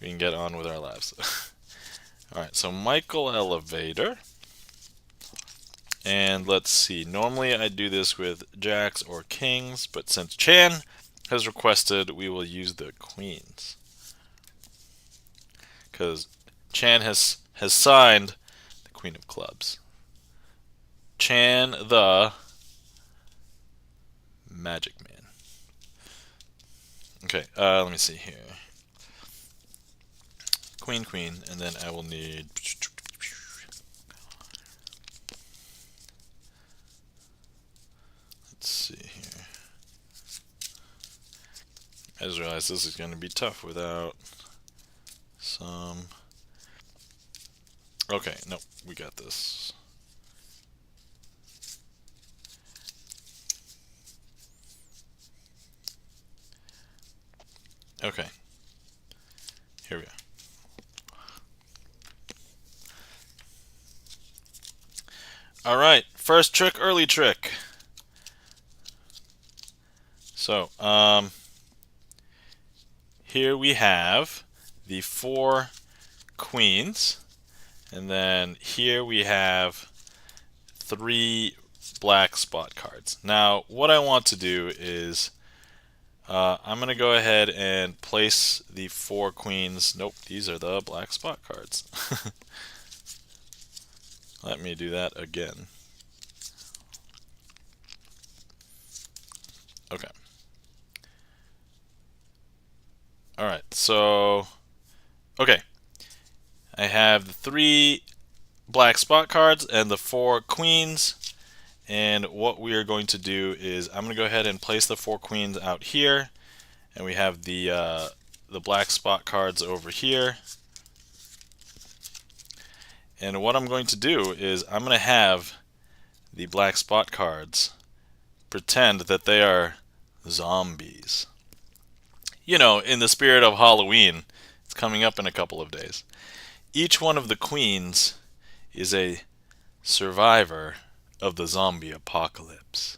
we can get on with our lives. Alright, so Michael Elevator. And let's see, normally I do this with jacks or kings, but since Chan has requested, we will use the queens. Because Chan has signed the queen of clubs. Chan the Magic Man. Okay, let me see here. Queen, queen, and then I will need... Let's see here. I just realized this is going to be tough without some... Okay, no, we got this. Okay. Here we go. Alright, first trick, early trick. So, here we have the 4 queens, and then here we have 3 black spot cards. Now, what I want to do is, I'm going to go ahead and place the 4 queens. Nope, these are the black spot cards. Let me do that again. Okay. Alright, so... Okay. I have the 3 black spot cards and the 4 queens. And what we are going to do is I'm going to go ahead and place the 4 queens out here. And we have the black spot cards over here. And what I'm going to do is I'm going to have the black spot cards pretend that they are zombies. You know, in the spirit of Halloween, it's coming up in a couple of days. Each one of the queens is a survivor of the zombie apocalypse.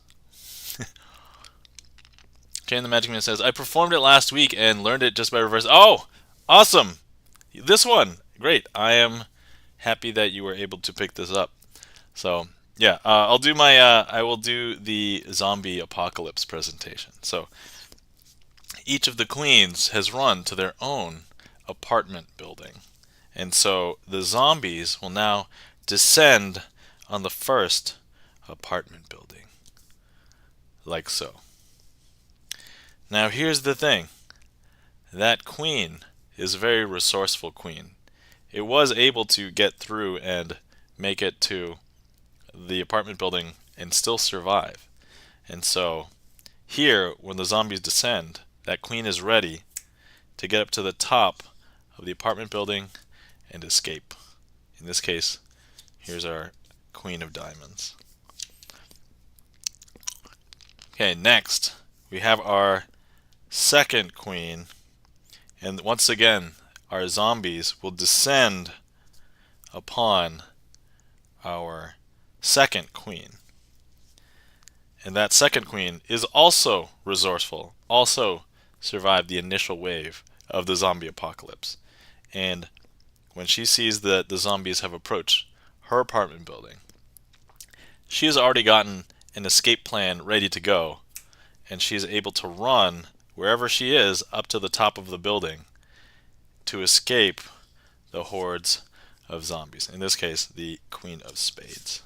Jane the Magic Man says, I performed it last week and learned it just by reverse. Oh, awesome! This one, great. I am happy that you were able to pick this up. So, yeah, I'll do my, I will do the zombie apocalypse presentation. So, each of the queens has run to their own apartment building. And so, the zombies will now descend on the first apartment building. Like so. Now, here's the thing. That queen is a very resourceful queen. It was able to get through and make it to the apartment building and still survive. And so here, when the zombies descend, that queen is ready to get up to the top of the apartment building and escape. In this case, here's our queen of diamonds. Okay, next we have our second queen, and once again our zombies will descend upon our second queen. And that second queen is also resourceful, also survived the initial wave of the zombie apocalypse. And when she sees that the zombies have approached her apartment building, she has already gotten an escape plan ready to go, and she is able to run wherever she is up to the top of the building to escape the hordes of zombies. In this case, the Queen of Spades.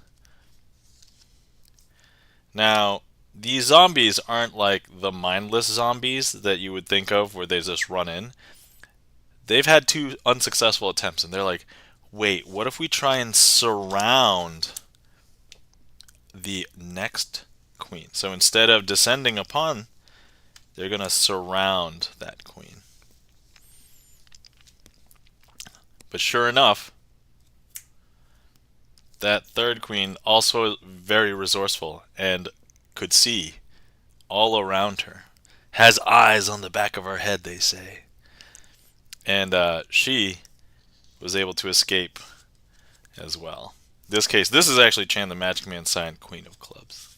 Now, these zombies aren't like the mindless zombies that you would think of where they just run in. They've had 2 unsuccessful attempts, and they're like, wait, what if we try and surround the next queen? So instead of descending upon, they're going to surround that queen. But sure enough, that third queen also very resourceful and could see all around her. Has eyes on the back of her head, they say. And she was able to escape as well. In this case, this is actually Chan the Magic Man signed Queen of Clubs.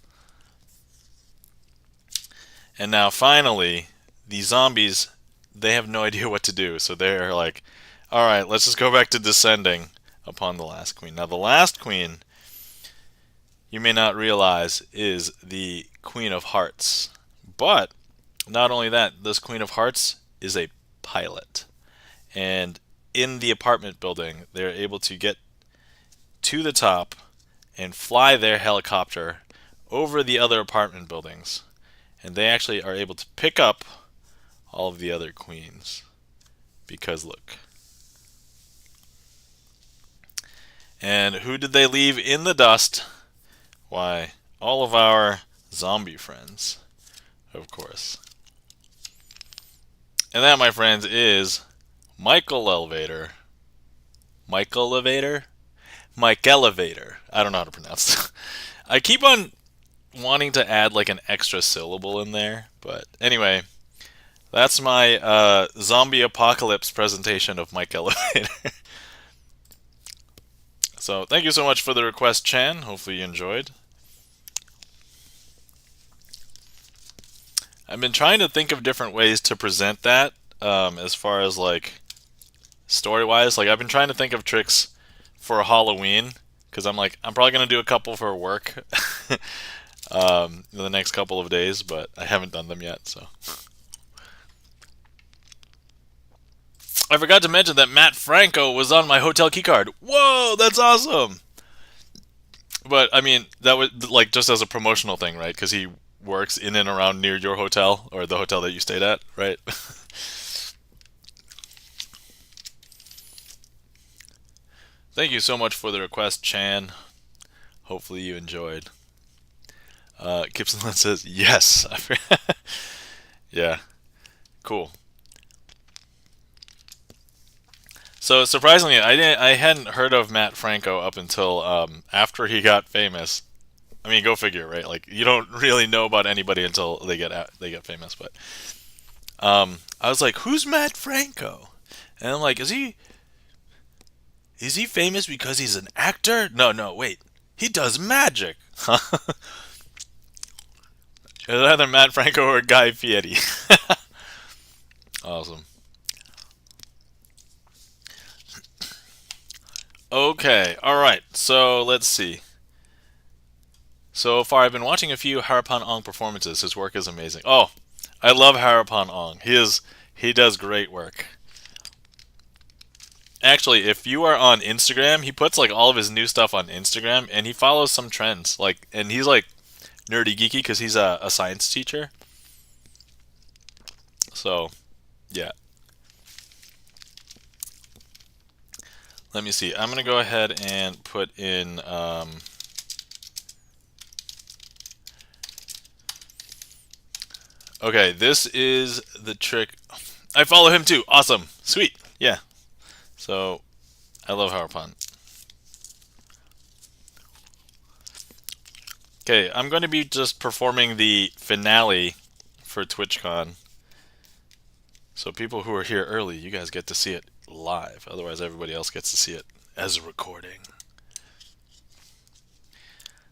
And now finally, the zombies, they have no idea what to do. So they're like, all right, let's just go back to descending upon the last queen. Now, the last queen, you may not realize, is the Queen of Hearts. But not only that, this Queen of Hearts is a pilot. And in the apartment building, they're able to get to the top and fly their helicopter over the other apartment buildings. And they actually are able to pick up all of the other queens. Because look. And who did they leave in the dust? Why, all of our zombie friends, of course. And that, my friends, is Michael Elevator. Michael Elevator? Mike Elevator. I don't know how to pronounce it. I keep on wanting to add like an extra syllable in there, but anyway, that's my zombie apocalypse presentation of Mike Elevator. So thank you so much for the request, Chan. Hopefully you enjoyed. I've been trying to think of different ways to present that as far as like story-wise. Like I've been trying to think of tricks for Halloween because I'm probably going to do a couple for work in the next couple of days, but I haven't done them yet, so. I forgot to mention that Matt Franco was on my hotel keycard. Whoa, that's awesome! But, I mean, that was, like, just as a promotional thing, right? Because he works in and around near your hotel, or the hotel that you stayed at, right? Thank you so much for the request, Chan. Hopefully you enjoyed. Gibson says, yes! Yeah, cool. So surprisingly, I hadn't heard of Matt Franco up until after he got famous. I mean, go figure, right? Like you don't really know about anybody until they get famous. But I was like, who's Matt Franco? And I'm like, is he famous because he's an actor? No, wait, he does magic. It's either Matt Franco or Guy Fieri. Awesome. Okay, alright, so let's see. So far, I've been watching a few Harapan Ong performances. His work is amazing. Oh, I love Harapan Ong. He does great work. Actually, if you are on Instagram, he puts like all of his new stuff on Instagram, and he follows some trends. Like, and he's like nerdy geeky because he's a science teacher. So, yeah. Let me see. I'm going to go ahead and put in... okay, this is the trick. I follow him too. Awesome. Sweet. Yeah. So, I love Harapan. Okay, I'm going to be just performing the finale for TwitchCon. So people who are here early, you guys get to see it live. Otherwise, everybody else gets to see it as a recording.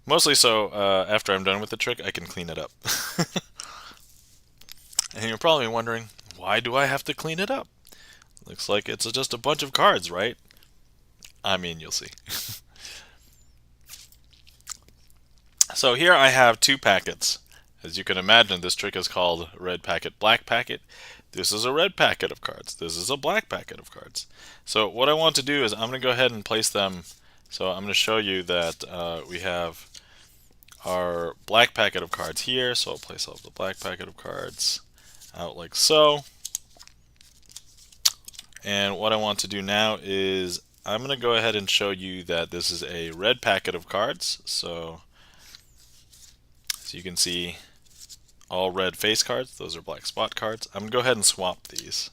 Mostly so, after I'm done with the trick, I can clean it up. And you're probably wondering, why do I have to clean it up? Looks like it's just a bunch of cards, right? I mean, you'll see. So here I have two packets. As you can imagine, this trick is called red packet, black packet. This is a red packet of cards. This is a black packet of cards. So what I want to do is I'm going to go ahead and place them. So I'm going to show you that we have our black packet of cards here. So I'll place all the black packet of cards out like so. And what I want to do now is I'm going to go ahead and show you that this is a red packet of cards. So as you can see, all red face cards. Those are black spot cards. I'm going to go ahead and swap these.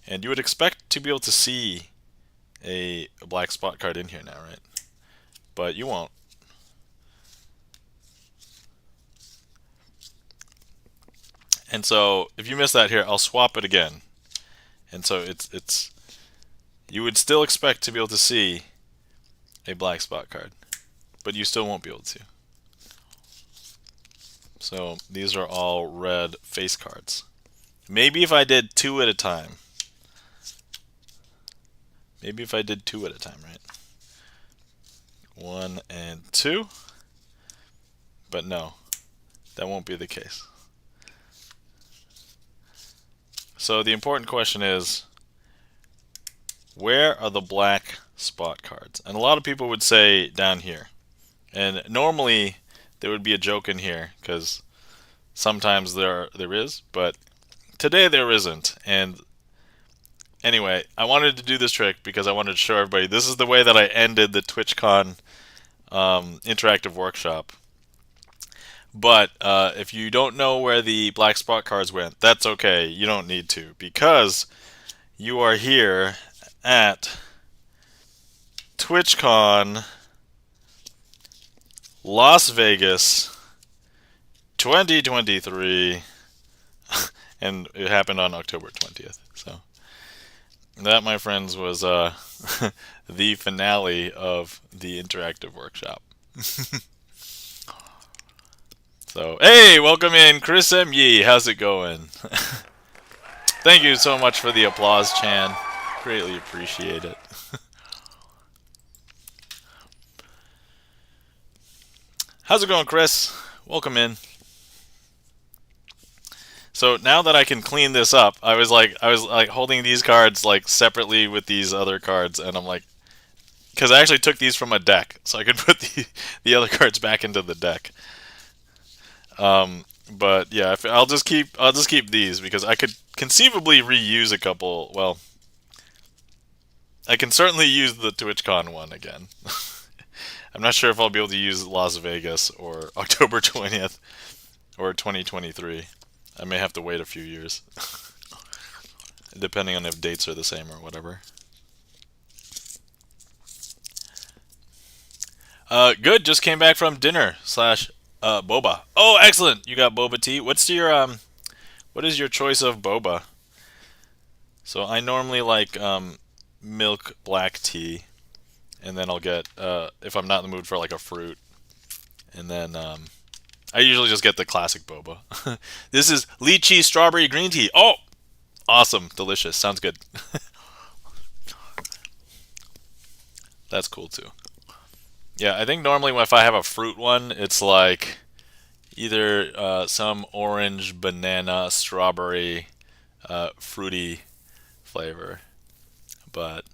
And you would expect to be able to see a black spot card in here now, right? But you won't. And so if you miss that here, I'll swap it again. And so it's you would still expect to be able to see a black spot card, but you still won't be able to. So these are all red face cards. Maybe if I did 2 at a time. Maybe if I did 2 at a time, right? 1 and 2. But no, that won't be the case. So the important question is, where are the black spot cards? And a lot of people would say down here. And normally there would be a joke in here, because sometimes there is, but today there isn't. And anyway, I wanted to do this trick because I wanted to show everybody this is the way that I ended the TwitchCon interactive workshop. But if you don't know where the black spot cards went, that's okay. You don't need to, because you are here at TwitchCon Las Vegas 2023, and it happened on October 20th. So that, my friends, was the finale of the interactive workshop. So, hey, welcome in, Chris M. Yee. How's it going? Thank you so much for the applause, Chan. Greatly appreciate it. How's it going, Chris? Welcome in. So now that I can clean this up, I was like holding these cards like separately with these other cards, and I'm like, because I actually took these from a deck, so I could put the other cards back into the deck. But yeah, I'll just keep these, because I could conceivably reuse a couple. Well, I can certainly use the TwitchCon one again. I'm not sure if I'll be able to use Las Vegas or October 20th or 2023. I may have to wait a few years, depending on if dates are the same or whatever. Good. Just came back from dinner / boba. Oh, excellent. You got boba tea. What is your choice of boba? So I normally like milk black tea, and then I'll get if I'm not in the mood for like a fruit, and then I usually just get the classic boba. This is lychee strawberry green tea. Oh, awesome, delicious. Sounds good. That's cool too. Yeah, I think normally if I have a fruit one, it's like either some orange, banana, strawberry, fruity flavor. But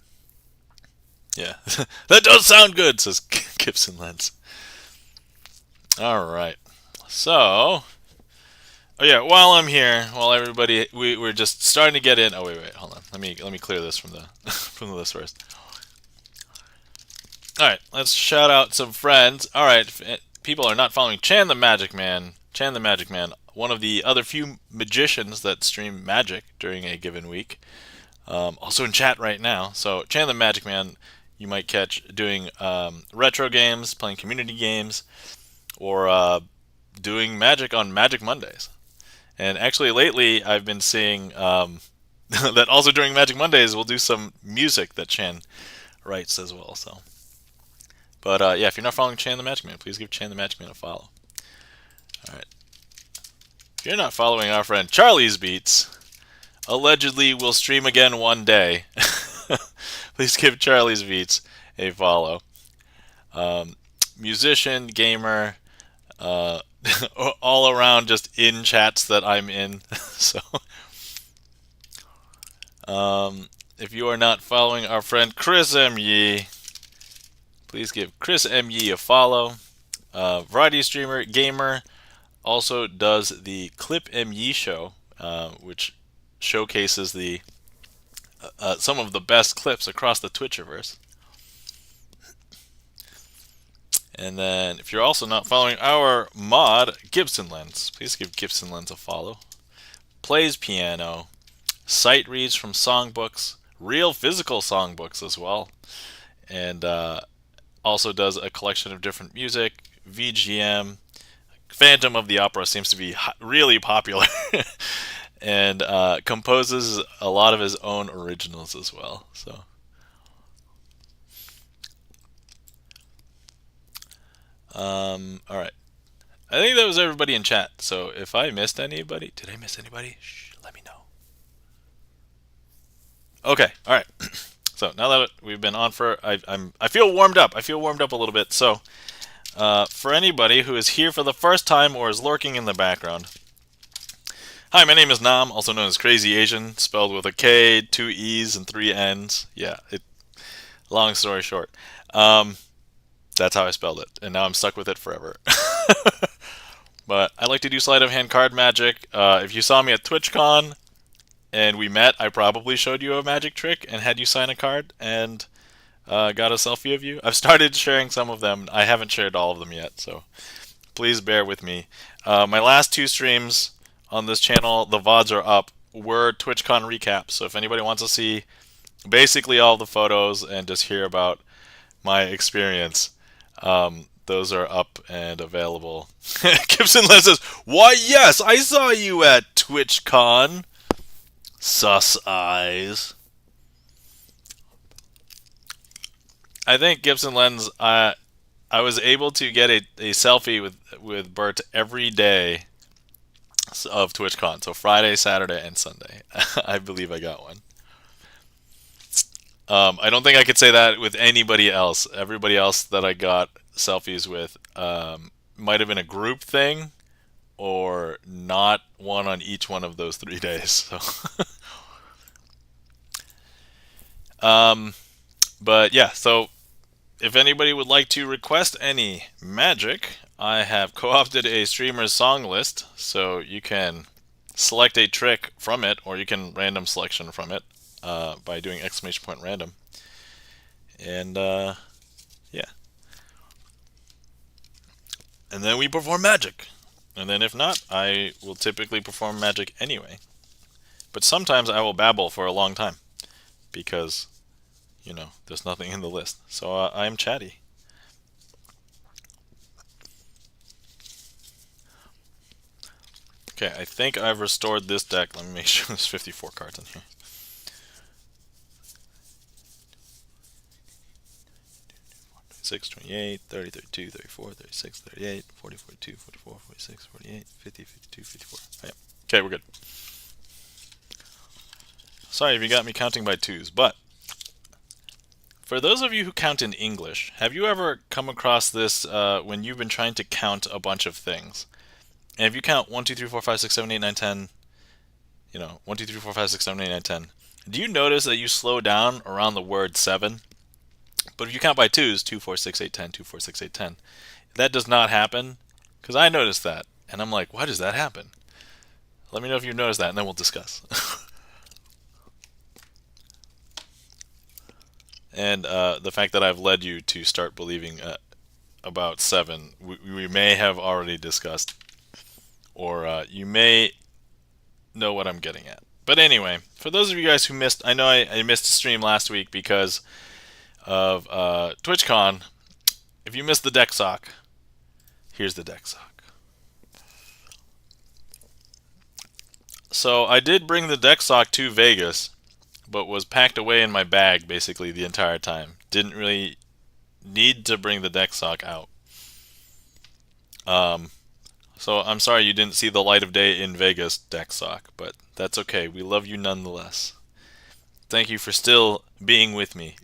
yeah, that does sound good, says Gibson Lens. All right. So, oh yeah, while I'm here, while everybody, we're just starting to get in. Oh wait, hold on. Let me clear this from the from the list first. All right, let's shout out some friends. All right, people are not following Chan the Magic Man. Chan the Magic Man, one of the other few magicians that stream magic during a given week. Also in chat right now. So Chan the Magic Man, you might catch doing retro games, playing community games, or doing magic on Magic Mondays. And actually lately I've been seeing that also during Magic Mondays we'll do some music that Chan writes as well. So, but yeah, if you're not following Chan the Magic Man, please give Chan the Magic Man a follow. All right. If you're not following our friend Charlie's Beats, allegedly will stream again one day. Please give Charlie's Beats a follow. Musician, gamer, all around just in chats that I'm in. So, if you are not following our friend Chris M. Yee, please give Chris M. Yee a follow. Variety streamer, gamer, also does the Clip M. Yee show, which showcases the some of the best clips across the Twitchiverse. And then, if you're also not following our mod, Gibson Lens, please give Gibson Lens a follow. Plays piano, sight reads from songbooks, real physical songbooks as well, and also does a collection of different music, VGM. Phantom of the Opera seems to be really popular, and composes a lot of his own originals as well. So. All right. I think that was everybody in chat. So if I missed anybody, did I miss anybody? Shh, let me know. Okay, all right. So now that we've been on for, I feel warmed up. I feel warmed up a little bit. So for anybody who is here for the first time or is lurking in the background, hi, my name is Nam, also known as Crazy Asian, spelled with a K, 2 E's, and 3 N's. Yeah, long story short. That's how I spelled it, and now I'm stuck with it forever. But I like to do sleight of hand card magic. If you saw me at TwitchCon and we met, I probably showed you a magic trick and had you sign a card and got a selfie of you. I've started sharing some of them. I haven't shared all of them yet, so please bear with me. My last 2 streams on this channel, the VODs are up, were TwitchCon recaps. So if anybody wants to see basically all the photos and just hear about my experience, those are up and available. Gibson Les says, "Why, yes, I saw you at TwitchCon. Sus eyes." I think Gibson Lens, I was able to get a selfie with Bert every day of TwitchCon. So Friday, Saturday, and Sunday. I believe I got one. I don't think I could say that with anybody else. Everybody else that I got selfies with might have been a group thing or not one on each one of those 3 days. So, but yeah, so if anybody would like to request any magic, I have co-opted a streamer's song list, so you can select a trick from it, or you can random selection from it by doing !random. And yeah. And then we perform magic. And then if not, I will typically perform magic anyway. But sometimes I will babble for a long time because, you know, there's nothing in the list. So I am chatty. Okay, I think I've restored this deck. Let me make sure there's 54 cards in here. 6, 28, 30, 32, 34, 36, 38, 40, 42, 44, 46, 48, 50, 52, 54. Oh, yeah. Okay, we're good. Sorry if you got me counting by 2s, but for those of you who count in English, have you ever come across this when you've been trying to count a bunch of things? And if you count 1, 2, 3, 4, 5, 6, 7, 8, 9, 10, you know, 1, 2, 3, 4, 5, 6, 7, 8, 9, 10, do you notice that you slow down around the word 7? But if you count by 2s, 2, 4, 6, 8, 10, 2, 4, 6, 8, 10, that does not happen, because I noticed that, and I'm like, why does that happen? Let me know if you noticed that, and then we'll discuss. And the fact that I've led you to start believing about 7, we may have already discussed, or you may know what I'm getting at. But anyway, for those of you guys who missed, I know I missed a stream last week because of TwitchCon. If you missed the deck sock, here's the deck sock. So I did bring the deck sock to Vegas, but was packed away in my bag basically the entire time. Didn't really need to bring the deck sock out. So I'm sorry you didn't see the light of day in Vegas, deck sock, but that's okay. We love you nonetheless. Thank you for still being with me.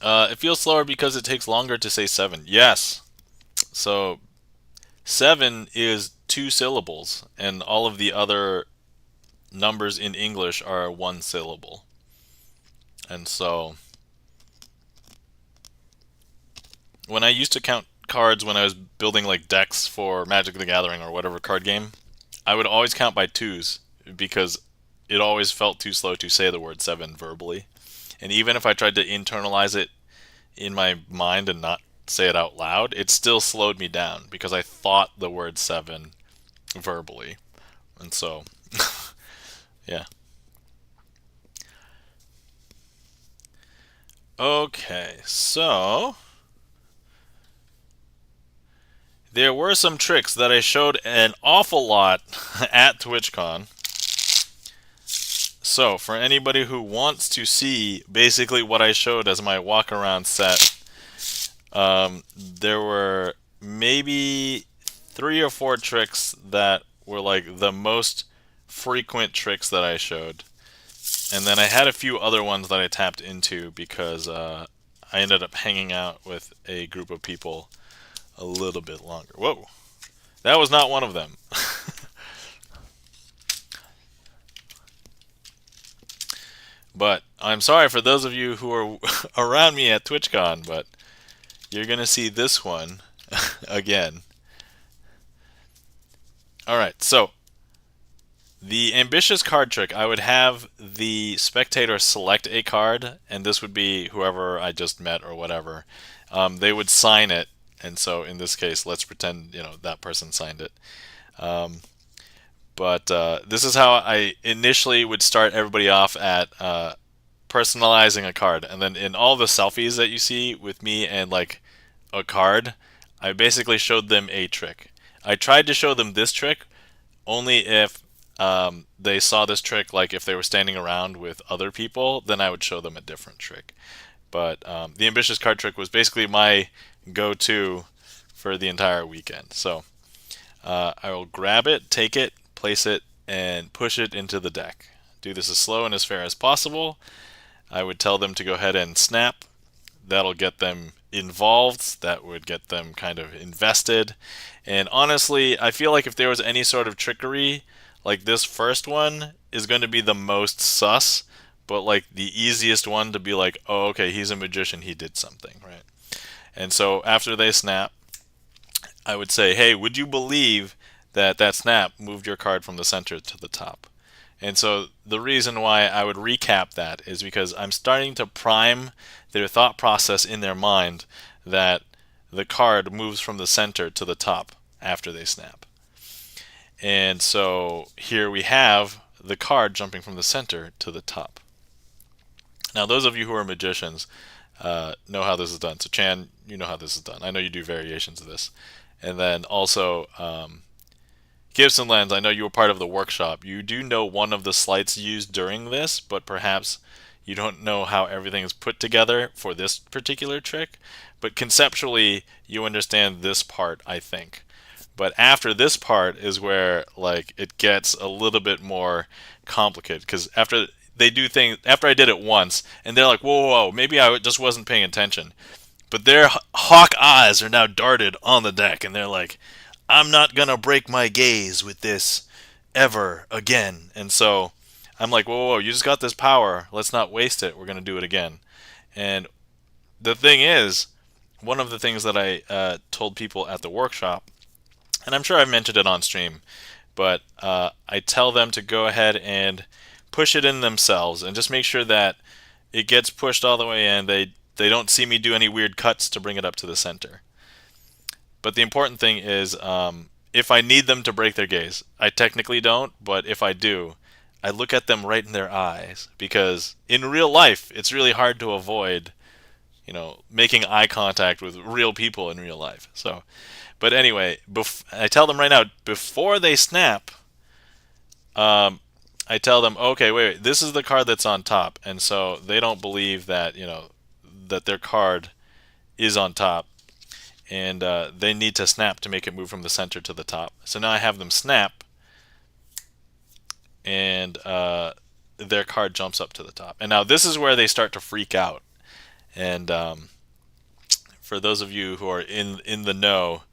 It feels slower because it takes longer to say 7. Yes. So 7 is 2 syllables, and all of the other numbers in English are 1 syllable. And so when I used to count cards when I was building like decks for Magic the Gathering or whatever card game, I would always count by 2s because it always felt too slow to say the word 7 verbally. And even if I tried to internalize it in my mind and not say it out loud, it still slowed me down because I thought the word 7 verbally. And so, yeah. Okay, so there were some tricks that I showed an awful lot at TwitchCon. So for anybody who wants to see basically what I showed as my walk around set, there were maybe 3 or 4 tricks that were like the most frequent tricks that I showed. And then I had a few other ones that I tapped into because I ended up hanging out with a group of people a little bit longer. Whoa, that was not one of them. But I'm sorry for those of you who are around me at TwitchCon, but you're going to see this one again. Alright, so the ambitious card trick, I would have the spectator select a card, and this would be whoever I just met or whatever. They would sign it, and so in this case, let's pretend that person signed it. But this is how I initially would start everybody off at personalizing a card. And then in all the selfies that you see with me and like a card, I basically showed them a trick. I tried to show them this trick only if they saw this trick, like if they were standing around with other people, then I would show them a different trick. But the ambitious card trick was basically my go-to for the entire weekend. So I will grab it, take it, place it, and push it into the deck. Do this as slow and as fair as possible. I would tell them to go ahead and snap. That'll get them involved. That would get them kind of invested. And honestly, I feel like if there was any sort of trickery, like this first one is going to be the most sus, but like the easiest one to be like, oh, okay, he's a magician, he did something, right? And so after they snap, I would say, hey, would you believe that that snap moved your card from the center to the top? And so the reason why I would recap that is because I'm starting to prime their thought process in their mind that the card moves from the center to the top after they snap. And so here we have the card jumping from the center to the top. Now those of you who are magicians know how this is done. So Chan, you know how this is done. I know you do variations of this. And then also Gibson Lens, I know you were part of the workshop. You do know one of the sleights used during this, but perhaps you don't know how everything is put together for this particular trick. But conceptually, you understand this part, I think. But after this part is where like it gets a little bit more complicated, because after they do things, after I did it once, and they're like, whoa, whoa, whoa, maybe I just wasn't paying attention. But their hawk eyes are now darted on the deck, and they're like, I'm not going to break my gaze with this ever again. And so I'm like, whoa, whoa, whoa, you just got this power. Let's not waste it. We're going to do it again. And the thing is, one of the things that I told people at the workshop, and I'm sure I mentioned it on stream, but I tell them to go ahead and push it in themselves and just make sure that it gets pushed all the way in. They don't see me do any weird cuts to bring it up to the center. But the important thing is, if I need them to break their gaze, I technically don't, but if I do, I look at them right in their eyes, because in real life, it's really hard to avoid, making eye contact with real people in real life. So, but anyway, I tell them right now, before they snap, I tell them, okay, wait, this is the card that's on top, and so they don't believe that, that their card is on top. And they need to snap to make it move from the center to the top. So now I have them snap, and their card jumps up to the top. And now this is where they start to freak out. And for those of you who are in the know,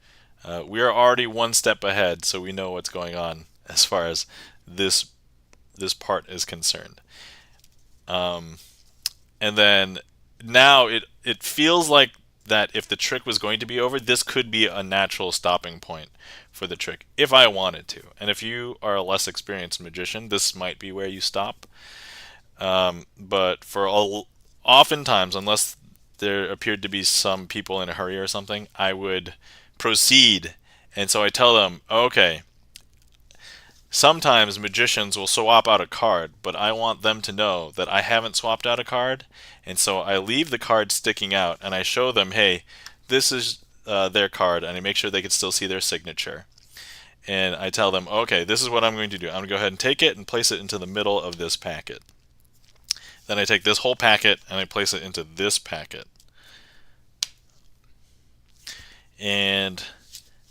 we are already one step ahead, so we know what's going on as far as this part is concerned. And then now it feels like that if the trick was going to be over, this could be a natural stopping point for the trick, if I wanted to. And if you are a less experienced magician, this might be where you stop. But for oftentimes, unless there appeared to be some people in a hurry or something, I would proceed. And so I tell them, okay, sometimes magicians will swap out a card, but I want them to know that I haven't swapped out a card, and so I leave the card sticking out, and I show them, hey, this is their card, and I make sure they can still see their signature. and I tell them, okay, this is what I'm going to do. I'm going to go ahead and take it and place it into the middle of this packet. Then I take this whole packet and I place it into this packet. And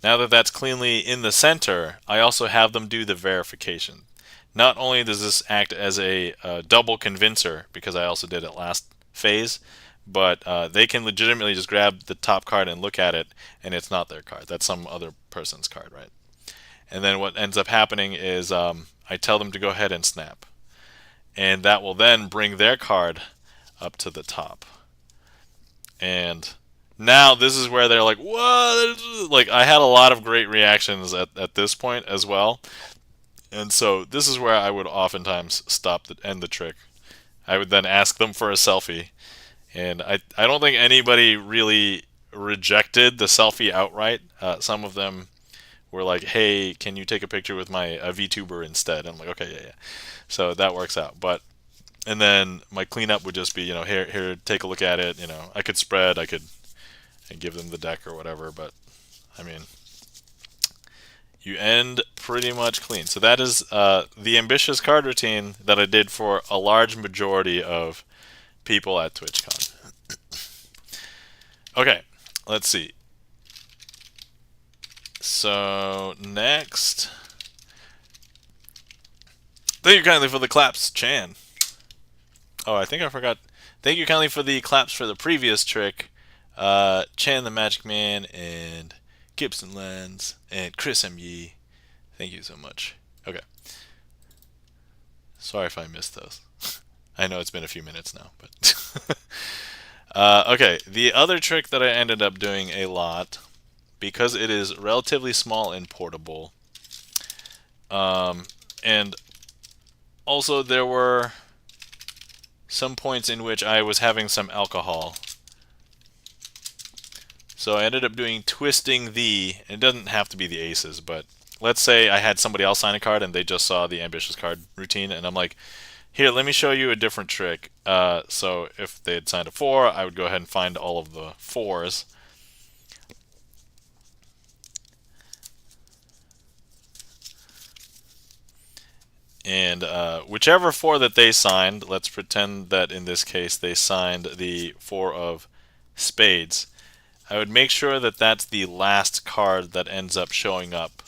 now that that's cleanly in the center, I also have them do the verification. Not only does this act as a double convincer, because I also did it last phase, but they can legitimately just grab the top card and look at it, and it's not their card. That's some other person's card, right? And then what ends up happening is I tell them to go ahead and snap. And that will then bring their card up to the top. And now this is where they're like, what? Like, I had a lot of great reactions at this point as well. And so this is where I would oftentimes end the trick. I would then ask them for a selfie. And I don't think anybody really rejected the selfie outright. Some of them were like, hey, can you take a picture with my VTuber instead? I'm like, okay, yeah. So that works out. And then my cleanup would just be, here, take a look at it. I could spread, I could give them the deck or whatever, but I mean, you end pretty much clean. So that is the ambitious card routine that I did for a large majority of people at TwitchCon. Okay, let's see. So next, thank you kindly for the claps, Chan. Oh, I think I forgot. Thank you kindly for the claps for the previous trick, Chan the Magic Man and Gibson Lens and Chris M.Ye. Thank you so much. Okay. Sorry if I missed those. I know it's been a few minutes now, but okay. The other trick that I ended up doing a lot, because it is relatively small and portable, and also there were some points in which I was having some alcohol. So I ended up doing twisting the, it doesn't have to be the aces, but let's say I had somebody else sign a card and they just saw the ambitious card routine, and I'm like, here, let me show you a different trick. So if they had signed a 4, I would go ahead and find all of the 4s. And whichever 4 that they signed, let's pretend that in this case they signed the 4 of spades. I would make sure that that's the last card that ends up showing up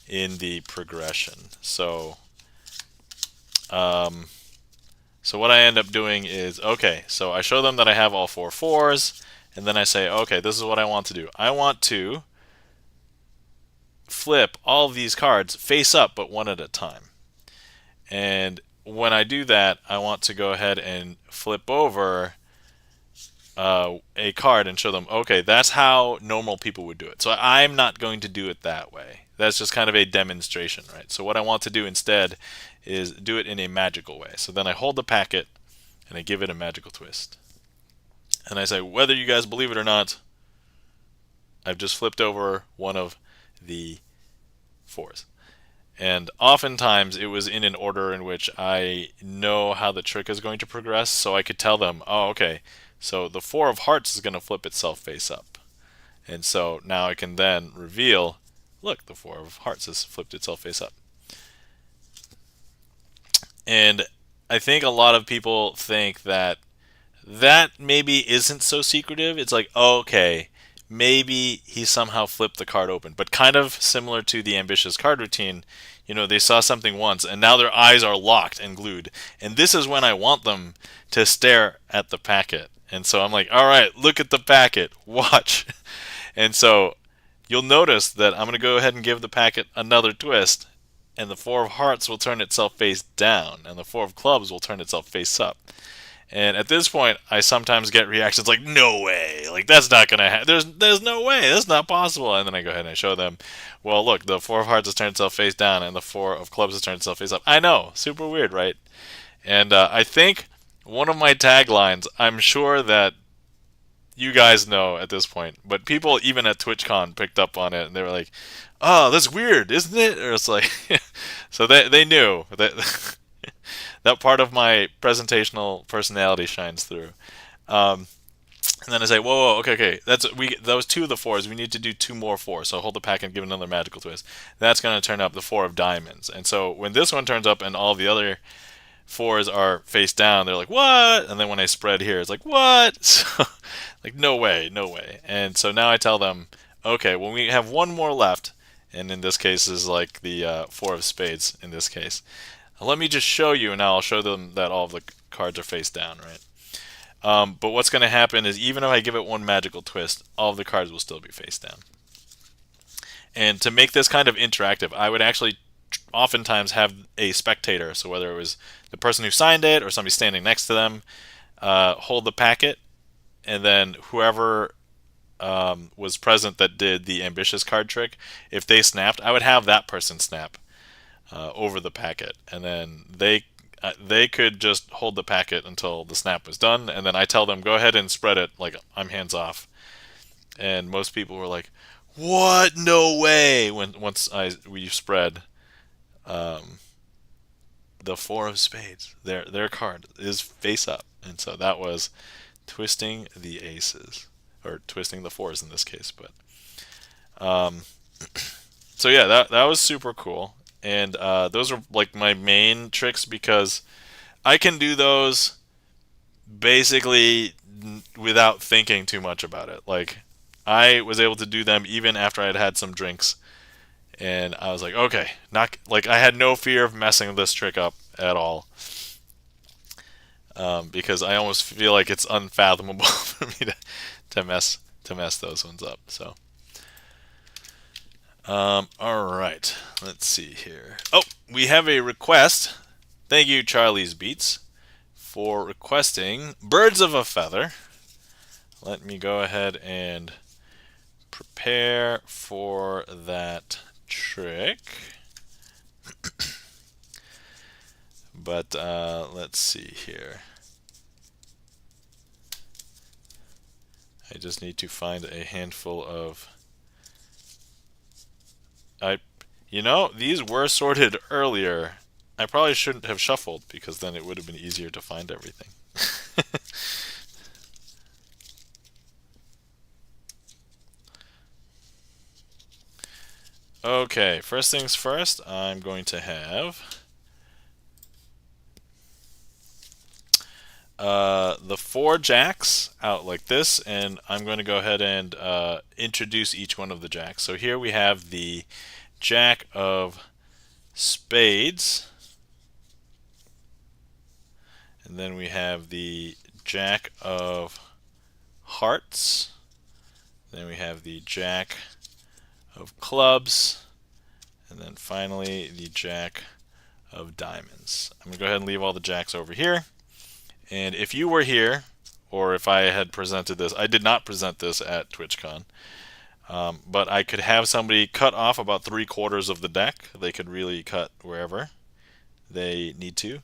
in the progression. So what I end up doing is, okay, so I show them that I have all 4 4s, and then I say, okay, this is what I want to do. I want to flip all of these cards face up, but one at a time. And when I do that, I want to go ahead and flip over a card and show them, okay, that's how normal people would do it. So I'm not going to do it that way. That's just kind of a demonstration, right? So what I want to do instead is do it in a magical way. So then I hold the packet and I give it a magical twist. And I say, whether you guys believe it or not, I've just flipped over one of the 4s. And oftentimes it was in an order in which I know how the trick is going to progress, so I could tell them, oh, okay, so the 4 of hearts is going to flip itself face up. And so now I can then reveal, look, the 4 of hearts has flipped itself face up. And I think a lot of people think that maybe isn't so secretive. It's like, oh, okay, maybe he somehow flipped the card open. But kind of similar to the ambitious card routine, they saw something once and now their eyes are locked and glued. And this is when I want them to stare at the packet. And so I'm like, all right, look at the packet, watch. And so you'll notice that I'm going to go ahead and give the packet another twist, and the 4 of hearts will turn itself face down, and the 4 of clubs will turn itself face up. And at this point, I sometimes get reactions like, no way, like that's not going to happen, there's no way, that's not possible. And then I go ahead and I show them, well, look, the 4 of hearts has turned itself face down, and the 4 of clubs has turned itself face up. I know, super weird, right? And I think one of my taglines, I'm sure that you guys know at this point, but people even at TwitchCon picked up on it, and they were like, oh, that's weird, isn't it? Or it's like, so they knew that that part of my presentational personality shines through. And then I say, whoa, okay. That was two of the fours. We need to do two more fours. So hold the pack and give another magical twist. That's going to turn up the four of diamonds. And so when this one turns up and all the other fours are face down, they're like, what? And then when I spread here, it's like, what? So, like, no way, no way. And so now I tell them, okay, when we have one more left, and in this case is like the four of spades in this case, let me just show you, and now I'll show them that all of the cards are face down, right? But what's going to happen is even if I give it one magical twist, all of the cards will still be face down. And to make this kind of interactive, I would actually oftentimes have a spectator, so whether it was the person who signed it or somebody standing next to them, hold the packet, and then whoever was present that did the ambitious card trick, if they snapped, I would have that person snap over the packet, and then they could just hold the packet until the snap was done, and then I tell them go ahead and spread it like I'm hands off. And most people were like, "What? No way!" We spread the four of spades, their card is face up, and so that was twisting the aces or twisting the fours in this case. But so yeah, that was super cool, and those are like my main tricks because I can do those basically without thinking too much about it. Like I was able to do them even after I'd had some drinks, and I was like, okay, not like I had no fear of messing this trick up at all, because I almost feel like it's unfathomable for me to mess those ones up. So, all right, let's see here. Oh, we have a request. Thank you, Charlie's Beats, for requesting Birds of a Feather. Let me go ahead and prepare for that trick. But let's see here. I just need to find a handful of... these were sorted earlier. I probably shouldn't have shuffled because then it would have been easier to find everything. Okay, first things first, I'm going to have the four jacks out like this, and I'm going to go ahead and introduce each one of the jacks. So here we have the jack of spades, and then we have the jack of hearts, then we have the jack of clubs, and then finally the jack of diamonds. I'm going to go ahead and leave all the jacks over here. And if you were here, or if I had presented this, I did not present this at TwitchCon, but I could have somebody cut off about 3/4 of the deck. They could really cut wherever they need to.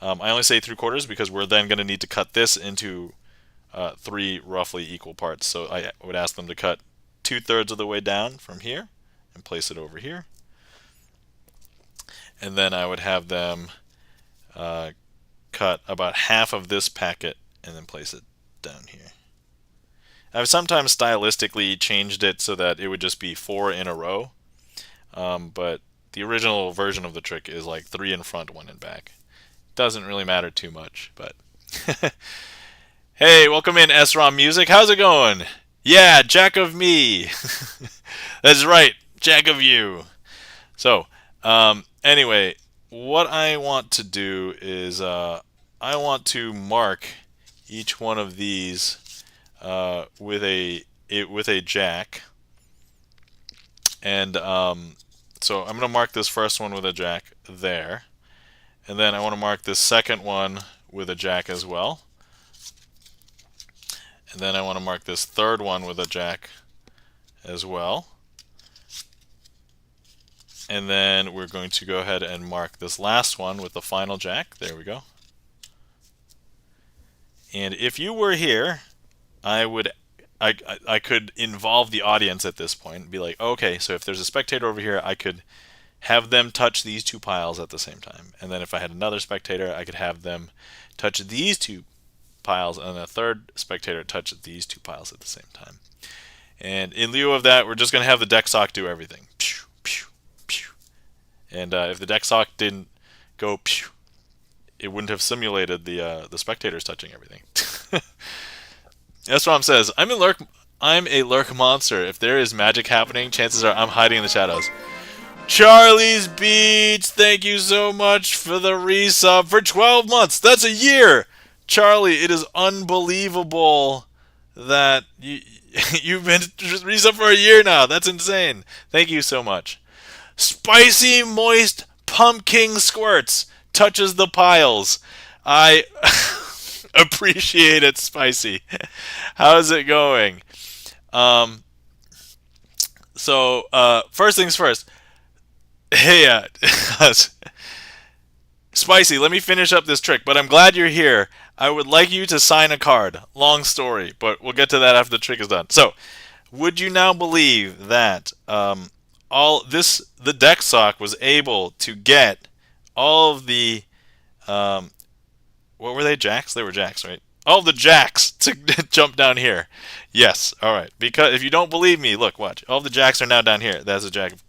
I only say 3/4 because we're then going to need to cut this into 3 roughly equal parts. So I would ask them to cut 2/3 of the way down from here and place it over here. And then I would have them cut about half of this packet and then place it down here. I've sometimes stylistically changed it so that it would just be 4 in a row, but the original version of the trick is like 3 in front, 1 in back. Doesn't really matter too much, but hey, welcome in SROM Music. How's it going? Yeah, Jack of me. That's right, Jack of you. So, anyway, what I want to do is I want to mark each one of these with a jack, and so I'm going to mark this first one with a jack there, and then I want to mark this second one with a jack as well, and then I want to mark this third one with a jack as well. And then we're going to go ahead and mark this last one with the final jack. There we go. And if you were here, I could involve the audience at this point and be like, okay, so if there's a spectator over here, I could have them touch these two piles at the same time. And then if I had another spectator, I could have them touch these two piles, and a third spectator touch these 2 piles at the same time. And in lieu of that, we're just going to have the deck sock do everything. Pew, pew, pew. And if the deck sock didn't go pew, it wouldn't have simulated the spectators touching everything. That's what says. I'm a lurk monster. If there is magic happening, chances are I'm hiding in the shadows. Charlie's Beats, thank you so much for the resub for 12 months. That's a year. Charlie, it is unbelievable that you've been resub for a year now. That's insane. Thank you so much. Spicy moist pumpkin squirts touches the piles. I appreciate it, Spicy. How's it going? First things first. Hey, Spicy, let me finish up this trick, but I'm glad you're here. I would like you to sign a card. Long story, but we'll get to that after the trick is done. So, would you now believe that the deck sock was able to get all of the what were they, jacks? They were jacks, right? All of the jacks to jump down here. Yes, all right. Because if you don't believe me, look, watch. All of the jacks are now down here. That's a jack of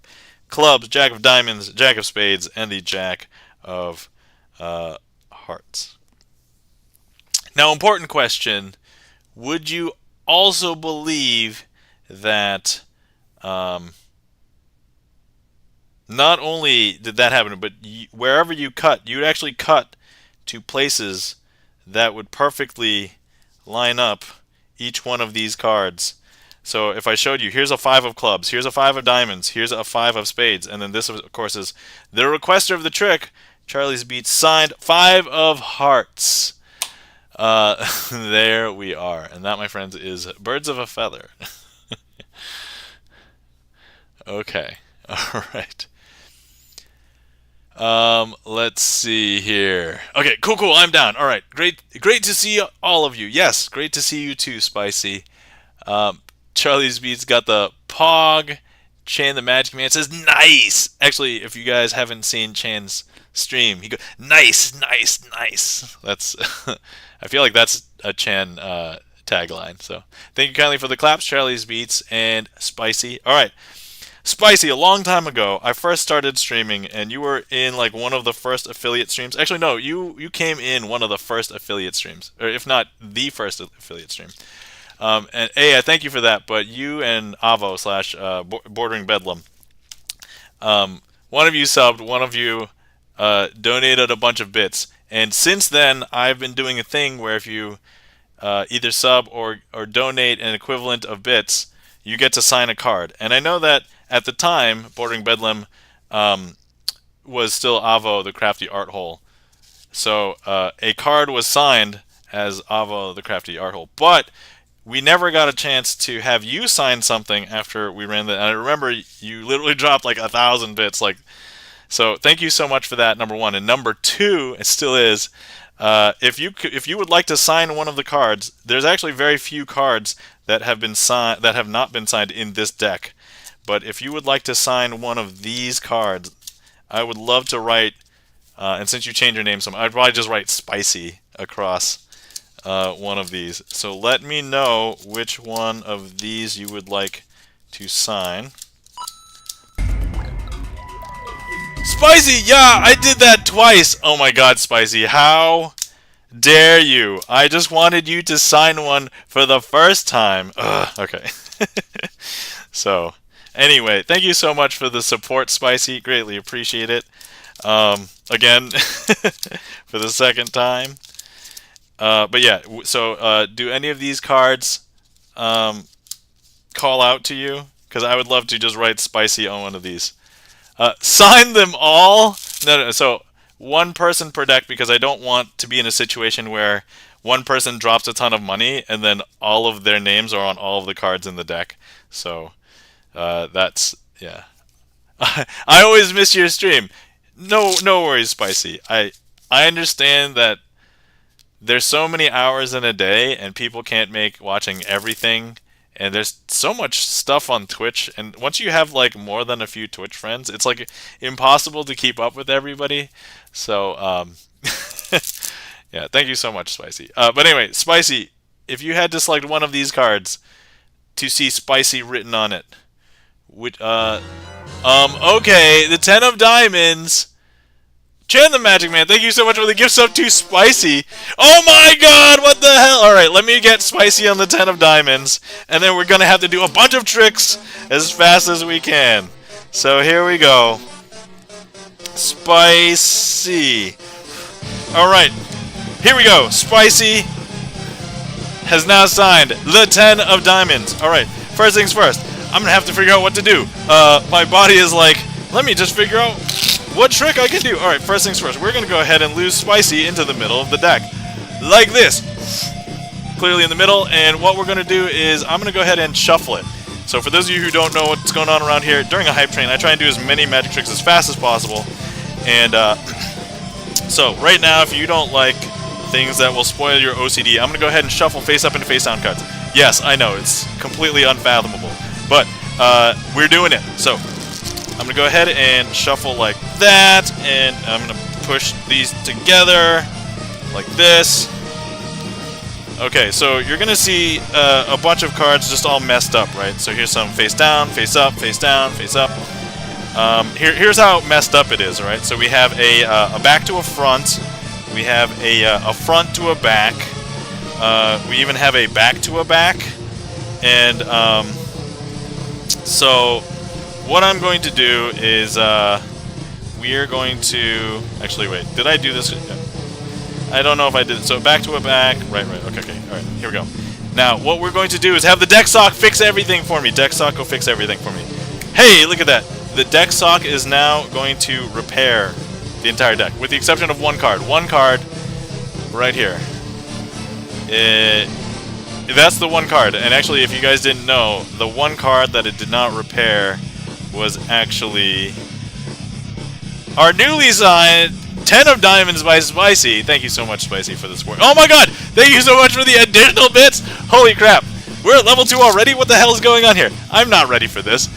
clubs, jack of diamonds, jack of spades, and the jack of hearts. Now, important question. Would you also believe that not only did that happen, but wherever you cut, you'd actually cut to places that would perfectly line up each one of these cards. So if I showed you, here's a 5 of clubs, here's a 5 of diamonds, here's a 5 of spades, and then this, of course, is the requester of the trick, Charlie's Beats, signed 5 of hearts. There we are. And that, my friends, is birds of a feather. Okay. All right. Let's see here. Okay, cool. I'm down. All right. Great to see all of you. Yes, great to see you too, Spicy. Charlie's Beats got the Pog. Chan the Magic Man says, nice! Actually, if you guys haven't seen Chan's stream, he goes, nice. That's, I feel like that's a Chan tagline. So, thank you kindly for the claps, Charlie's Beats and Spicy. All right. Spicy, a long time ago, I first started streaming, and you were in like one of the first affiliate streams. Actually, no, you came in one of the first affiliate streams, or if not the first affiliate stream. And I thank you for that. But you and Avo / Bordering Bedlam, one of you subbed, one of you donated a bunch of bits, and since then I've been doing a thing where if you either sub or donate an equivalent of bits, you get to sign a card. And I know that at the time, Bordering Bedlam was still Avo the Crafty Art Hole. So a card was signed as Avo the Crafty Art Hole. But we never got a chance to have you sign something after we ran that. And I remember you literally dropped like 1,000 bits. So thank you so much for that, number one. And number two, it still is, if you would like to sign one of the cards, there's actually very few cards that have not been signed in this deck. But if you would like to sign one of these cards, I would love to write, and since you changed your name some, I'd probably just write Spicy across one of these. So let me know which one of these you would like to sign. Spicy, yeah, I did that twice. Oh my god, Spicy, how dare you? I just wanted you to sign one for the first time. Ugh, okay. So, anyway, thank you so much for the support, Spicy. Greatly appreciate it. Again, for the second time. But yeah, so do any of these cards call out to you? Because I would love to just write Spicy on one of these. Sign them all? No, so one person per deck, because I don't want to be in a situation where one person drops a ton of money and then all of their names are on all of the cards in the deck. So that's, yeah. I always miss your stream. No worries, Spicy. I understand that there's so many hours in a day and people can't make watching everything. And there's so much stuff on Twitch, and once you have like more than a few Twitch friends, it's like impossible to keep up with everybody. So Yeah, thank you so much, Spicy. But anyway, Spicy, if you had to select one of these cards to see Spicy written on it, which, okay, the 10 of diamonds. Chan the Magic Man, thank you so much for the gift sub to Spicy. Oh my god, what the hell? Alright, let me get Spicy on the 10 of diamonds, and then we're gonna have to do a bunch of tricks as fast as we can. So here we go. Spicy. Alright, here we go. Spicy has now signed the 10 of diamonds. Alright, first things first, I'm gonna have to figure out what to do. My body is like, let me just figure out what trick I can do. Alright, first things first, we're gonna go ahead and lose Spicy into the middle of the deck. Like this. Clearly in the middle, and what we're gonna do is I'm gonna go ahead and shuffle it. So for those of you who don't know what's going on around here, during a hype train, I try and do as many magic tricks as fast as possible. And so right now, if you don't like things that will spoil your OCD, I'm gonna go ahead and shuffle face up and face down cards. Yes, I know, it's completely unfathomable, but we're doing it. So I'm gonna go ahead and shuffle like that, and I'm gonna push these together like this. Okay, so you're gonna see a bunch of cards just all messed up, right? So here's some face down, face up, face down, face up. Here's how messed up it is, right? So we have a back to a front, we have a front to a back, we even have a back to a back, and so what I'm going to do is we are going to actually wait. Did I do this? I don't know if I did it. So back to a back. Right. Okay. All right. Here we go. Now what we're going to do is have the deck sock fix everything for me. Deck sock, go fix everything for me. Hey, look at that. The deck sock is now going to repair the entire deck, with the exception of one card. One card right here. That's the one card. And actually, if you guys didn't know, the one card that it did not repair was actually our newly signed 10 of diamonds by Spicy. Thank you so much, Spicy, for the support. Oh my god! Thank you so much for the additional bits! Holy crap! We're at level 2 already? What the hell is going on here? I'm not ready for this.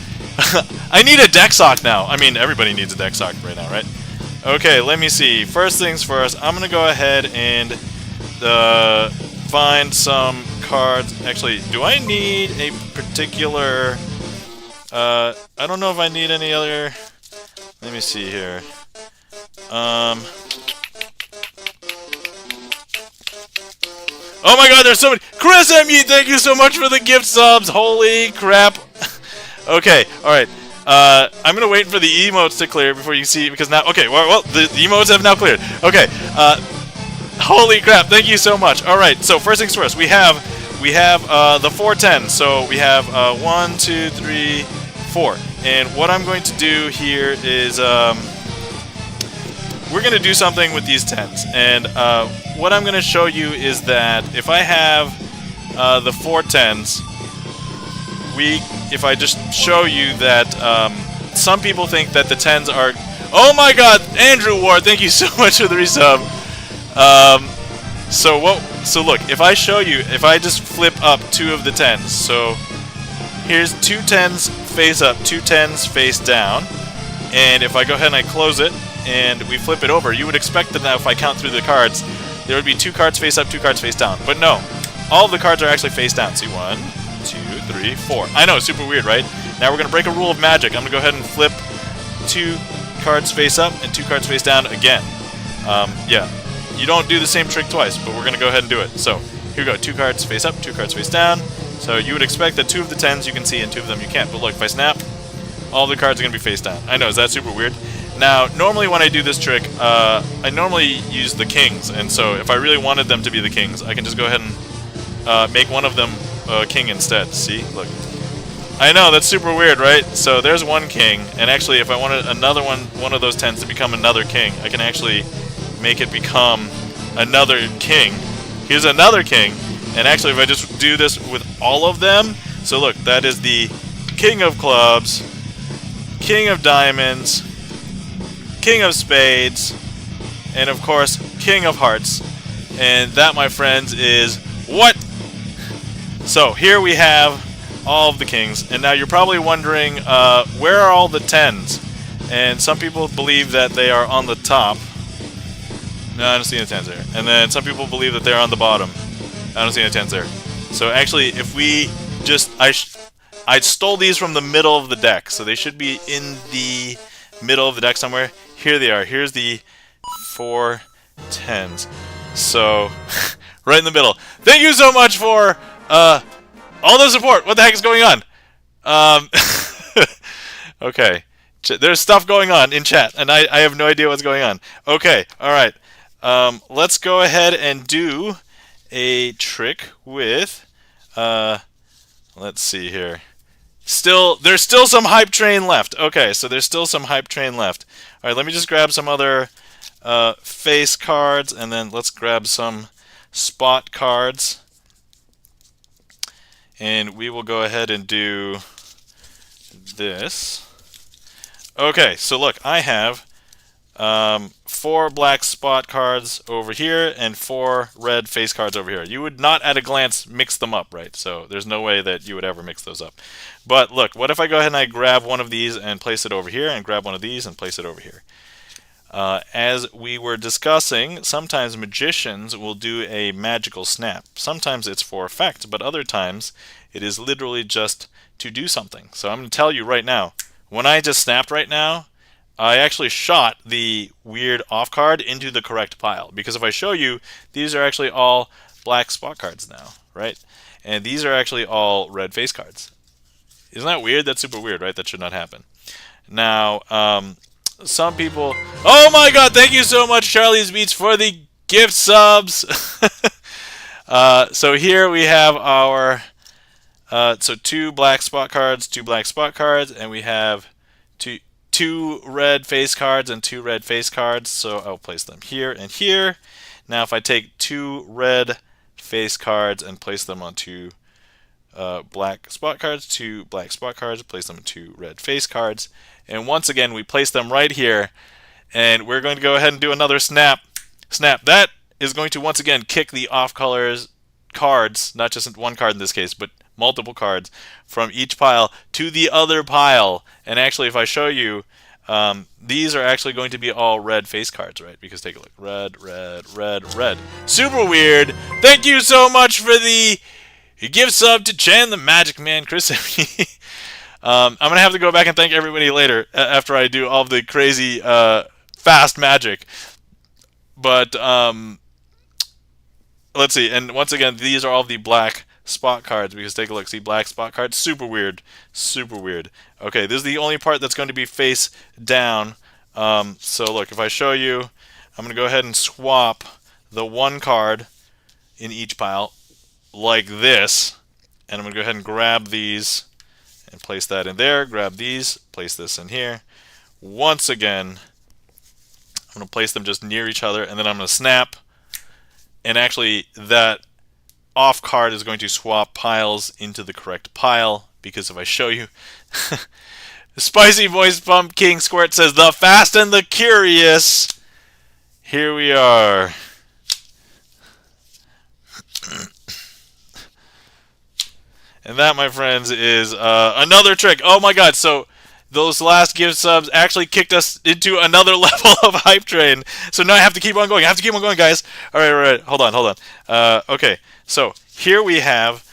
I need a deck sock now. I mean, everybody needs a deck sock right now, right? Okay, let me see. First things first, I'm gonna go ahead and find some cards. Actually, do I need a particular... I don't know if I need any other... Let me see here. Oh my god, there's so many... Chris M.E., thank you so much for the gift subs! Holy crap! Okay, alright. I'm gonna wait for the emotes to clear before you see... Because now... Okay, well the emotes have now cleared. Okay, holy crap, thank you so much. Alright, so first things first. We have the 410. So we have 1, 2, 3, 4. And what I'm going to do here is... we're going to do something with these 10s, and what I'm going to show you is that if I have the 4 10s, if I just show you that some people think that the 10s are... Oh my god, Andrew Ward, thank you so much for the resub. So look, if I show you, if I just flip up 2 of the 10s, so here's 2 10s face up, 2 10s face down, and if I go ahead and I close it, and we flip it over, you would expect that now if I count through the cards, there would be 2 cards face up, 2 cards face down. But no, all of the cards are actually face down. See, 1, 2, 3, 4. I know, it's super weird, right? Now we're going to break a rule of magic. I'm going to go ahead and flip 2 cards face up and 2 cards face down again. Yeah, you don't do the same trick twice, but we're going to go ahead and do it. So, here we go, 2 cards face up, 2 cards face down. So you would expect that 2 of the 10s you can see and 2 of them you can't. But look, if I snap, all the cards are going to be face down. I know, is that super weird? Now, normally when I do this trick, I normally use the kings, and so if I really wanted them to be the kings, I can just go ahead and make one of them a king instead. See? Look. I know, that's super weird, right? So there's one king, and actually if I wanted another one of those 10s to become another king, I can actually make it become another king. Here's another king, and actually if I just do this with all of them, so look, that is the king of clubs, king of diamonds, king of spades, and of course, king of hearts. And that, my friends, is what? So here we have all of the kings, and now you're probably wondering, where are all the 10s? And some people believe that they are on the top. No, I don't see any tens there. And then some people believe that they're on the bottom. I don't see any tens there. So actually, if we just... I stole these from the middle of the deck, so they should be in the middle of the deck somewhere. Here they are. Here's the 4 tens. So, right in the middle. Thank you so much for all the support. What the heck is going on? Okay. There's stuff going on in chat, and I have no idea what's going on. Okay, alright. Let's go ahead and do a trick with... let's see here. There's still some hype train left. Okay, so there's still some hype train left. Alright, let me just grab some other face cards, and then let's grab some spot cards. And we will go ahead and do this. Okay, so look, I have 4 black spot cards over here and 4 red face cards over here. You would not at a glance mix them up, right? So there's no way that you would ever mix those up. But look, what if I go ahead and I grab one of these and place it over here, and grab one of these and place it over here? As we were discussing, sometimes magicians will do a magical snap. Sometimes it's for effect, but other times it is literally just to do something. So I'm going to tell you right now, when I just snapped right now, I actually shot the weird off card into the correct pile. Because if I show you, these are actually all black spot cards now, right? And these are actually all red face cards. Isn't that weird? That's super weird, right? That should not happen. Now, some people... Oh my god, thank you so much, Charlie's Beats, for the gift subs! So here we have our... so 2 black spot cards, 2 black spot cards, and we have two red face cards and 2 red face cards. So I'll place them here and here. Now if I take 2 red face cards and place them on 2 black spot cards, 2 black spot cards, place them on 2 red face cards, and once again we place them right here, and we're going to go ahead and do another snap. That is going to once again kick the off colors cards, not just one card in this case, but multiple cards from each pile to the other pile. And actually, if I show you, these are actually going to be all red face cards, right? Because take a look. Red, red, red, red. Super weird. Thank you so much for the gift sub to Chan the Magic Man, Chris. I'm going to have to go back and thank everybody later after I do all of the crazy fast magic. But let's see. And once again, these are all the black spot cards, because take a look. See, black spot cards. Super weird. Super weird. Okay, this is the only part that's going to be face down. So look, if I show you, I'm going to go ahead and swap the 1 card in each pile like this. And I'm going to go ahead and grab these and place that in there. Grab these, place this in here. Once again, I'm going to place them just near each other, and then I'm going to snap. And actually, that off card is going to swap piles into the correct pile, because if I show you, Spicy Voice Pump King Squirt says, "The Fast and the Curious." Here we are. And that, my friends, is another trick. Oh my god, so those last gift subs actually kicked us into another level of hype train. So now I have to keep on going. I have to keep on going, guys. All right. Hold on. Okay, so here we have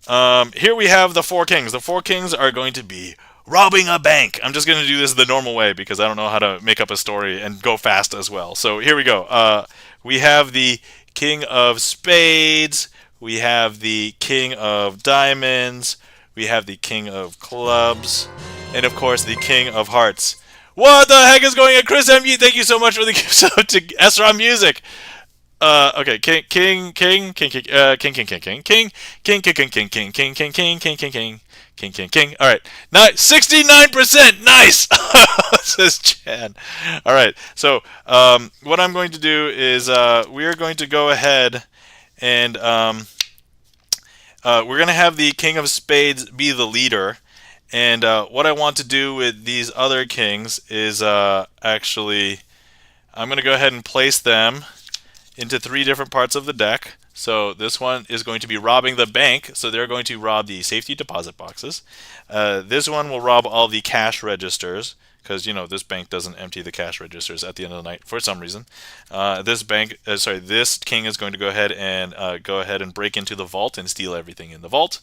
the 4 kings. The 4 kings are going to be robbing a bank. I'm just going to do this the normal way because I don't know how to make up a story and go fast as well. So here we go. We have the king of spades. We have the king of diamonds. We have the king of clubs. And of course, the king of hearts. What the heck is going on? Chris M.U., thank you so much for the gift sub to Esra Music. Okay, king. All right, now 69%. Nice, says Chan. All right, so what I'm going to do is we are going to go ahead and we're going to have the king of spades be the leader. And what I want to do with these other kings is actually I'm going to go ahead and place them into 3 different parts of the deck. So this one is going to be robbing the bank. So they're going to rob the safety deposit boxes. This one will rob all the cash registers because this bank doesn't empty the cash registers at the end of the night for some reason. This king is going to go ahead and break into the vault and steal everything in the vault.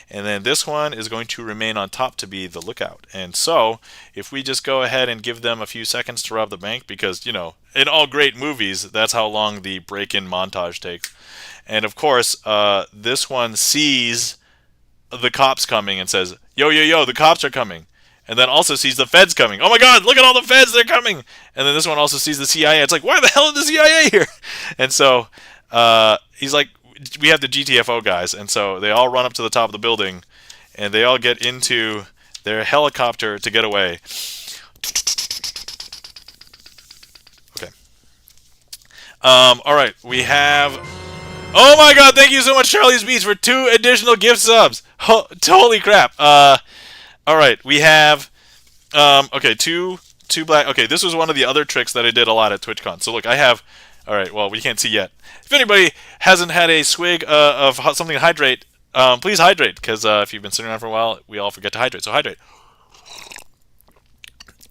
And then this one is going to remain on top to be the lookout. And so if we just go ahead and give them a few seconds to rob the bank, because in all great movies, that's how long the break-in montage takes. And of course, this one sees the cops coming and says, "Yo, yo, yo, the cops are coming." And then also sees the feds coming. "Oh my God, look at all the feds, they're coming." And then this one also sees the CIA. It's like, why the hell is the CIA here? And so he's like, we have the GTFO guys. And so they all run up to the top of the building and they all get into their helicopter to get away. Okay. All right, we have... Oh my God, thank you so much, Charlie's Beats, for 2 additional gift subs. Holy crap. All right, we have, okay, two black. Okay, this was one of the other tricks that I did a lot at TwitchCon. So look, I have, all right, well, we can't see yet. If anybody hasn't had a swig of something to hydrate, please hydrate, because if you've been sitting around for a while, we all forget to hydrate. So hydrate.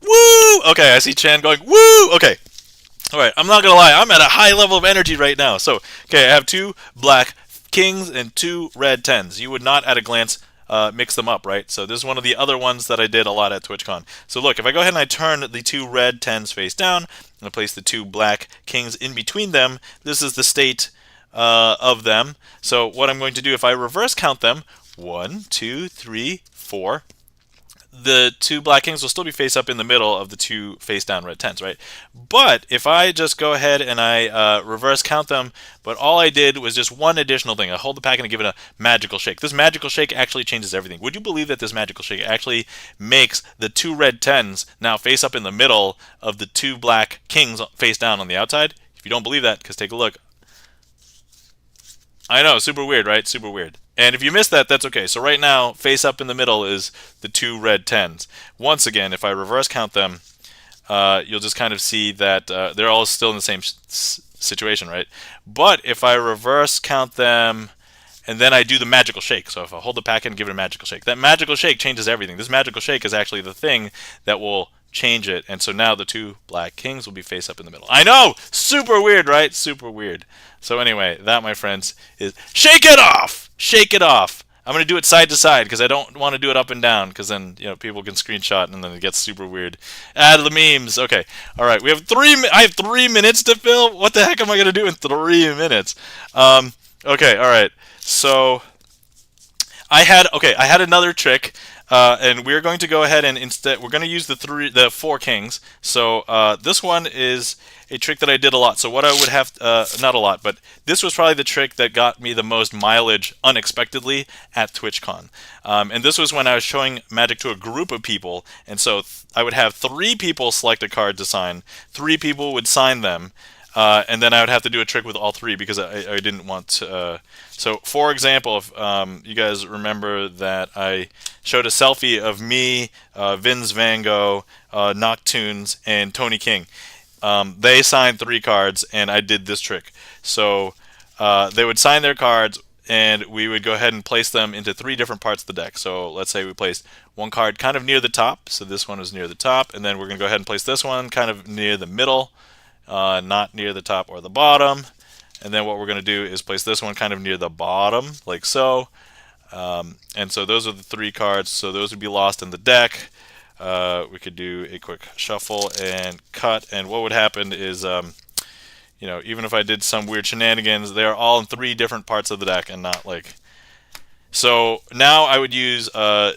Woo! Okay, I see Chan going, woo! Okay. All right, I'm not going to lie. I'm at a high level of energy right now. So, okay, I have 2 black kings and 2 red 10s. You would not at a glance mix them up, right? So this is one of the other ones that I did a lot at TwitchCon. So look, if I go ahead and I turn the 2 red 10s face down, and I place the 2 black kings in between them, this is the state of them. So what I'm going to do, if I reverse count them, 1, 2, 3, 4, the 2 black kings will still be face up in the middle of the 2 face down red 10s, right? But if I just go ahead and I reverse count them, but all I did was just one additional thing. I hold the packet and give it a magical shake. This magical shake actually changes everything. Would you believe that this magical shake actually makes the 2 red 10s now face up in the middle of the 2 black kings face down on the outside? If you don't believe that, because take a look. I know, super weird, right? Super weird. And if you missed that, that's okay. So right now, face up in the middle is the 2 red 10s. Once again, if I reverse count them, you'll just kind of see that they're all still in the same situation, right? But if I reverse count them, and then I do the magical shake. So if I hold the packet and give it a magical shake, that magical shake changes everything. This magical shake is actually the thing that will change it. And so now the 2 black kings will be face up in the middle. I know! Super weird, right? Super weird. So anyway, that, my friends, is shake it off! Shake it off! I'm going to do it side to side because I don't want to do it up and down because then people can screenshot and then it gets super weird. Add the memes. Okay. All right. I have 3 minutes to fill. What the heck am I going to do in 3 minutes? Okay. All right. So I had another trick. And we're going to go ahead and we're going to use the 4 kings. So this one is a trick that I did a lot. So what I would have, not a lot, but this was probably the trick that got me the most mileage unexpectedly at TwitchCon. And this was when I was showing Magic to a group of people. And so I would have 3 people select a card to sign. 3 people would sign them. And then I would have to do a trick with all 3 because I didn't want to. So, for example, if you guys remember that I showed a selfie of me, Vince Van Gogh, Noctunes, and Tony King. They signed 3 cards, and I did this trick. So they would sign their cards, and we would go ahead and place them into 3 different parts of the deck. So let's say we placed one card kind of near the top. So this one is near the top, and then we're going to go ahead and place this one kind of near the middle. Not near the top or the bottom. And then what we're going to do is place this one kind of near the bottom, like so. And so those are the 3 cards. So those would be lost in the deck. We could do a quick shuffle and cut. And what would happen is, even if I did some weird shenanigans, they're all in 3 different parts of the deck and not like... So now I would use,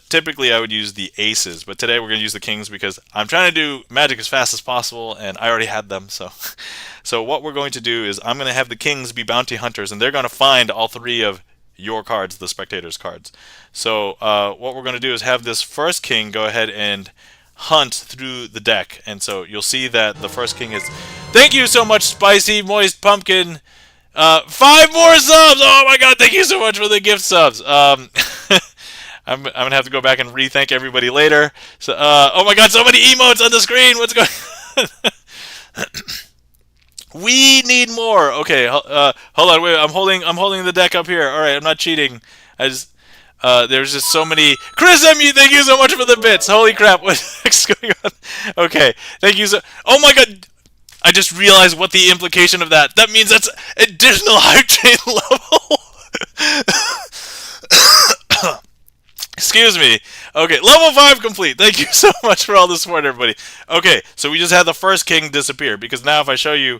typically I would use the aces, but today we're going to use the kings because I'm trying to do magic as fast as possible and I already had them. So what we're going to do is I'm going to have the kings be bounty hunters and they're going to find all 3 of your cards, the spectators' cards. So what we're going to do is have this first king go ahead and hunt through the deck. And so you'll see that the first king is... Thank you so much, Spicy Moist Pumpkin! 5 more subs! Oh my god, thank you so much for the gift subs. I'm gonna have to go back and re-thank everybody later. So, oh my god, so many emotes on the screen! What's going on? We need more. Okay, hold on. Wait, I'm holding the deck up here. All right, I'm not cheating. I just there's just so many. Chris M, thank you so much for the bits. Holy crap, what's going on? Okay, thank you so. Oh my god, I just realized what the implication of that. That means that's additional hype train level. Excuse me. Okay, level 5 complete. Thank you so much for all the support, everybody. Okay, so we just had the first king disappear, because now if I show you,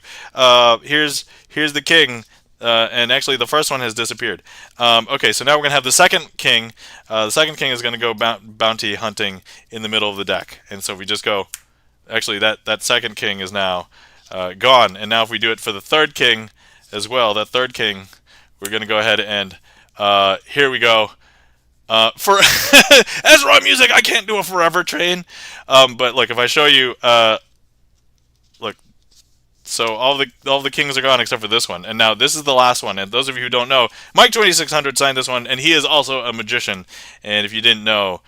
here's the king, and actually the first one has disappeared. Okay, so now we're going to have the second king. The second king is going to go bounty hunting in the middle of the deck. And so if we just go, actually that second king is now gone. And now if we do it for the third king as well, that third king, we're going to go ahead and, here we go. For as raw music, I can't do a forever train. But look, if I show you, look, so all the kings are gone except for this one, and now this is the last one. And those of you who don't know, Mike 2600 signed this one, and he is also a magician. And if you didn't know,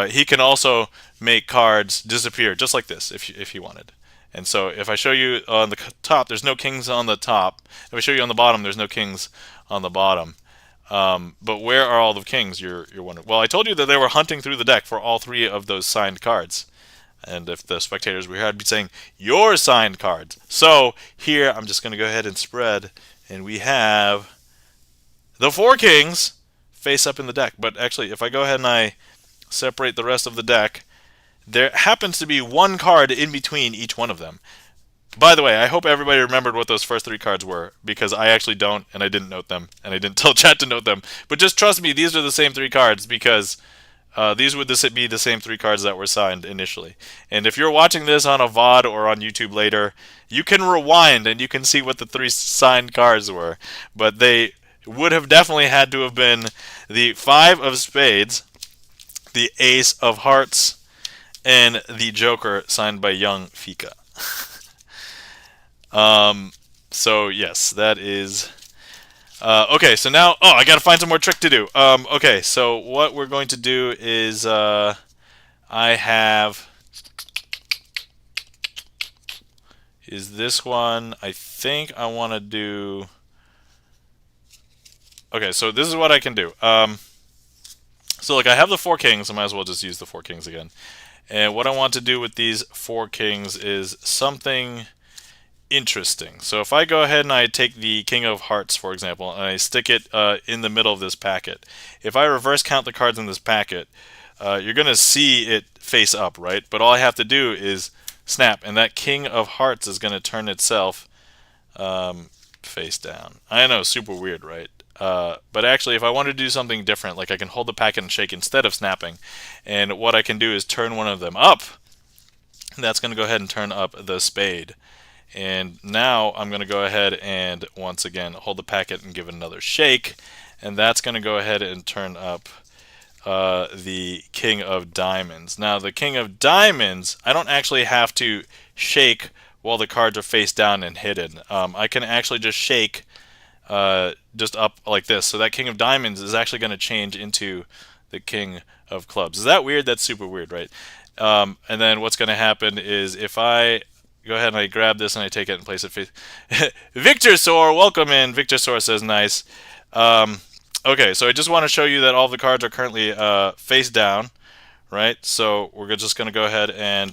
he can also make cards disappear just like this if he wanted. And so if I show you on the top, there's no kings on the top. If I show you on the bottom, there's no kings on the bottom. But where are all the kings? You're wondering. Well, I told you that they were hunting through the deck for all 3 of those signed cards. And if the spectators were here, I'd be saying, your signed cards. So here, I'm just going to go ahead and spread. And we have the 4 kings face up in the deck. But actually, if I go ahead and I separate the rest of the deck, there happens to be 1 card in between each one of them. By the way, I hope everybody remembered what those first 3 cards were, because I actually don't, and I didn't note them, and I didn't tell chat to note them. But just trust me, these are the same 3 cards, because these would be the same 3 cards that were signed initially. And if you're watching this on a VOD or on YouTube later, you can rewind and you can see what the 3 signed cards were. But they would have definitely had to have been the 5 of spades, the ace of hearts, and the Joker signed by Young Fika. So yes, that is, okay, so now, I gotta find some more trick to do. Okay, so what we're going to do is, I have, is this one, I think I want to do, okay, so this is what I can do. So look, I have the 4 kings, I might as well just use the 4 kings again. And what I want to do with these 4 kings is something interesting. So if I go ahead and I take the King of Hearts, for example, and I stick it in the middle of this packet, if I reverse count the cards in this packet, you're going to see it face up, right? But all I have to do is snap, and that King of Hearts is going to turn itself face down. I know, super weird, right? But actually, if I want to do something different, like I can hold the packet and shake instead of snapping, and what I can do is turn one of them up. That's going to go ahead and turn up the spade. And now I'm going to go ahead and once again hold the packet and give it another shake, and that's going to go ahead and turn up the King of Diamonds. Now the King of Diamonds, I don't actually have to shake while the cards are face down and hidden. I can actually just shake just up like this. So that King of Diamonds is actually going to change into the King of Clubs. Is that weird? That's super weird, right? And then what's going to happen is if I go ahead and I grab this and I take it and place it face. Victor Sor, welcome in. Victor Sor says nice. Okay, so I just want to show you that all the cards are currently face down, right? So we're just going to go ahead and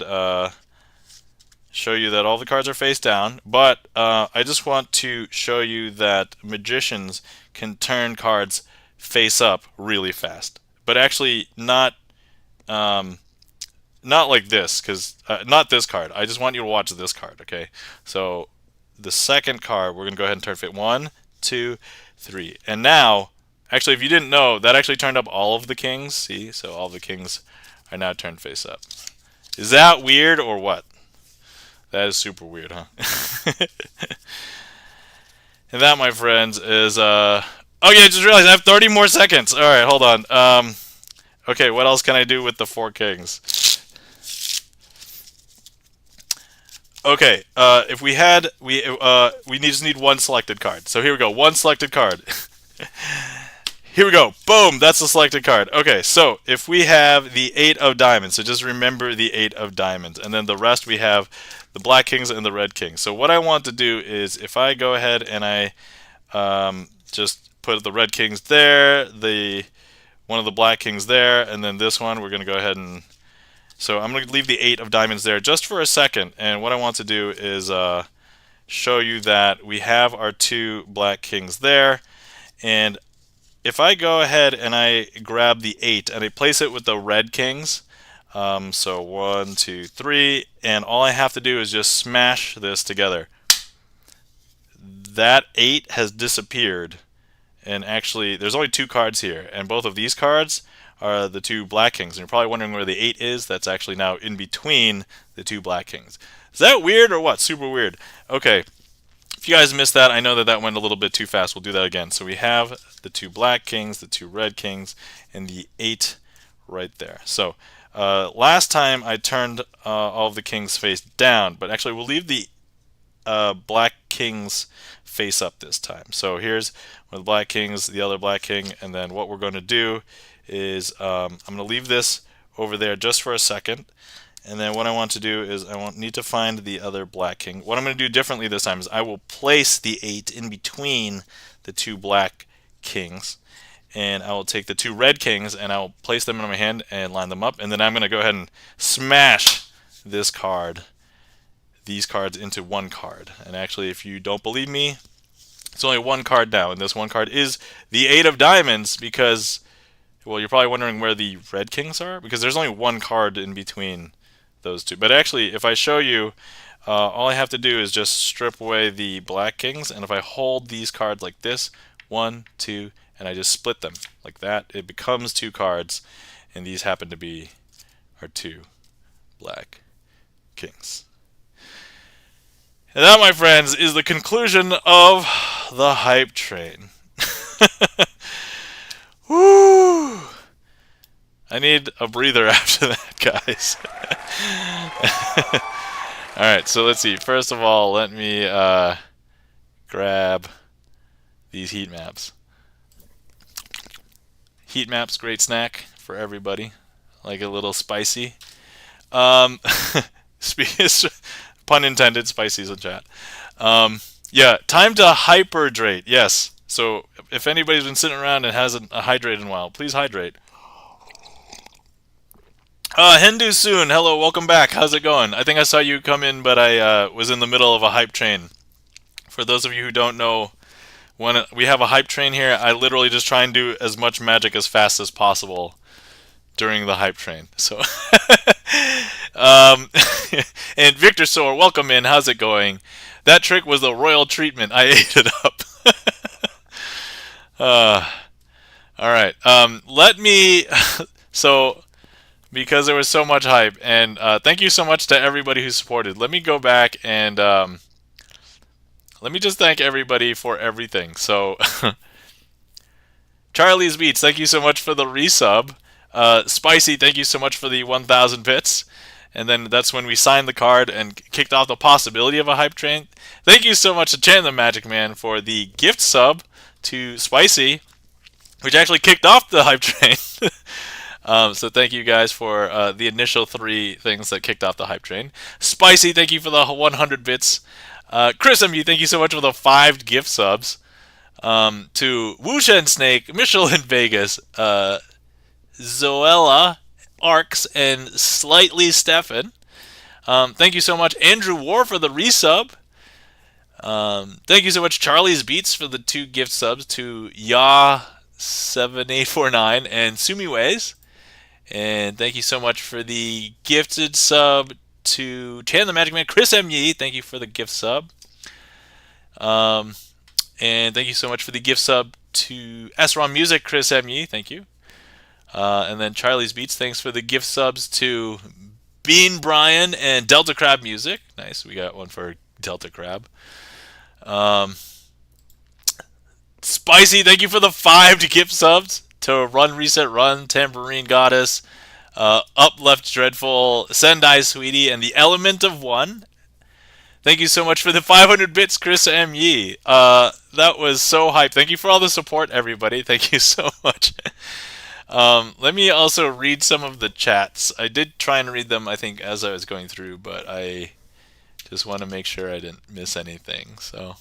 show you that all the cards are face down. But I just want to show you that magicians can turn cards face up really fast, but actually not like this, because not this card. I just want you to watch this card, okay? So the second card, we're going to go ahead and turn fit 1, 2, 3. And now, actually, if you didn't know, that actually turned up all of the kings. See? So all the kings are now turned face up. Is that weird or what? That is super weird, huh? And that, my friends, is... Oh, yeah, I just realized I have 30 more seconds. All right, hold on. Okay, what else can I do with the 4 kings? Okay, if we had, we just need 1 selected card. So here we go, 1 selected card. Here we go. Boom. That's the selected card. Okay, so if we have the 8 of diamonds, so just remember the 8 of diamonds. And then the rest we have the black kings and the red kings. So what I want to do is if I go ahead and I just put the red kings there, one of the black kings there, and then this one, we're going to go ahead and... So I'm going to leave the 8 of diamonds there just for a second. And what I want to do is show you that we have our 2 black kings there. And if I go ahead and I grab the 8 and I place it with the red kings, so 1, 2, 3, and all I have to do is just smash this together. That 8 has disappeared, and actually there's only 2 cards here, and both of these cards are the 2 black kings. And you're probably wondering where the 8 is. That's actually now in between the 2 black kings. Is that weird or what? Super weird. Okay. If you guys missed that, I know that that went a little bit too fast. We'll do that again. So we have the 2 black kings, the 2 red kings, and the 8 right there. So last time I turned all of the kings face down, but actually we'll leave the black kings face up this time. So here's one of the black kings, the other black king, and then what we're going to do is I'm going to leave this over there just for a second. And then what I want to do is need to find the other black king. What I'm going to do differently this time is I will place the 8 in between the 2 black kings. And I will take the 2 red kings and I'll place them in my hand and line them up. And then I'm going to go ahead and smash these cards into one card. And actually, if you don't believe me, it's only one card now. And this one card is the 8 of diamonds because, well, you're probably wondering where the red kings are. Because there's only one card in between those 2. But actually, if I show you, all I have to do is just strip away the black kings, and if I hold these cards like this, 1, 2, and I just split them like that, it becomes 2 cards, and these happen to be our 2 black kings. And that, my friends, is the conclusion of the hype train. Woo! I need a breather after that, guys. Alright, so let's see. First of all, let me grab these heat maps. Heat maps, great snack for everybody. Like a little spicy. Pun intended, spicy's in chat. Yeah, time to hyperdrate. Yes. So if anybody's been sitting around and hasn't hydrated in a while, please hydrate. Hindu Soon, hello, welcome back. How's it going? I think I saw you come in, but I was in the middle of a hype train. For those of you who don't know, when we have a hype train here, I literally just try and do as much magic as fast as possible during the hype train. So, and Victor Soar, welcome in. How's it going? That trick was the royal treatment. I ate it up. All right. Let me. So. Because there was so much hype, and thank you so much to everybody who supported. Let me go back and let me just thank everybody for everything. So, Charlie's Beats, thank you so much for the resub. Spicy, thank you so much for the 1,000 bits. And then that's when we signed the card and kicked off the possibility of a hype train. Thank you so much to Chan the Magic Man for the gift sub to Spicy, which actually kicked off the hype train. So thank you guys for the initial 3 things that kicked off the hype train. Spicy, thank you for the 100 bits. Chris M.U., thank you so much for the 5 gift subs. To Wushen Snake, Michelin Vegas, Zoella, Arcs, and Slightly Stefan. Thank you so much, Andrew War, for the resub. Thank you so much, Charlie's Beats, for the 2 gift subs to Ya7849 and Sumiways. And thank you so much for the gifted sub to Chan the Magic Man, Chris M. Yee. Thank you for the gift sub. And thank you so much for the gift sub to SROM Music, Chris M. Yee. Thank you. And then Charlie's Beats, thanks for the gift subs to Bean Brian and Delta Crab Music. Nice, we got one for Delta Crab. Spicy, thank you for the 5 gift subs to Run Reset Run, Tambourine Goddess, Up Left Dreadful, Sendai Sweetie, and the Element of One. Thank you so much for the 500 bits, Chris M. Yee. That was so hype. Thank you for all the support, everybody. Thank you so much. Let me also read some of the chats. I did try and read them, I think, as I was going through, but I just want to make sure I didn't miss anything. So,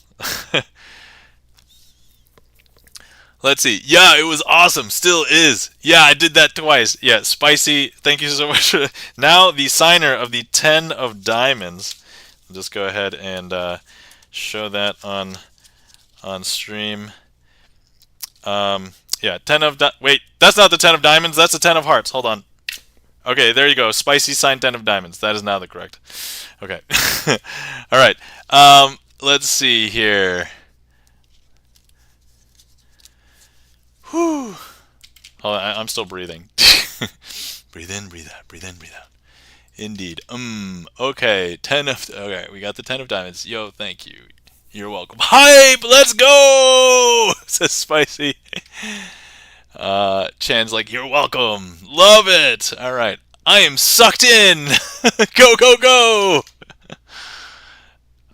let's see. Yeah, it was awesome. Still is. Yeah, I did that twice. Yeah, Spicy. Thank you so much. Now, the signer of the 10 of diamonds. I'll just go ahead and show that on stream. Yeah, 10 of wait, that's not the 10 of diamonds, that's the 10 of hearts. Hold on. Okay, there you go. Spicy sign 10 of diamonds. That is now the correct. Okay. All right. Let's see here. Whew. Hold on, I'm still breathing. Breathe in, breathe out. Breathe in, breathe out. Indeed. Okay. 10 of. Okay, we got the 10 of diamonds. Yo, thank you. You're welcome. Hype! Let's go! Says Spicy. Chan's like, you're welcome. Love it. All right. I am sucked in. Go, go, go.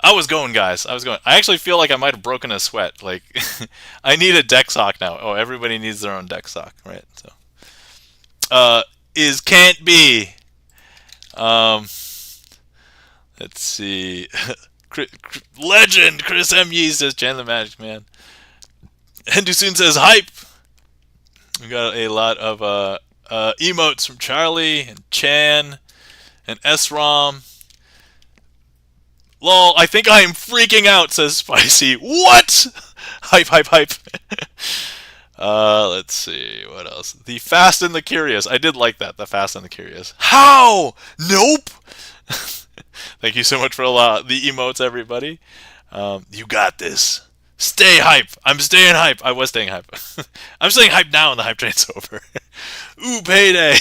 I was going, guys. I was going. I actually feel like I might have broken a sweat. Like, I need a deck sock now. Oh, everybody needs their own deck sock, right? So, can't be. Let's see. Legend Chris M. Yee says Chan the Magic Man. Henderson says hype. We got a lot of emotes from Charlie and Chan and SROM. Lol, I think I am freaking out, says Spicy. What? Hype, hype, hype. Let's see, what else? The Fast and the Curious. I did like that, the Fast and the Curious. How? Nope. Thank you so much for the emotes, everybody. You got this. Stay hype. I'm staying hype. I was staying hype. I'm staying hype now and the hype train's over. Ooh, payday.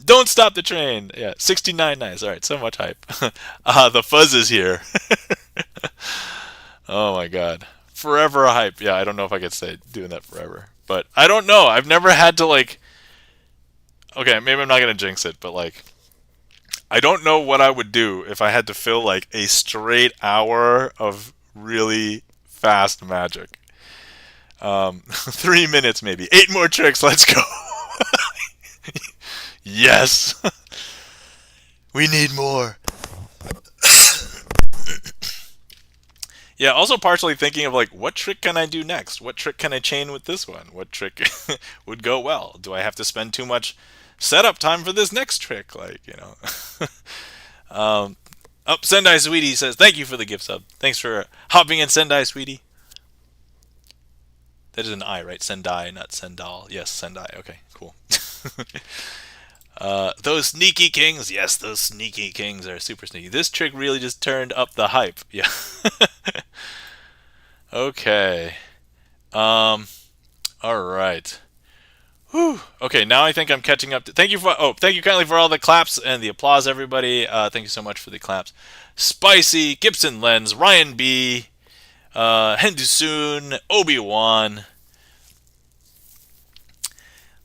Don't stop the train. Yeah, 69 nice. All right, so much hype. The fuzz is here. Oh my god. Forever hype. Yeah, I don't know if I could stay doing that forever. But I don't know. I've never had to like... Okay, maybe I'm not going to jinx it, but like... I don't know what I would do if I had to fill like a straight hour of really fast magic. 3 minutes maybe. 8 more tricks. Let's go. Yes. We need more. Yeah, also partially thinking of like, what trick can I do next? What trick can I chain with this one? What trick would go well? Do I have to spend too much setup time for this next trick? Like, you know. Sendai Sweetie says, thank you for the gift sub. Thanks for hopping in, Sendai Sweetie. That is an I, right? Sendai, not Sendal. Yes, Sendai. Okay, cool. Those sneaky kings. Yes, those sneaky kings are super sneaky. This trick really just turned up the hype. Yeah. Okay. All right. Whew. Okay, now I think I'm catching up. Thank you kindly for all the claps and the applause, everybody. Thank you so much for the claps. Spicy, Gibson Lens, Ryan B, Hendusoon, Obi-Wan.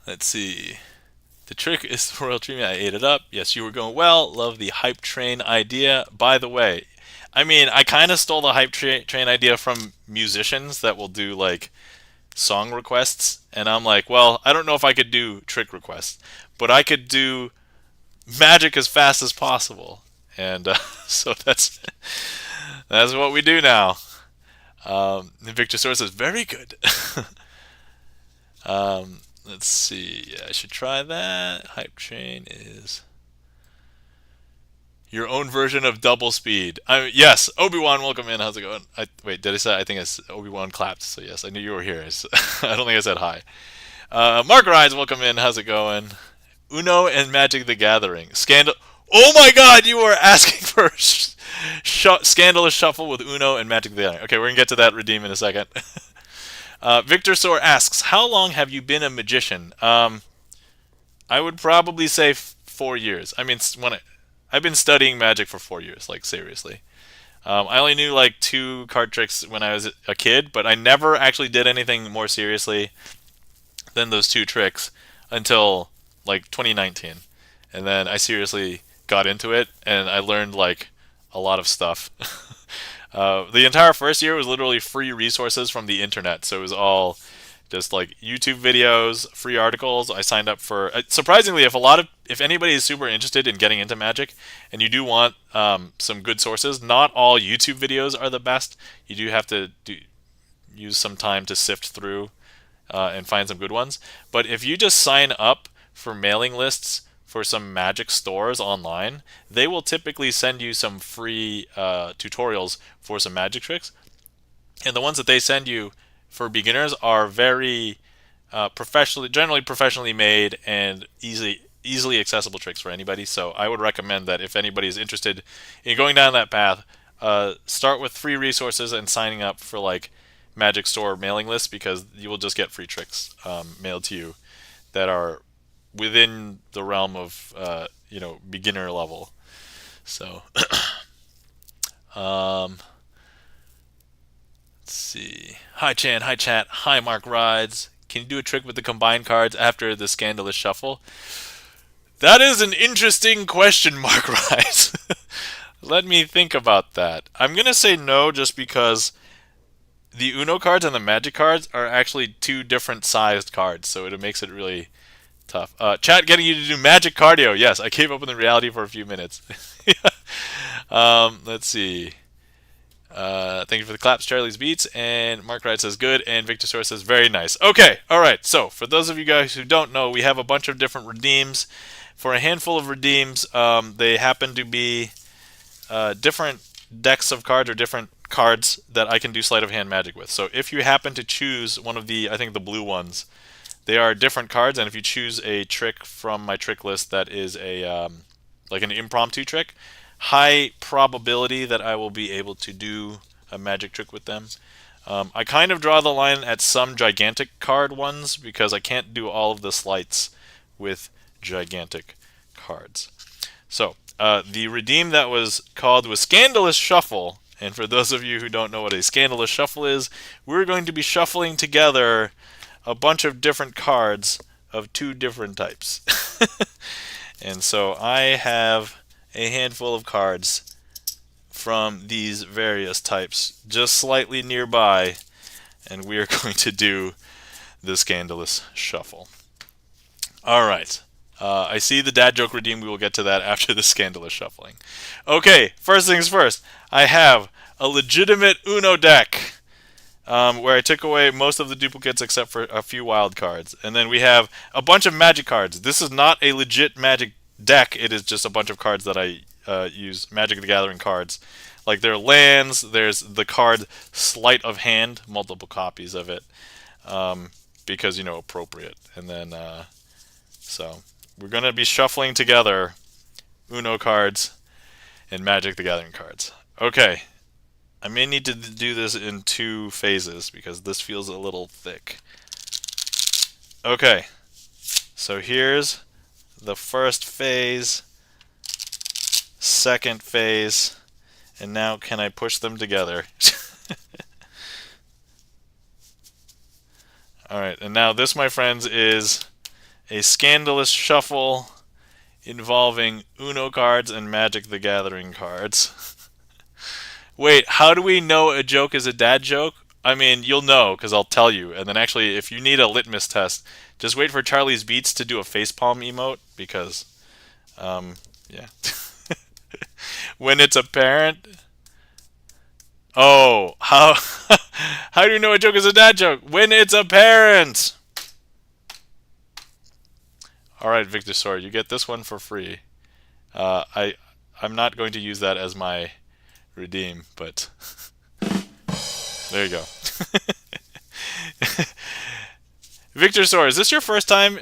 Let's see. The trick is the royal treatment. I ate it up. Yes, you were going well. Love the hype train idea. By the way, I mean, I kind of stole the hype train idea from musicians that will do like song requests, and I'm like, well, I don't know if I could do trick requests, but I could do magic as fast as possible, and so that's what we do now. Victor Source says very good. Let's see. Yeah, I should try that. Hype train is your own version of double speed. Yes, Obi-Wan, welcome in. How's it going? Wait, did I say? I think Obi-Wan clapped. So yes, I knew you were here. I don't think I said hi. Mark Rise, welcome in. How's it going? Uno and Magic the Gathering. Scandal. Oh my God, you are asking for scandalous shuffle with Uno and Magic the Gathering. Okay, we're gonna get to that redeem in a second. Victor Soar asks, how long have you been a magician? I would probably say 4 years. I mean, I've been studying magic for 4 years, like seriously. I only knew like 2 card tricks when I was a kid, but I never actually did anything more seriously than those 2 tricks until like 2019. And then I seriously got into it, and I learned like a lot of stuff. The entire first year was literally free resources from the internet, so it was all just like YouTube videos, free articles. I signed up for surprisingly, if anybody is super interested in getting into Magic, and you do want some good sources, not all YouTube videos are the best. You do have to use some time to sift through and find some good ones. But if you just sign up for mailing lists for some Magic stores online, they will typically send you some free tutorials for some Magic tricks. And the ones that they send you for beginners are very generally professionally made and easily accessible tricks for anybody. So I would recommend that if anybody is interested in going down that path, start with free resources and signing up for like Magic Store mailing lists, because you will just get free tricks mailed to you that are within the realm of beginner level. So let's see. Hi Chan, hi chat, hi Mark Rides. Can you do a trick with the combined cards after the Scandalous Shuffle? That is an interesting question, Mark Rides. Let me think about that. I'm gonna say no, just because the Uno cards and the Magic cards are actually two different sized cards, so it makes it really tough. Chat getting you to do Magic cardio. Yes, I gave up on the reality for a few minutes. Let's see. Thank you for the claps, Charlie's Beats, and Mark Wright says good, and Victor Source says very nice. Okay, alright, so for those of you guys who don't know, we have a bunch of different redeems. For a handful of redeems, they happen to be different decks of cards or different cards that I can do Sleight of Hand magic with. So if you happen to choose one of the, I think the blue ones, they are different cards, and if you choose a trick from my trick list that is a like an impromptu trick, high probability that I will be able to do a magic trick with them. I kind of draw the line at some gigantic card ones, because I can't do all of the sleights with gigantic cards. So the redeem that was called was Scandalous Shuffle, and for those of you who don't know what a Scandalous Shuffle is, we're going to be shuffling together a bunch of different cards of two different types. And so I have a handful of cards from these various types just slightly nearby, and we are going to do the Scandalous Shuffle. Alright, I see the dad joke redeem. We will get to that after the Scandalous Shuffling. Okay, first things first, I have a legitimate Uno deck where I took away most of the duplicates except for a few wild cards. And then we have a bunch of magic cards. This is not a legit magic deck. It is just a bunch of cards that I use, Magic the Gathering cards. Like there are lands, there's the card Sleight of Hand, multiple copies of it, because, you know, appropriate. And then, so we're going to be shuffling together Uno cards and Magic the Gathering cards. Okay. I may need to do this in 2 phases because this feels a little thick. Okay, so here's the first phase, second phase, and now can I push them together? Alright, and now this, my friends, is a Scandalous Shuffle involving Uno cards and Magic the Gathering cards. Wait, how do we know a joke is a dad joke? I mean, you'll know, because I'll tell you. And then actually, if you need a litmus test, just wait for Charlie's Beats to do a facepalm emote, because, yeah. When it's apparent... Oh, how how do you know a joke is a dad joke? When it's apparent! Alright, Victor Sword, you get this one for free. I'm not going to use that as my redeem, but there you go. Victor Sor, is this your first time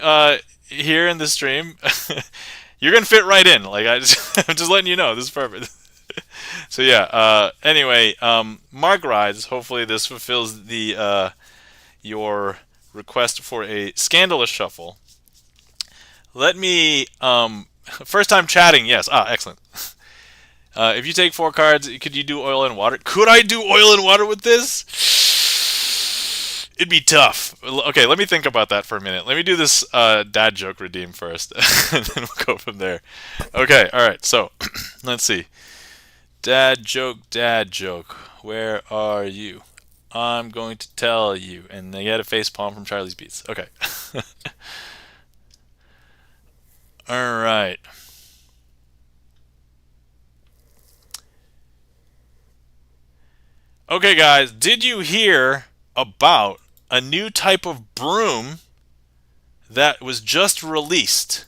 here in the stream? You're gonna fit right in. Like I'm just letting you know, this is perfect. So yeah. Anyway, Mark Rides. Hopefully this fulfills the your request for a Scandalous Shuffle. Let me first time chatting. Yes. Excellent. If you take 4 cards, could you do oil and water? Could I do oil and water with this? It'd be tough. Okay, let me think about that for a minute. Let me do this dad joke redeem first, and then we'll go from there. Okay, alright, so, let's see. Dad joke. Where are you? I'm going to tell you. And they get a face palm from Charlie's Beats. Okay. All right. Okay, guys, did you hear about a new type of broom that was just released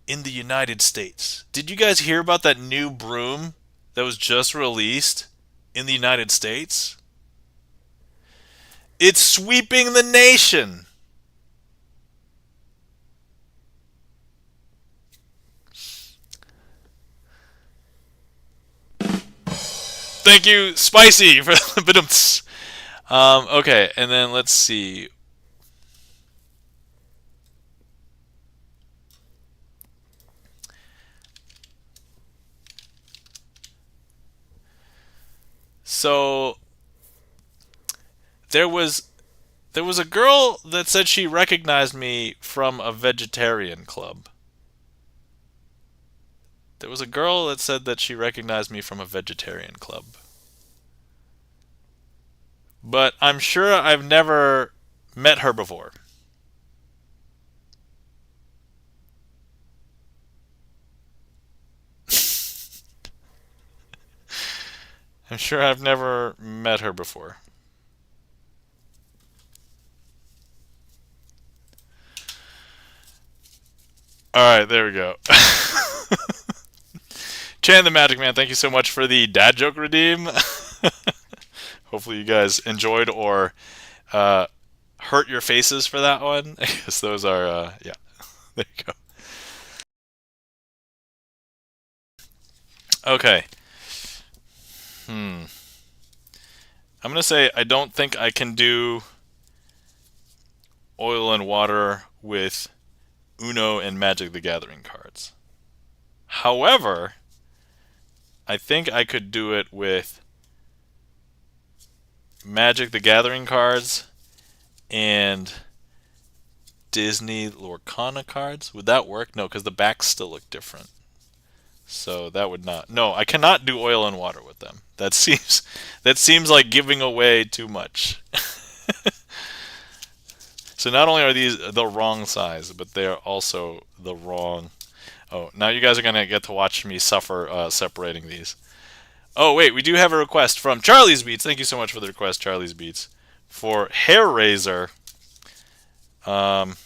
in the United States? Did you guys hear about that new broom that was just released in the United States? It's sweeping the nation. Thank you, Spicy, for the okay, and then let's see. So there was a girl that said she recognized me from a vegetarian club. There was a girl that said that she recognized me from a vegetarian club. But I'm sure I've never met her before. I'm sure I've never met her before. Alright, there we go. Chan the Magic Man, thank you so much for the dad joke redeem. Hopefully you guys enjoyed or hurt your faces for that one. I guess those are, yeah. There you go. Okay. I'm going to say I don't think I can do Oil and Water with Uno and Magic the Gathering cards. However, I think I could do it with Magic the Gathering cards and Disney Lorcana cards. Would that work? No, because the backs still look different. So that would not. No, I cannot do Oil and Water with them. That seems like giving away too much. So not only are these the wrong size, but they are also the wrong. Oh, now you guys are gonna get to watch me suffer separating these. Oh wait, we do have a request from Charlie's Beats. Thank you so much for the request, Charlie's Beats, for Hair Razor. So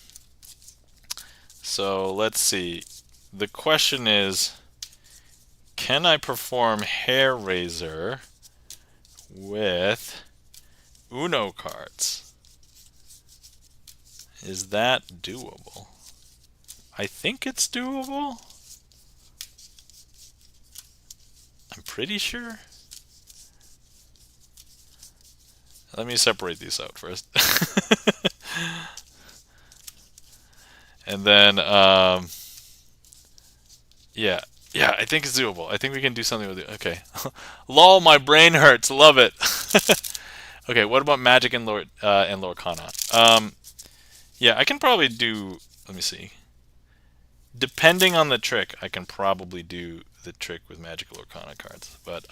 let's see. The question is, can I perform Hair Razor with Uno cards? Is that doable? I think it's doable. I'm pretty sure. Let me separate these out first. And then, yeah, I think it's doable. I think we can do something with it. Okay. Lol, my brain hurts. Love it. Okay, what about Magic and Lorcana? Yeah, I can probably do. Let me see. Depending on the trick, I can probably do the trick with Magic Lorcana cards. But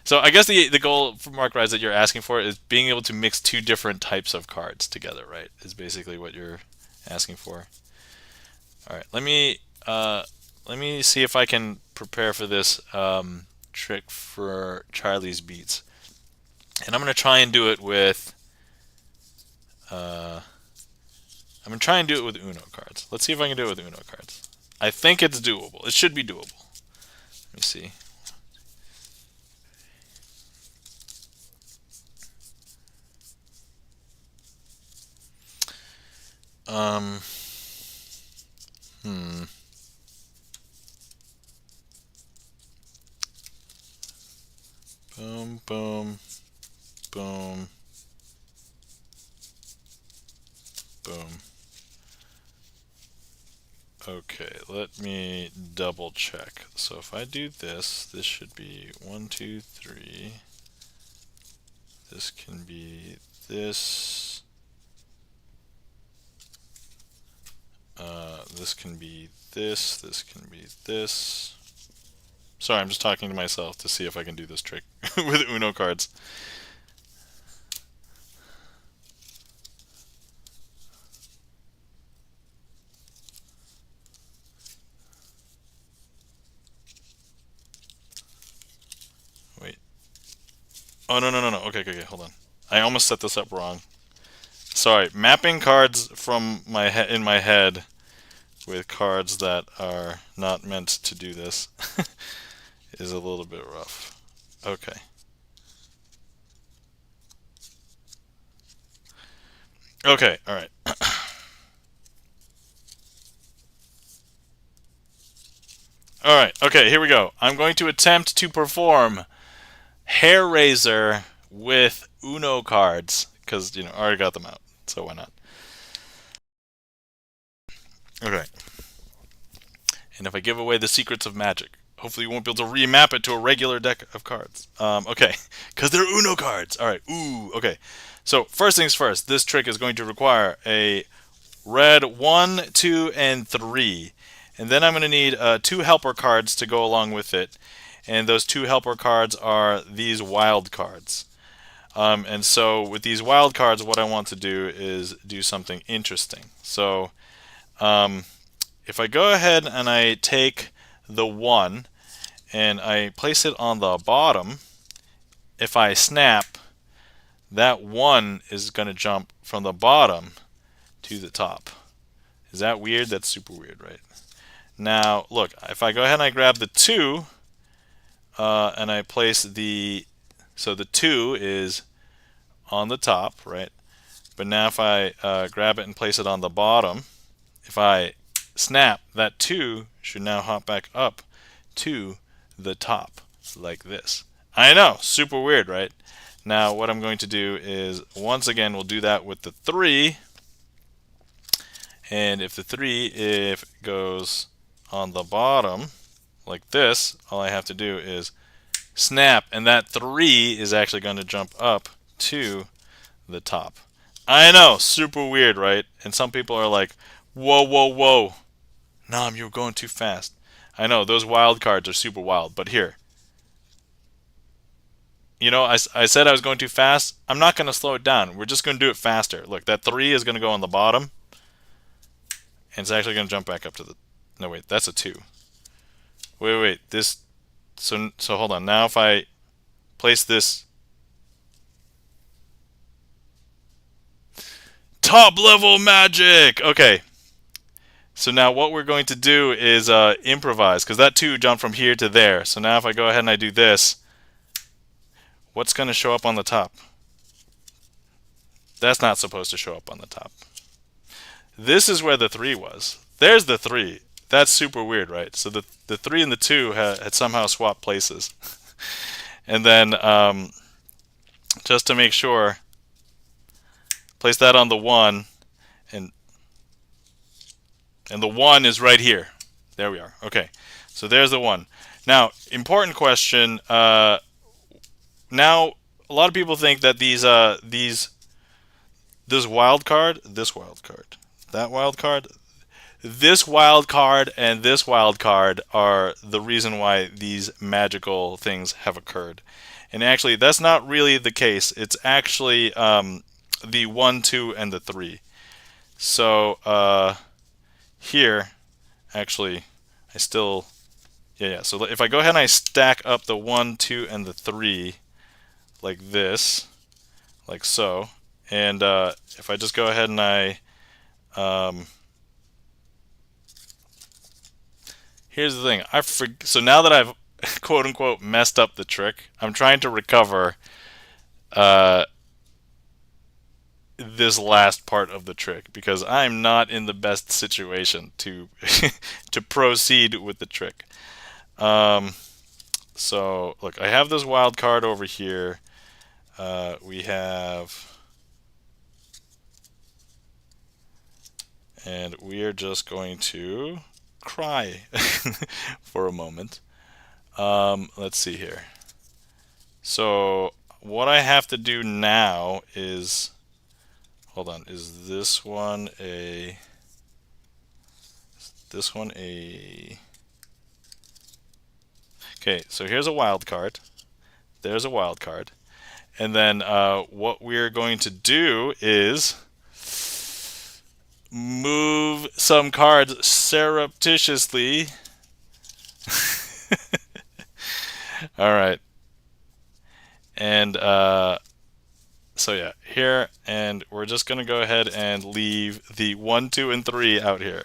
so I guess the goal for Mark Rise that you're asking for is being able to mix two different types of cards together, right? Is basically what you're asking for. All right, let me see if I can prepare for this trick for Charlie's Beats, and I'm gonna try and do it with. I'm going to try and do it with Uno cards. Let's see if I can do it with Uno cards. I think it's doable. It should be doable. Let me see. Boom, boom, boom, boom. Okay, let me double check. So if I do this, this should be 1, 2, 3. This can be this. this can be this. This can be this. Sorry, I'm just talking to myself to see if I can do this trick with Uno cards. Wait. Oh, no, no, no, no. Okay, okay, okay, hold on. I almost set this up wrong. Sorry, mapping cards from in my head with cards that are not meant to do this is a little bit rough. Okay. Okay, all right. All right, okay, here we go. I'm going to attempt to perform hair raiser with Uno cards because, I already got them out, so why not? Okay. And if I give away the secrets of magic, hopefully you won't be able to remap it to a regular deck of cards. Okay, because they're Uno cards. All right, ooh, okay. So first things first, this trick is going to require a red 1, 2, and 3. And then I'm going to need 2 helper cards to go along with it. And those 2 helper cards are these wild cards. And so with these wild cards, what I want to do is do something interesting. So if I go ahead and I take the 1 and I place it on the bottom, if I snap, that 1 is going to jump from the bottom to the top. Is that weird? That's super weird, right? Now, look, if I go ahead and I grab the 2 and I place so the 2 is on the top, right? But now if I grab it and place it on the bottom, if I snap, that 2 should now hop back up to the top like this. I know, super weird, right? Now what I'm going to do is, once again, we'll do that with the 3. And if the 3 if it goes on the bottom like this, all I have to do is snap, and that 3 is actually going to jump up to the top. I know, super weird, right? And some people are like, whoa, whoa, whoa. Nom, you're going too fast. I know, those wild cards are super wild, but here. I said I was going too fast. I'm not going to slow it down. We're just going to do it faster. Look, that 3 is going to go on the bottom. And it's actually going to jump back up to the... No, wait, that's a 2. Wait, this... So hold on. Now if I place this... Top level magic! Okay. So now what we're going to do is improvise, because that 2 jumped from here to there. So now if I go ahead and I do this, what's going to show up on the top? That's not supposed to show up on the top. This is where the 3 was. There's the 3. That's super weird, right? So the 3 and the 2 had somehow swapped places. And then, just to make sure, place that on the 1, and the 1 is right here. There we are. Okay, so there's the 1. Now, important question. Now, a lot of people think that this wild card, that wild card, this wild card, and this wild card are the reason why these magical things have occurred. And actually, that's not really the case. It's actually the 1, 2, and the 3. So here, actually, I still, yeah. So if I go ahead and I stack up the 1, 2, and the 3 like this, like so, and if I just go ahead and I here's the thing. So now that I've quote unquote messed up the trick, I'm trying to recover this last part of the trick because I'm not in the best situation to to proceed with the trick. So look, I have this wild card over here. We have, and we are just going to cry for a moment. Let's see here. So what I have to do now is, hold on, is this one a, this one a... Okay, so here's a wild card. There's a wild card. And then what we're going to do is move some cards surreptitiously. All right. And so yeah, here, and we're just going to go ahead and leave the 1, 2, and 3 out here.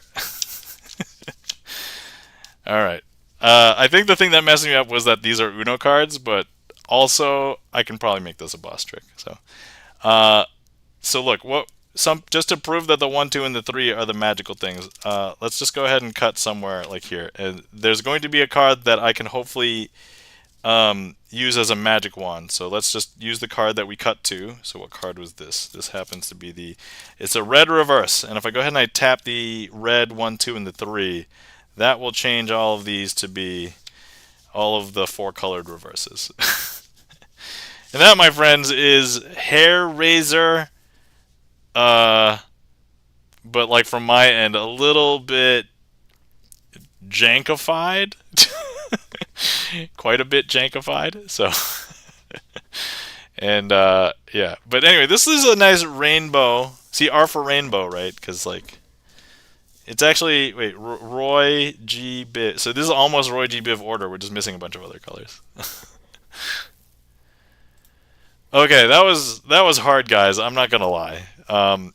All right. I think the thing that messed me up was that these are Uno cards, but also I can probably make this a boss trick. So look, just to prove that the 1, 2, and the 3 are the magical things, let's just go ahead and cut somewhere like here. And there's going to be a card that I can hopefully use as a magic wand. So let's just use the card that we cut to. So what card was this? This happens to be it's a red reverse. And if I go ahead and I tap the red 1, 2, and the 3, that will change all of these to be all of the 4 colored reverses. And that, my friends, is Hair Razor, but like from my end, a little bit jankified. Quite a bit jankified. So, and yeah. But anyway, this is a nice rainbow. See, R for rainbow, right? Because like, it's actually, wait, Roy G. Biv. So this is almost Roy G. Biv order. We're just missing a bunch of other colors. Okay, that was hard, guys. I'm not gonna lie.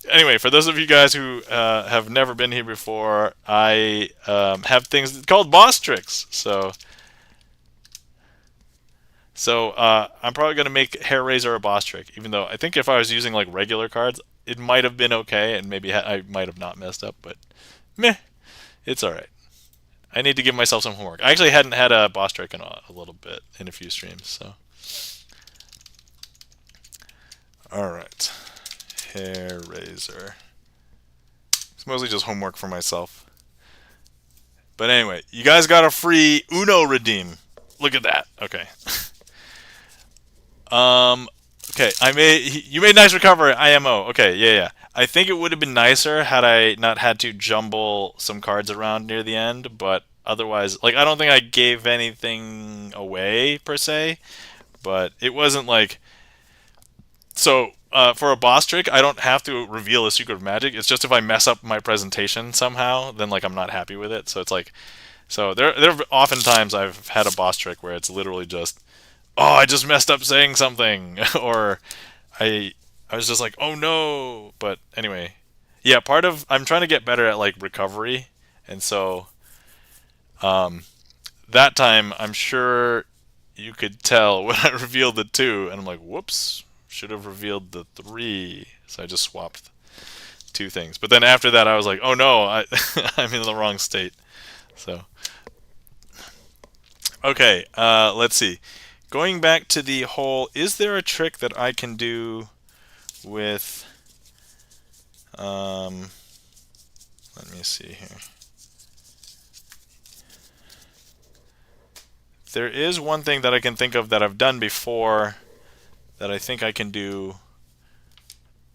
Anyway, for those of you guys who have never been here before, I have things called boss tricks. So I'm probably gonna make Hair Razor a boss trick, even though I think if I was using like regular cards, it might have been okay, and maybe I might have not messed up. But meh, it's all right. I need to give myself some homework. I actually hadn't had a boss trick in a little bit, in a few streams. So, all right, Hair Razor. It's mostly just homework for myself. But anyway, you guys got a free Uno redeem. Look at that. Okay. Okay, you made nice recovery, IMO. Okay, yeah. I think it would have been nicer had I not had to jumble some cards around near the end, but otherwise, like, I don't think I gave anything away, per se, but it wasn't like... So, for a boss trick, I don't have to reveal a secret of magic. It's just if I mess up my presentation somehow, then, like, I'm not happy with it. So it's like... So there have often times I've had a boss trick where it's literally just, oh, I just messed up saying something, or I was just like, oh no. But anyway, yeah, I'm trying to get better at like recovery, and so that time I'm sure you could tell when I revealed the 2, and I'm like, whoops, should have revealed the 3. So I just swapped 2 things. But then after that, I was like, oh no, I'm in the wrong state. So okay, let's see. Going back to the whole, is there a trick that I can do with, let me see here. There is one thing that I can think of that I've done before that I think I can do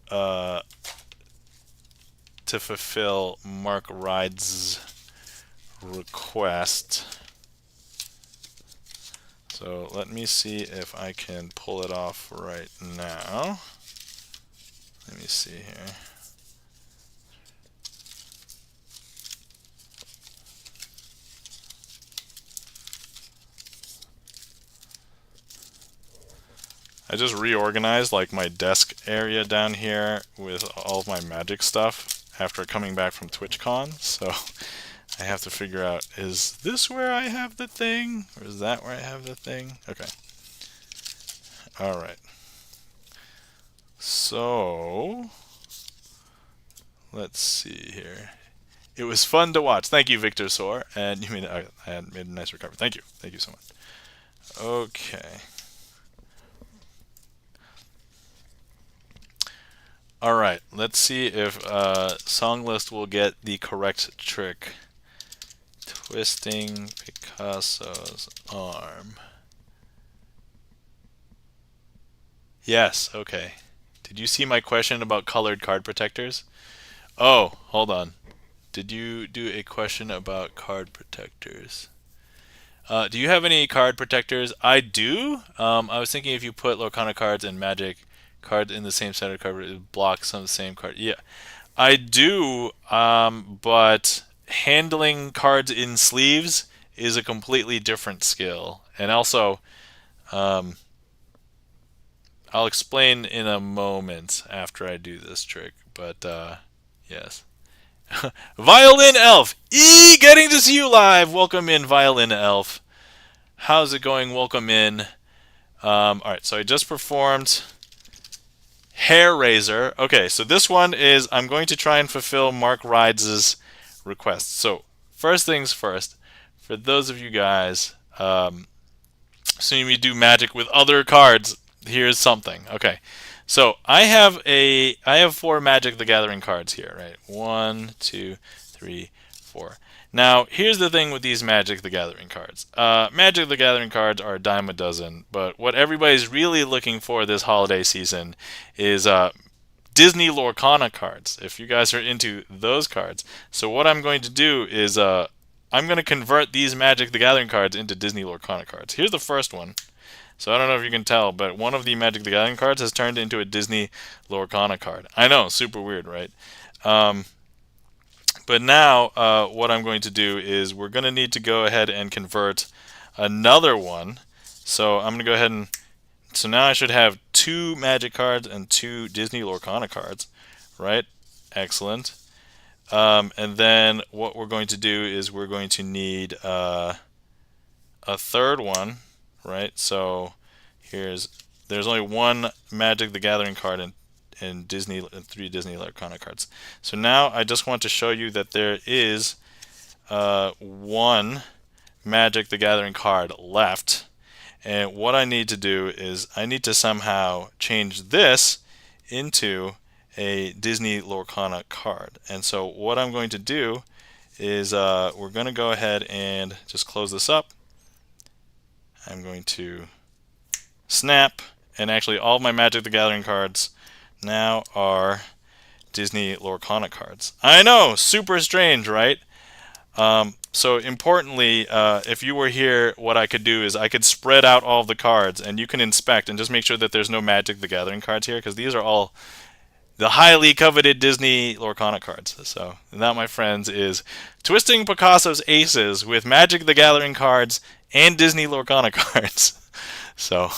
to fulfill Mark Ride's request. So let me see if I can pull it off right now. Let me see here. I just reorganized like my desk area down here with all of my magic stuff after coming back from TwitchCon, so I have to figure out, is this where I have the thing? Or is that where I have the thing? Okay. Alright. So, let's see here. It was fun to watch. Thank you, Victor Soar. And you made I had made a nice recovery. Thank you. Thank you so much. Okay. Alright, let's see if Songlist will get the correct trick. Twisting Picasso's arm. Yes, okay. Did you see my question about colored card protectors? Oh, hold on. Did you do a question about card protectors? Do you have any card protectors? I do. I was thinking if you put Lorcana cards and Magic cards in the same set of card, it blocks some of the same card. Yeah, I do. But handling cards in sleeves is a completely different skill. And also, um, I'll explain in a moment after I do this trick. But yes. Violin Elf! Getting to see you live! Welcome in, Violin Elf. How's it going? Welcome in. Alright, so I just performed Hair Razor. Okay, so this one is I'm going to try and fulfill Mark Rides' request. So, first things first, for those of you guys, assuming you do Magic with other cards, here's something. Okay, so I have 4 Magic the Gathering cards here, right? 1, 2, 3, 4. Now, here's the thing with these Magic the Gathering cards. Magic the Gathering cards are a dime a dozen, but what everybody's really looking for this holiday season is Disney Lorcana cards, if you guys are into those cards. So what I'm going to do is I'm going to convert these Magic the Gathering cards into Disney Lorcana cards. Here's the first one. So I don't know if you can tell, but one of the Magic the Gathering cards has turned into a Disney Lorcana card. I know, super weird, right? But now what I'm going to do is we're going to need to go ahead and convert another one. So I'm going to go ahead and... So now I should have 2 Magic cards and 2 Disney Lorcana cards, right? Excellent. And then what we're going to do is we're going to need a third one, right? So there's only 1 Magic the Gathering card and 3 Disney Lorcana cards. So now I just want to show you that there is 1 Magic the Gathering card left. And what I need to do is I need to somehow change this into a Disney Lorcana card. And so what I'm going to do is we're going to go ahead and just close this up. I'm going to snap, and actually all of my Magic the Gathering cards now are Disney Lorcana cards. I know, super strange, right? So importantly, if you were here, what I could do is I could spread out all of the cards, and you can inspect and just make sure that there's no Magic the Gathering cards here, because these are all the highly coveted Disney Lorcana cards. So that, my friends, is Twisting Picasso's Aces with Magic the Gathering cards and Disney Lorcana cards. So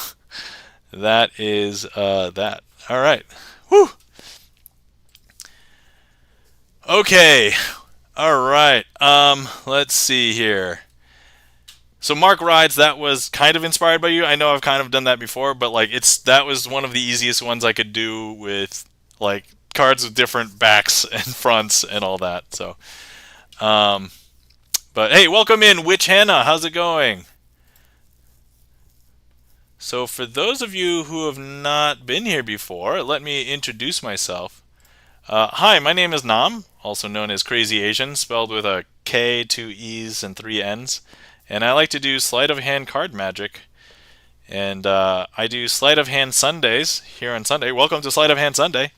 that is that. All right. Whew. Okay. All right. Let's see here. So Mark Rides, that was kind of inspired by you. I know I've kind of done that before, but like that was one of the easiest ones I could do with like cards with different backs and fronts and all that. So, but hey, welcome in, Witch Hannah. How's it going? So for those of you who have not been here before, let me introduce myself. Hi, my name is Nam, also known as Crazy Asian, spelled with a K, 2 E's, and 3 N's. And I like to do sleight of hand card magic. And I do Sleight of Hand Sundays here on Sunday. Welcome to Sleight of Hand Sunday.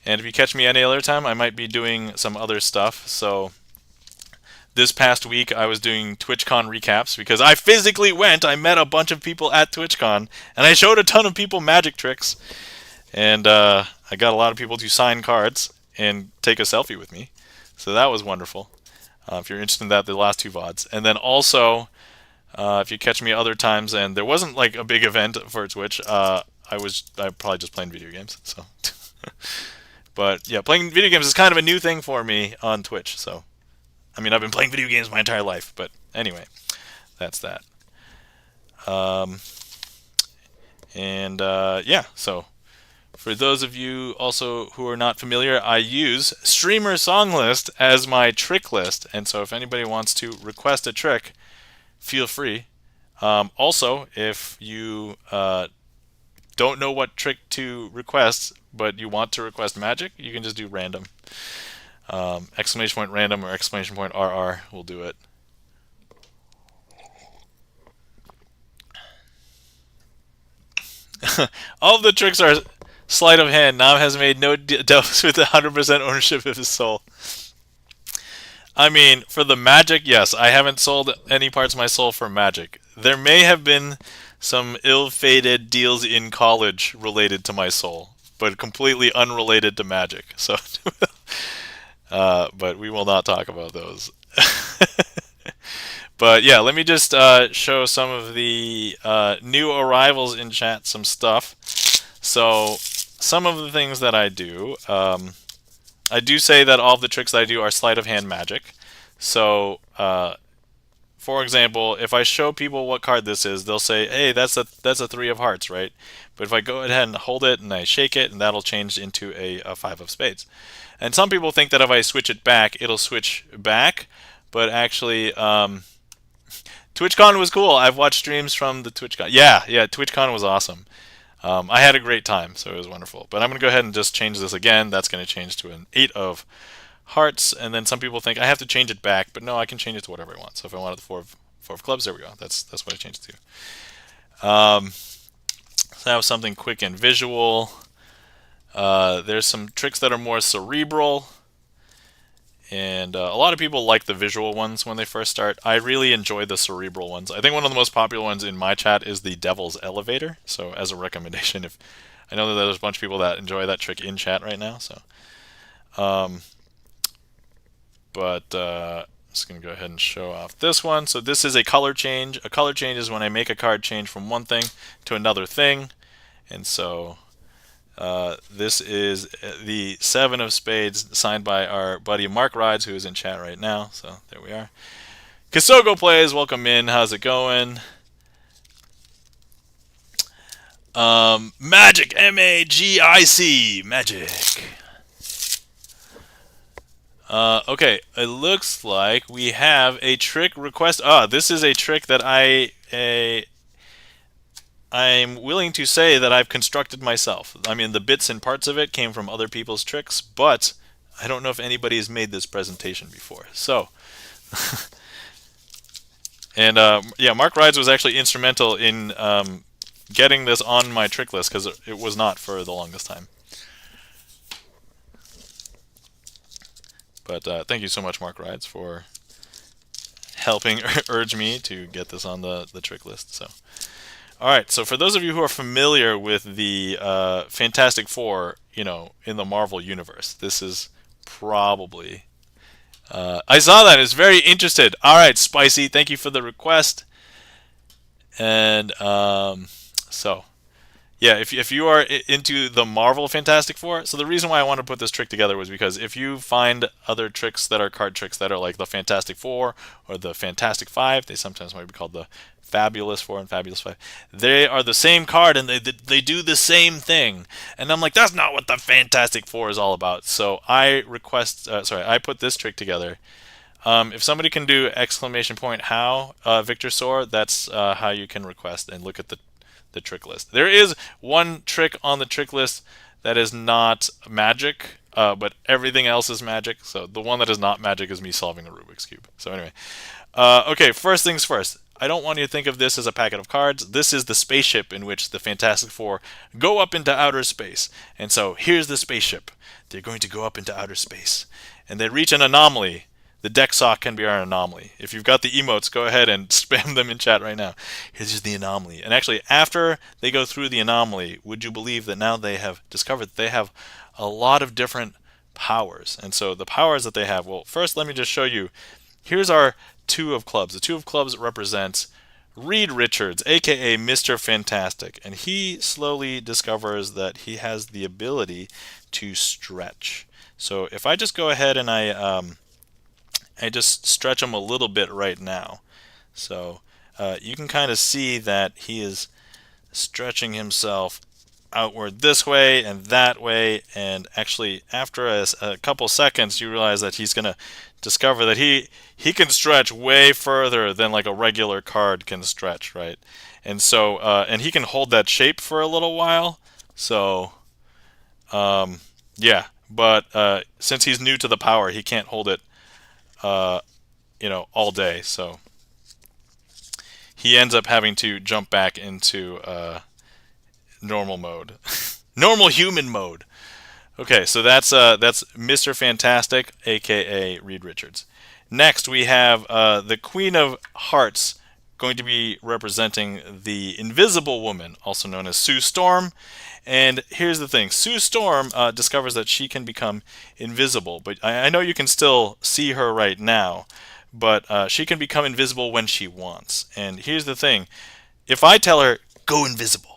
And if you catch me any other time, I might be doing some other stuff. So this past week, I was doing TwitchCon recaps because I physically went. I met a bunch of people at TwitchCon, and I showed a ton of people magic tricks. And I got a lot of people to sign cards and take a selfie with me. So that was wonderful. If you're interested in that, the last 2 VODs. And then also, if you catch me other times, and there wasn't like a big event for Twitch, I probably just playing video games. So, but yeah, playing video games is kind of a new thing for me on Twitch. So, I mean, I've been playing video games my entire life, but anyway, that's that. Yeah, so for those of you also who are not familiar, I use StreamerSonglist as my trick list, and so if anybody wants to request a trick, feel free. Also, if you don't know what trick to request, but you want to request magic, you can just do random. Exclamation point random or exclamation point RR will do it. All of the tricks are sleight of hand. Nam has made no deals with 100% ownership of his soul. I mean, for the magic, yes, I haven't sold any parts of my soul for magic. There may have been some ill-fated deals in college related to my soul, but completely unrelated to magic. So, but we will not talk about those. But yeah, let me just show some of the new arrivals in chat some stuff. So, some of the things that I do say that all of the tricks that I do are sleight of hand magic. So, for example, if I show people what card this is, they'll say, "Hey, that's a three of hearts, right?" But if I go ahead and hold it and I shake it, and that'll change into a five of spades. And some people think that if I switch it back, it'll switch back. But actually, TwitchCon was cool. I've watched streams from the TwitchCon. Yeah, TwitchCon was awesome. I had a great time, so it was wonderful. But I'm going to go ahead and just change this again. That's going to change to an 8 of hearts. And then some people think I have to change it back. But no, I can change it to whatever I want. So if I wanted the four of clubs, there we go. That's what I changed it to. So I have something quick and visual. There's some tricks that are more cerebral. And a lot of people like the visual ones when they first start. I really enjoy the cerebral ones. I think one of the most popular ones in my chat is the Devil's Elevator. So as a recommendation, if I know that there's a bunch of people that enjoy that trick in chat right now. So, I'm just going to go ahead and show off this one. So this is a color change. A color change is when I make a card change from one thing to another thing. And so this is the 7 of spades signed by our buddy Mark Rides, who is in chat right now. So there we are. Kisogo plays, welcome in. How's it going? Magic, MAGIC, magic. Okay, it looks like we have a trick request. This is a trick that I'm willing to say that I've constructed myself. I mean, the bits and parts of it came from other people's tricks, but I don't know if anybody has made this presentation before. So, and yeah, Mark Rides was actually instrumental in getting this on my trick list because it was not for the longest time. But thank you so much, Mark Rides, for helping urge me to get this on the trick list. So. Alright, so for those of you who are familiar with the Fantastic Four, in the Marvel Universe, this is probably... I saw that, it's very interested. Alright, Spicy, thank you for the request. And, so... Yeah, if you are into the Marvel Fantastic Four, so the reason why I want to put this trick together was because if you find other tricks that are card tricks that are like the Fantastic Four or the Fantastic Five, they sometimes might be called the Fabulous Four and Fabulous Five. They are the same card and they do the same thing. And I'm like, that's not what the Fantastic Four is all about. So I I put this trick together. If somebody can do exclamation point how Victor Soar, that's how you can request and look at the trick list. There is one trick on the trick list that is not magic, but everything else is magic. So the one that is not magic is me solving a Rubik's Cube. So anyway, okay, first things first. I don't want you to think of this as a packet of cards. This is the spaceship in which the Fantastic Four go up into outer space. And so here's the spaceship. They're going to go up into outer space. And they reach an anomaly. The deck sock can be our anomaly. If you've got the emotes, go ahead and spam them in chat right now. Here's just the anomaly. And actually, after they go through the anomaly, would you believe that now they have discovered that they have a lot of different powers? And so the powers that they have, well, first let me just show you. Here's our 2 of clubs. The 2 of clubs represents Reed Richards, aka Mr. Fantastic. And he slowly discovers that he has the ability to stretch. So if I just go ahead and I just stretch him a little bit right now. So you can kind of see that he is stretching himself outward this way and that way. And actually, after a couple seconds, you realize that he's going to discover that he can stretch way further than like a regular card can stretch, right? And so, and he can hold that shape for a little while. So, yeah. But since he's new to the power, he can't hold it all day. So he ends up having to jump back into normal mode, normal human mode. Okay, so that's Mr. Fantastic, aka Reed Richards. Next, we have the Queen of Hearts going to be representing the Invisible Woman, also known as Sue Storm. And here's the thing. Sue Storm discovers that she can become invisible. But I know you can still see her right now. But she can become invisible when she wants. And here's the thing. If I tell her, go invisible,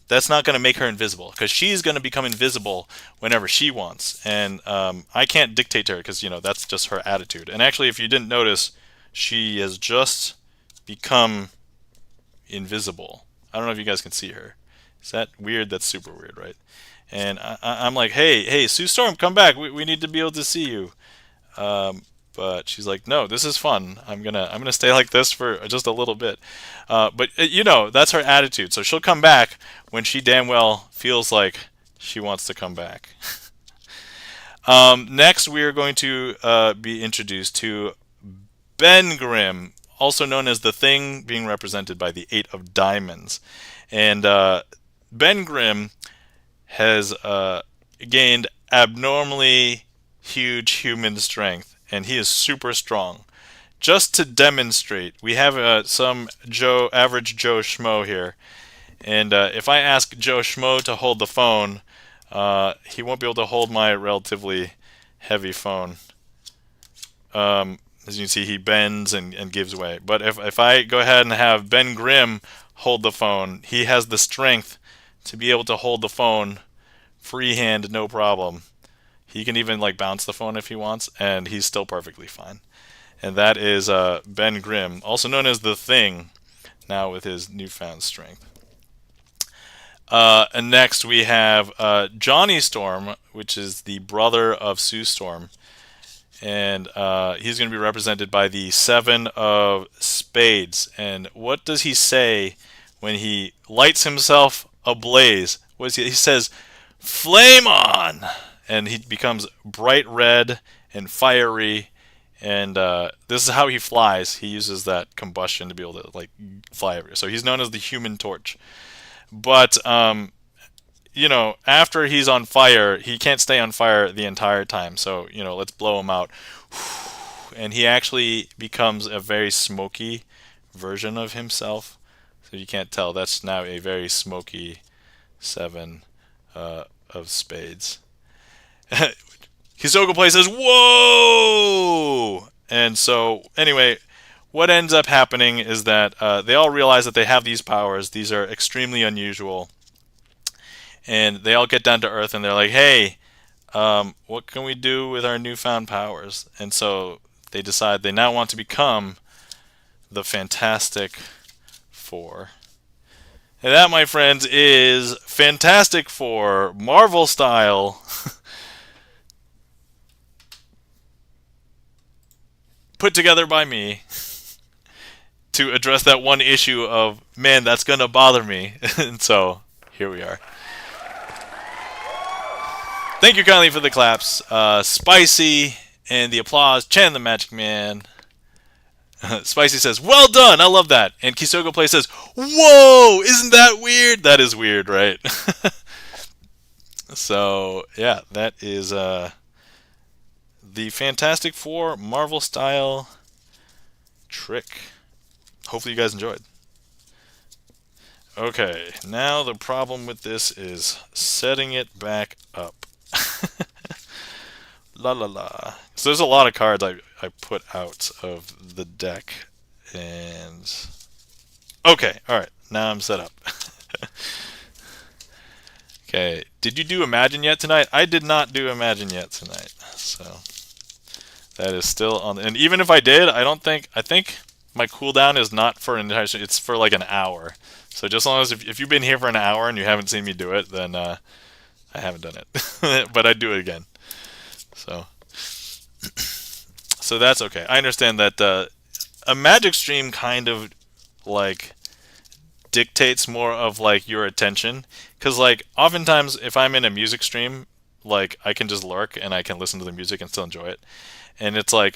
that's not going to make her invisible. Because she's going to become invisible whenever she wants. And I can't dictate to her because, that's just her attitude. And actually, if you didn't notice, she has just become invisible. I don't know if you guys can see her. Is that weird? That's super weird, right? And I'm like, hey, Sue Storm, come back. We need to be able to see you. But she's like, no, this is fun. I'm gonna stay like this for just a little bit. But that's her attitude. So she'll come back when she damn well feels like she wants to come back. Next, we are going to be introduced to Ben Grimm, also known as the Thing, being represented by the 8 of Diamonds. And Ben Grimm has gained abnormally huge human strength, and he is super strong. Just to demonstrate, we have some average Joe Schmo here. And if I ask Joe Schmo to hold the phone, he won't be able to hold my relatively heavy phone. As you can see, he bends and gives way. But if I go ahead and have Ben Grimm hold the phone, he has the strength to be able to hold the phone freehand, no problem. He can even bounce the phone if he wants, and he's still perfectly fine. And that is Ben Grimm, also known as the Thing, now with his newfound strength. And next we have Johnny Storm, which is the brother of Sue Storm. And he's going to be represented by the 7 of Spades. And what does he say when he lights himself ablaze? He says, flame on! And he becomes bright red and fiery. And this is how he flies. He uses that combustion to be able to fly everywhere. So he's known as the Human Torch. But after he's on fire, he can't stay on fire the entire time. So, let's blow him out. And he actually becomes a very smoky version of himself. So you can't tell. That's now a very smoky 7 of Spades. Hisoko Play says, whoa! And so, anyway, what ends up happening is that they all realize that they have these powers. These are extremely unusual. And they all get down to earth and they're like, hey, what can we do with our newfound powers? And so they decide they now want to become the Fantastic Four. And that, my friends, is Fantastic Four, Marvel style. Put together by me to address that one issue of, man, that's going to bother me. And so, here we are. Thank you kindly for the claps. Spicy and the applause. Chan the Magic Man. Spicy says, well done, I love that. And Kisoko Play says, whoa, isn't that weird? That is weird, right? So, yeah, that is the Fantastic Four Marvel style trick. Hopefully you guys enjoyed. Okay, now the problem with this is setting it back up. La la la. So there's a lot of cards I put out of the deck. And okay, alright, now I'm set up. Okay, did you do Imagine yet tonight? I did not do Imagine yet tonight. So that is still on. And even if I did, I think my cooldown is not for an entire, it's for an hour. So just as long as if you've been here for an hour and you haven't seen me do it, then I haven't done it. But I'd do it again. So that's okay. I understand that a Magic stream kind of dictates more of your attention, because oftentimes if I'm in a music stream, I can just lurk and I can listen to the music and still enjoy it. And it's I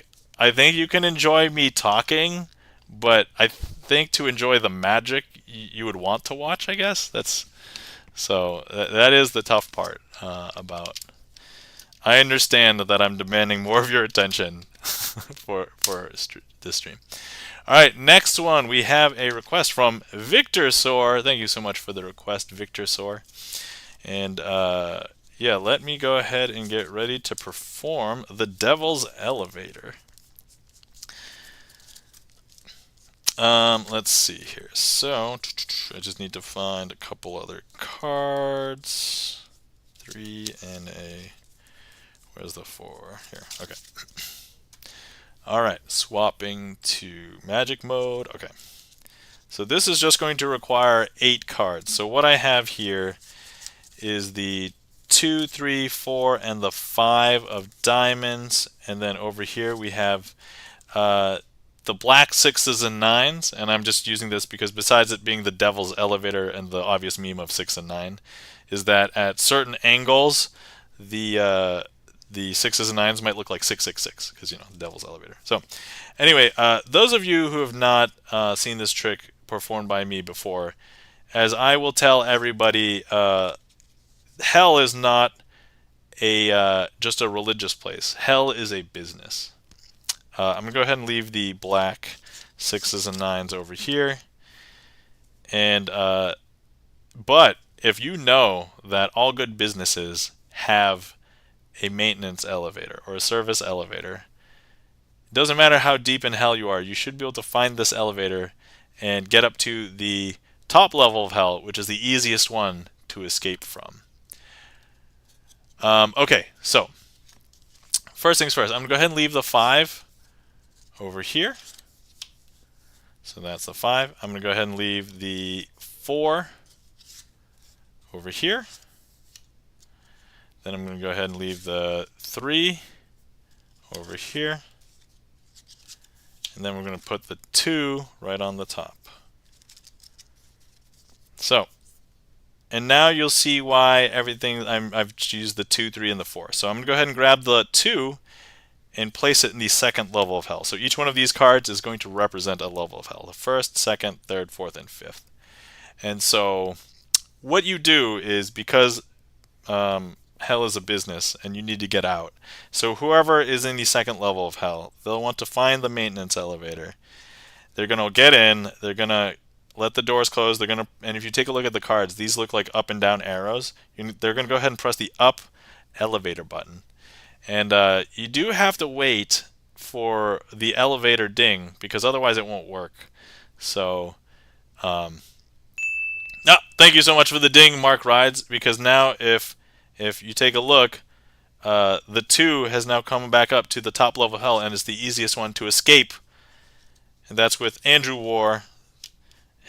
think you can enjoy me talking, but I think to enjoy the magic you would want to watch, I guess. That is the tough part about I understand that I'm demanding more of your attention for this stream. All right, next one, we have a request from Victor Soar. Thank you so much for the request, Victor Soar. And yeah, let me go ahead and get ready to perform the Devil's Elevator. Let's see here. So I just need to find a couple other cards. 3 and a. Where's the 4? Here. Okay. All right. Swapping to magic mode. Okay. So this is just going to require 8 cards. So what I have here is the 2, 3, 4, and the 5 of diamonds, and then over here we have the black 6s and 9s, and I'm just using this because besides it being the Devil's Elevator and the obvious meme of 6 and 9, is that at certain angles the 6s and 9s might look like 666 because the Devil's Elevator. So anyway, those of you who have not seen this trick performed by me before, as I will tell everybody, hell is not just a religious place. Hell is a business. I'm going to go ahead and leave the black 6s and 9s over here. And but if you know that all good businesses have a maintenance elevator or a service elevator, it doesn't matter how deep in hell you are, you should be able to find this elevator and get up to the top level of hell, which is the easiest one to escape from. Okay, so first things first, I'm going to go ahead and leave the 5 over here. So that's the 5. I'm going to go ahead and leave the 4 over here. Then I'm going to go ahead and leave the 3 over here. And then we're going to put the 2 right on the top. So, and now you'll see why everything, I've used the 2, 3, and the 4. So I'm going to go ahead and grab the 2 and place it in the second level of hell. So each one of these cards is going to represent a level of hell. The first, second, third, fourth, and fifth. And so what you do is, because hell is a business and you need to get out, so whoever is in the second level of hell, they'll want to find the maintenance elevator. They're going to get in, they're going to let the doors close, and if you take a look at the cards, these look like up and down arrows. They're going to go ahead and press the up elevator button. And you do have to wait for the elevator ding, because otherwise it won't work. So, thank you so much for the ding, Mark Rides, because now if you take a look, the 2 has now come back up to the top level of hell and is the easiest one to escape. And that's with Andrew War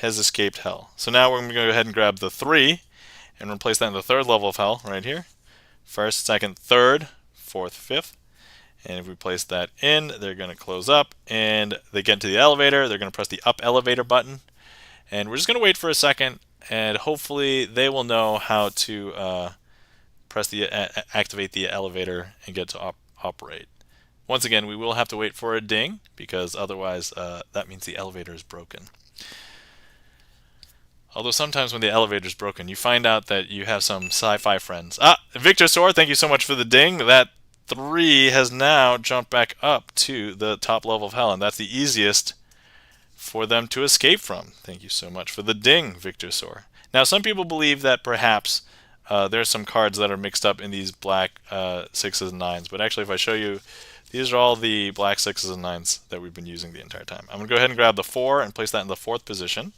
has escaped hell. So now we're going to go ahead and grab the 3 and replace that in the third level of hell right here. First, second, third, fourth, fifth. And if we place that in, they're going to close up and they get into the elevator. They're going to press the up elevator button. And we're just going to wait for a second, and hopefully they will know how to activate the elevator and get to operate. Once again, we will have to wait for a ding, because otherwise that means the elevator is broken. Although sometimes when the elevator is broken, you find out that you have some sci-fi friends. Victor Soar, thank you so much for the ding. That 3 has now jumped back up to the top level of hell, and that's the easiest for them to escape from. Thank you so much for the ding, Victor Soar. Now, some people believe that perhaps there's some cards that are mixed up in these black 6s and 9s, but actually if I show you, these are all the black 6s and 9s that we've been using the entire time. I'm going to go ahead and grab the 4 and place that in the 4th position.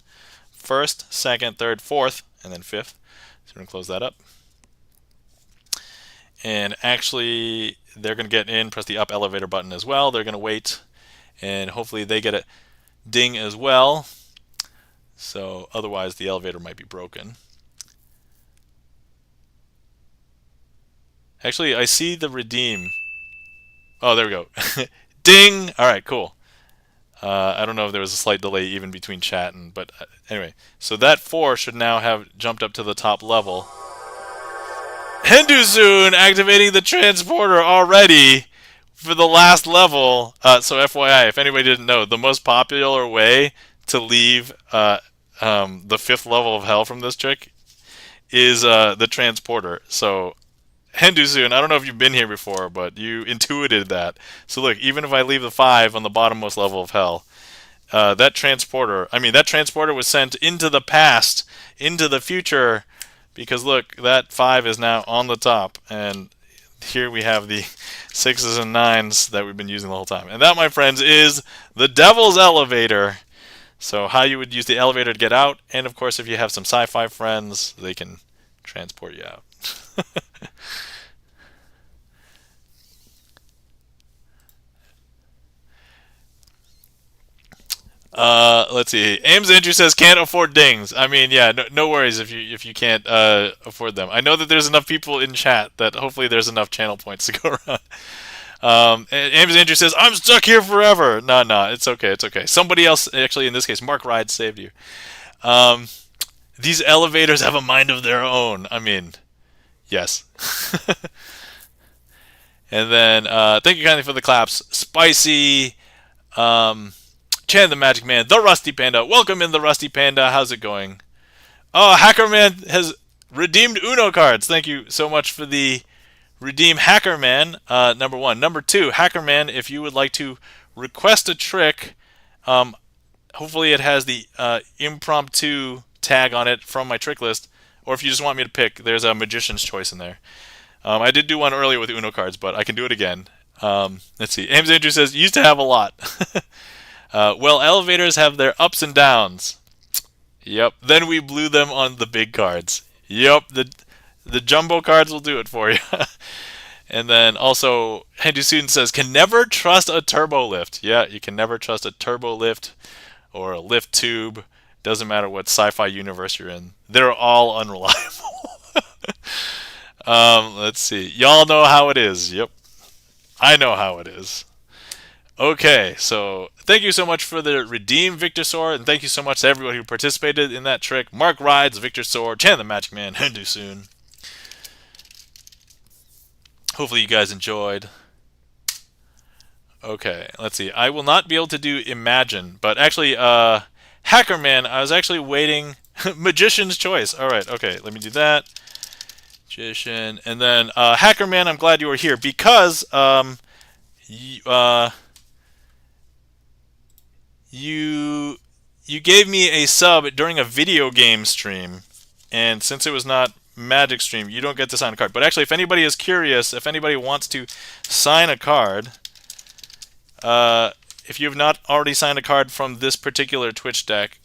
First, second, third, fourth, and then 5th. So we're going to close that up. And actually, they're going to get in, press the up elevator button as well. They're going to wait, and hopefully they get a ding as well. So otherwise, the elevator might be broken. Actually, I see the redeem. Oh, there we go. Ding! All right, cool. I don't know if there was a slight delay even between chat but anyway. So that 4 should now have jumped up to the top level. Henduzoon activating the transporter already for the last level. So FYI, if anybody didn't know, the most popular way to leave the 5th level of hell from this trick is the transporter. So Hendusun, I don't know if you've been here before, but you intuited that. So look, even if I leave the 5 on the bottommost level of hell, that transporter was sent into the past, into the future, because look, that 5 is now on the top, and here we have the 6s and 9s that we've been using the whole time. And that, my friends, is the Devil's Elevator. So how you would use the elevator to get out, and of course if you have some sci-fi friends, they can transport you out. Let's see. Ames Andrew says can't afford dings. I mean, yeah, no worries if you can't afford them. I know that there's enough people in chat that hopefully there's enough channel points to go around. And Ames Andrew says I'm stuck here forever. No, it's okay, it's okay. Somebody else, actually in this case, Mark Ride saved you. These elevators have a mind of their own. I mean, yes. And then thank you kindly for the claps, Spicy. Chan the Magic Man, the Rusty Panda. Welcome in, the Rusty Panda. How's it going? Oh, Hackerman has redeemed Uno cards. Thank you so much for the redeem, Hackerman. Number 1. Number 2, Hackerman, if you would like to request a trick, hopefully it has the impromptu tag on it from my trick list. Or if you just want me to pick, there's a Magician's Choice in there. I did do one earlier with Uno cards, but I can do it again. Let's see. Ames Andrew says, used to have a lot. Well, elevators have their ups and downs. Yep. Then we blew them on the big cards. Yep. The jumbo cards will do it for you. And then also, Henry Student says, can never trust a turbo lift. Yeah, you can never trust a turbo lift or a lift tube. Doesn't matter what sci-fi universe you're in. They're all unreliable. Let's see. Y'all know how it is. Yep. I know how it is. Okay, so thank you so much for the redeem, Victor Sword, and thank you so much to everyone who participated in that trick. Mark Rides, Victor Sword, Chan the Magic Man, Hindu soon. Hopefully you guys enjoyed. Okay, let's see. I will not be able to do Imagine, but actually, Hackerman, I was actually waiting. Magician's Choice. All right, okay, let me do that. Magician, and then Hackerman, I'm glad you were here because you gave me a sub during a video game stream, and since it was not Magic Stream, you don't get to sign a card. But actually, if anybody is curious, if anybody wants to sign a card, if you have not already signed a card from this particular Twitch deck,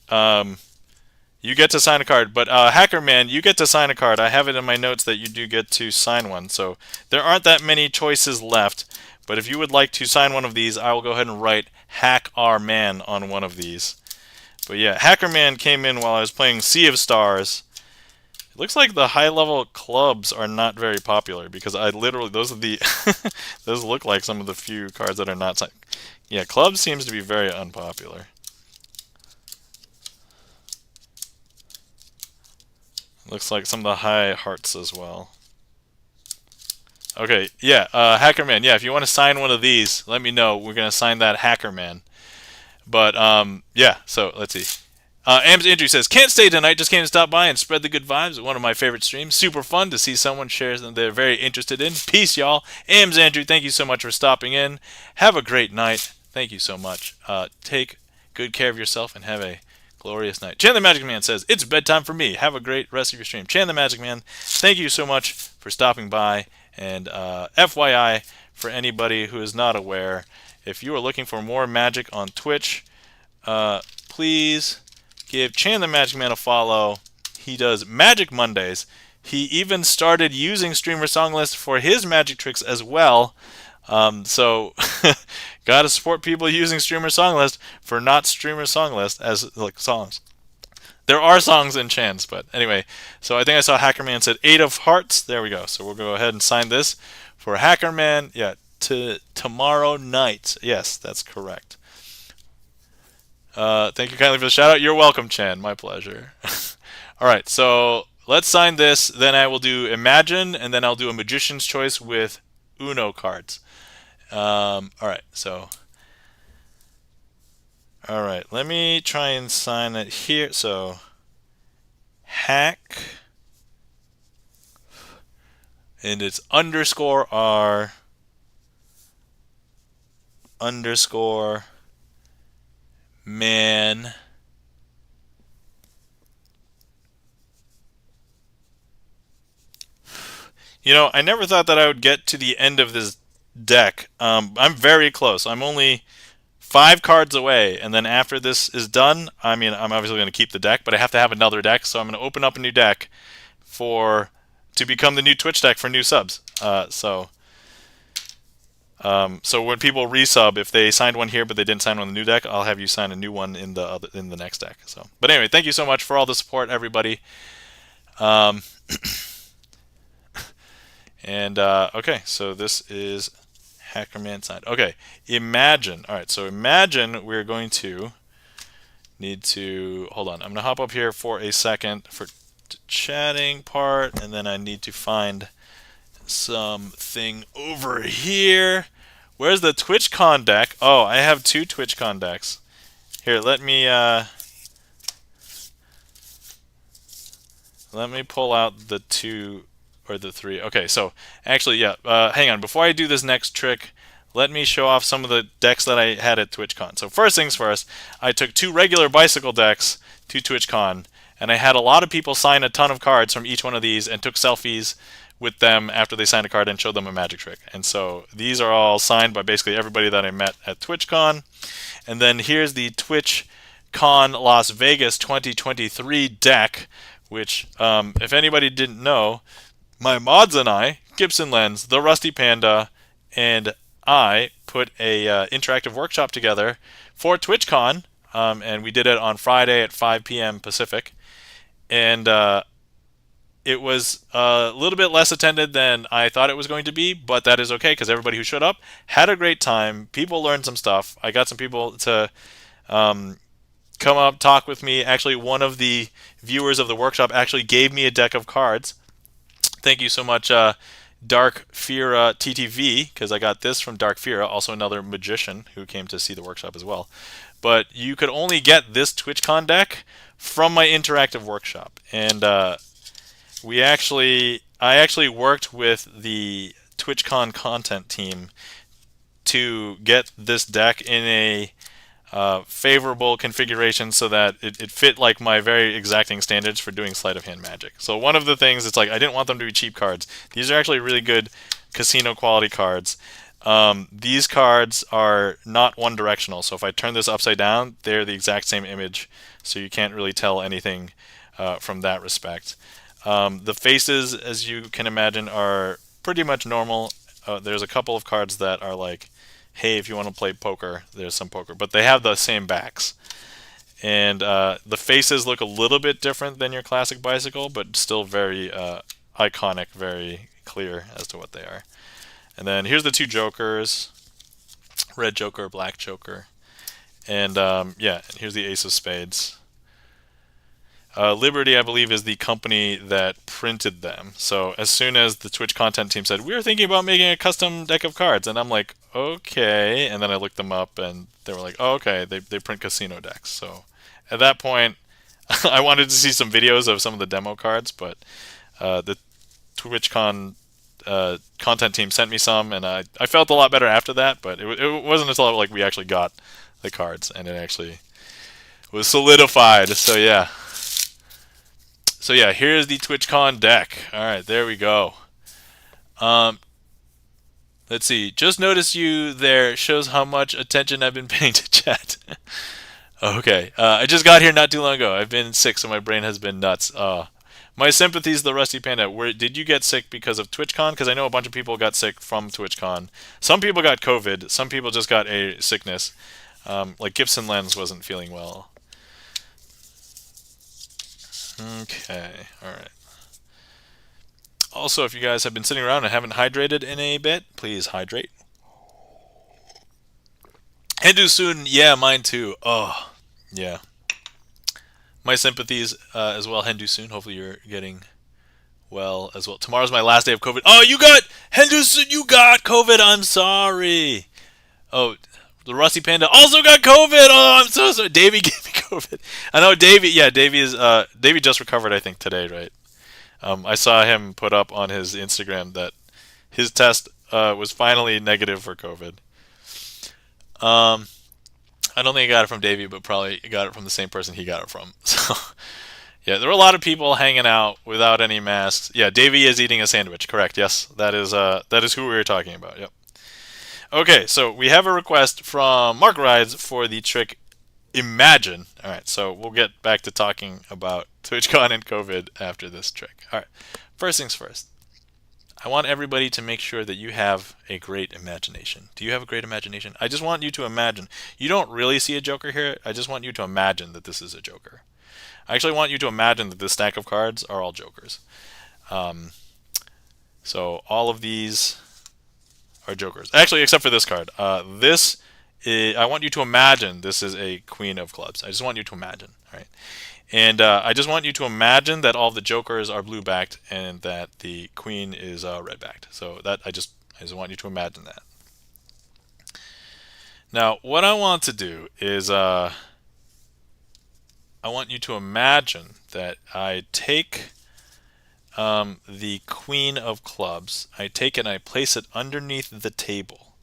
you get to sign a card. But Hackerman, you get to sign a card. I have it in my notes that you do get to sign one. So there aren't that many choices left. But if you would like to sign one of these, I will go ahead and write Hack Our Man on one of these. But yeah, Hackerman came in while I was playing Sea of Stars. It looks like the high-level clubs are not very popular because I literally, those are the, those look like some of the few cards that are not signed. Yeah, clubs seems to be very unpopular. Looks like some of the high hearts as well. Okay, yeah, Hackerman, yeah, if you want to sign one of these, let me know. We're going to sign that Hackerman. But, yeah, so let's see. Ames Andrew says, can't stay tonight, just came to stop by and spread the good vibes. One of my favorite streams. Super fun to see someone share something they're very interested in. Peace, y'all. Ames Andrew, thank you so much for stopping in. Have a great night. Thank you so much. Take good care of yourself and have a glorious night. Chan the Magic Man says, it's bedtime for me. Have a great rest of your stream. Chan the Magic Man, thank you so much for stopping by. And FYI, for anybody who is not aware, if you are looking for more magic on Twitch, please give Chan the Magic Man a follow. He does Magic Mondays. He even started using StreamerSonglist for his magic tricks as well. So gotta support people using StreamerSonglist for not StreamerSonglist as like songs. There are songs in Chan's, but anyway. So I think I saw Hackerman said 8 of Hearts. There we go. So we'll go ahead and sign this for Hackerman. Yeah, to tomorrow night. Yes, that's correct. Thank you kindly for the shout out. You're welcome, Chan. My pleasure. All right, so let's sign this. Then I will do Imagine, and then I'll do a Magician's Choice with Uno cards. All right, so. All right, let me try and sign it here. So, Hack. and it's _r underscore man. You know, I never thought that I would get to the end of this deck. I'm very close. I'm only 5 cards away, and then after this is done, I mean, I'm obviously going to keep the deck, but I have to have another deck, so I'm going to open up a new deck to become the new Twitch deck for new subs. So when people resub, if they signed one here but they didn't sign one in the new deck, I'll have you sign a new one in the next deck. So, but anyway, thank you so much for all the support, everybody. Okay, so this is Hackerman side. Okay, imagine. All right, so imagine we're going to need to hold on. I'm gonna hop up here for a second for the chatting part, and then I need to find something over here. Where's the TwitchCon deck? Oh, I have 2 TwitchCon decks. Here, let me pull out the 2 or the 3. Okay, so actually, yeah. Hang on. Before I do this next trick, let me show off some of the decks that I had at TwitchCon. So first things first, I took 2 regular bicycle decks to TwitchCon, and I had a lot of people sign a ton of cards from each one of these and took selfies with them after they signed a card and showed them a magic trick. And so these are all signed by basically everybody that I met at TwitchCon. And then here's the TwitchCon Las Vegas 2023 deck, which, if anybody didn't know, my mods and I, Gibson Lens, the Rusty Panda, and I put a interactive workshop together for TwitchCon, and we did it on Friday at 5 p.m. Pacific. And it was a little bit less attended than I thought it was going to be, but that is okay because everybody who showed up had a great time. People learned some stuff. I got some people to come up, talk with me. Actually, one of the viewers of the workshop actually gave me a deck of cards. Thank you so much, Dark Fira TTV, because I got this from Dark Fira, also another magician who came to see the workshop as well. But you could only get this TwitchCon deck from my interactive workshop, and I actually worked with the TwitchCon content team to get this deck in a favorable configuration so that it fit like my very exacting standards for doing sleight of hand magic. So one of the things, it's like I didn't want them to be cheap cards. These are actually really good casino quality cards. These cards are not one directional, so if I turn this upside down, they're the exact same image, so you can't really tell anything from that respect. The faces, as you can imagine, are pretty much normal. There's a couple of cards that are like, hey, if you want to play poker, there's some poker, but they have the same backs. And the faces look a little bit different than your classic bicycle, but still very iconic, very clear as to what they are. And then here's the 2 jokers, red joker, black joker. And yeah, here's the ace of spades. Liberty, I believe, is the company that printed them. So as soon as the Twitch content team said, we're thinking about making a custom deck of cards, and I'm like, okay. And then I looked them up, and they were like, oh, okay, they print casino decks. So at that point, I wanted to see some videos of some of the demo cards, but the TwitchCon content team sent me some, and I felt a lot better after that, but it wasn't until like we actually got the cards, and it actually was solidified. So yeah. So yeah, here's the TwitchCon deck. All right, there we go. Let's see. Just notice you there shows how much attention I've been paying to chat. Okay, I just got here not too long ago. I've been sick, so my brain has been nuts. My sympathies to the Rusty Panda. Did you get sick because of TwitchCon? Because I know a bunch of people got sick from TwitchCon. Some people got COVID. Some people just got a sickness. Like Gibson Lens wasn't feeling well. Okay, alright. Also, if you guys have been sitting around and haven't hydrated in a bit, please hydrate. Hindu soon, yeah, mine too. Oh, yeah. My sympathies as well, Hindu soon. Hopefully you're getting well as well. Tomorrow's my last day of COVID. Oh, you got, Hindu soon, you got COVID, I'm sorry. Oh, the Rusty Panda also got COVID. Oh, I'm so sorry. Davey gave me COVID. I know Davey. Yeah, Davey just recovered. I think today, right? I saw him put up on his Instagram that his test was finally negative for COVID. Um, I don't think he got it from Davey, but probably got it from the same person he got it from. So, yeah, there were a lot of people hanging out without any masks. Yeah, Davey is eating a sandwich. Correct. Yes, that is who we were talking about. Yep. Okay, so we have a request from Mark Rides for the trick Imagine. All right, so we'll get back to talking about TwitchCon and COVID after this trick. All right, first things first. I want everybody to make sure that you have a great imagination. Do you have a great imagination? I just want you to imagine. You don't really see a Joker here. I just want you to imagine that this is a Joker. I actually want you to imagine that this stack of cards are all Jokers. So all of these are Jokers. Actually, except for this card. I want you to imagine this is a Queen of Clubs. I just want you to imagine. All right. And I just want you to imagine that all the Jokers are blue-backed and that the Queen is red-backed. So that I just want you to imagine that. Now, what I want to do is I want you to imagine that I take the Queen of Clubs. I take it and I place it underneath the table.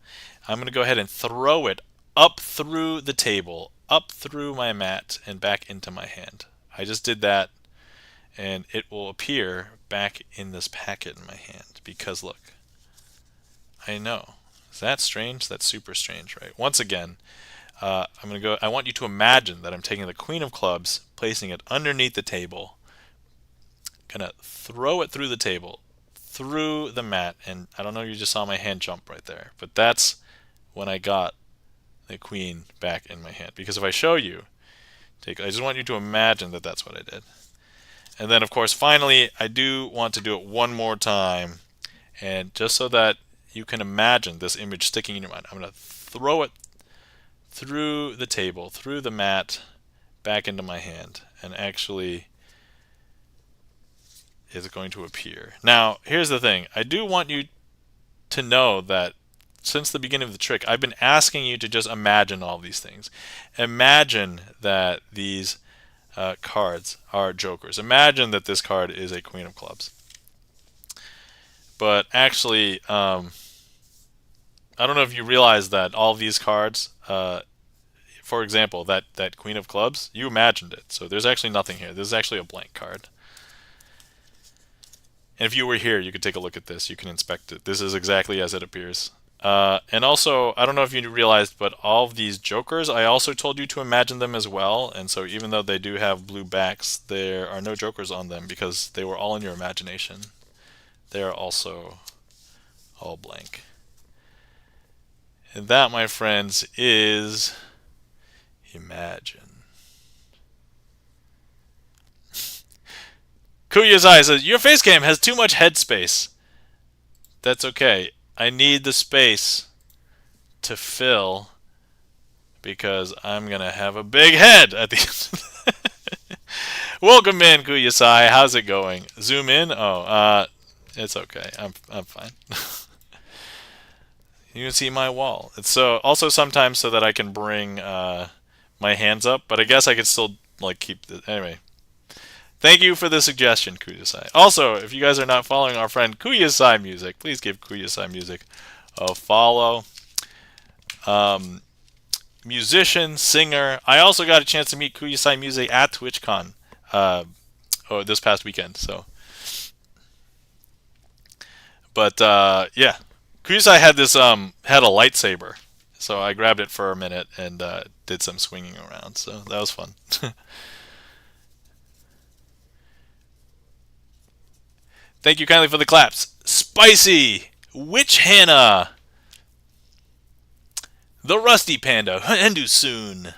I'm going to go ahead and throw it up through the table, up through my mat, and back into my hand. I just did that, and it will appear back in this packet in my hand. Because look, I know. Is that strange? That's super strange, right? Once again, I'm going to go. I want you to imagine that I'm taking the Queen of Clubs, placing it underneath the table, gonna throw it through the table, through the mat, and I don't know. You just saw my hand jump right there, but that's when I got the Queen back in my hand. Because if I show you, I just want you to imagine that that's what I did. And then, of course, finally, I do want to do it one more time. And just so that you can imagine this image sticking in your mind, I'm going to throw it through the table, through the mat, back into my hand. And actually, it's going to appear. Now, here's the thing. I do want you to know that since the beginning of the trick, I've been asking you to just imagine all these things. Imagine that these cards are Jokers. Imagine that this card is a Queen of Clubs. But actually, I don't know if you realize that all these cards, for example, that Queen of Clubs, you imagined it. So there's actually nothing here. This is actually a blank card. And if you were here, you could take a look at this. You can inspect it. This is exactly as it appears. And also, I don't know if you realized, but all of these Jokers, I also told you to imagine them as well. And so even though they do have blue backs, there are no Jokers on them because they were all in your imagination. They are also all blank. And that, my friends, is Imagine. Kuyazai says, your face cam has too much head space. That's okay. I need the space to fill because I'm going to have a big head at the end. Welcome in, Kuyasai. How's it going? Zoom in? Oh, it's okay. I'm fine. You can see my wall. It's also sometimes so that I can bring my hands up, but I guess I could still keep the anyway. Thank you for the suggestion, Kuyasai. Also, if you guys are not following our friend Kuyasai Music, please give Kuyasai Music a follow. Musician, singer. I also got a chance to meet Kuyasai Music at TwitchCon this past weekend. So, but yeah, Kuyasai had had a lightsaber, so I grabbed it for a minute and did some swinging around. So that was fun. Thank you kindly for the claps. Spicy! Witch Hannah! The Rusty Panda. Hendu soon.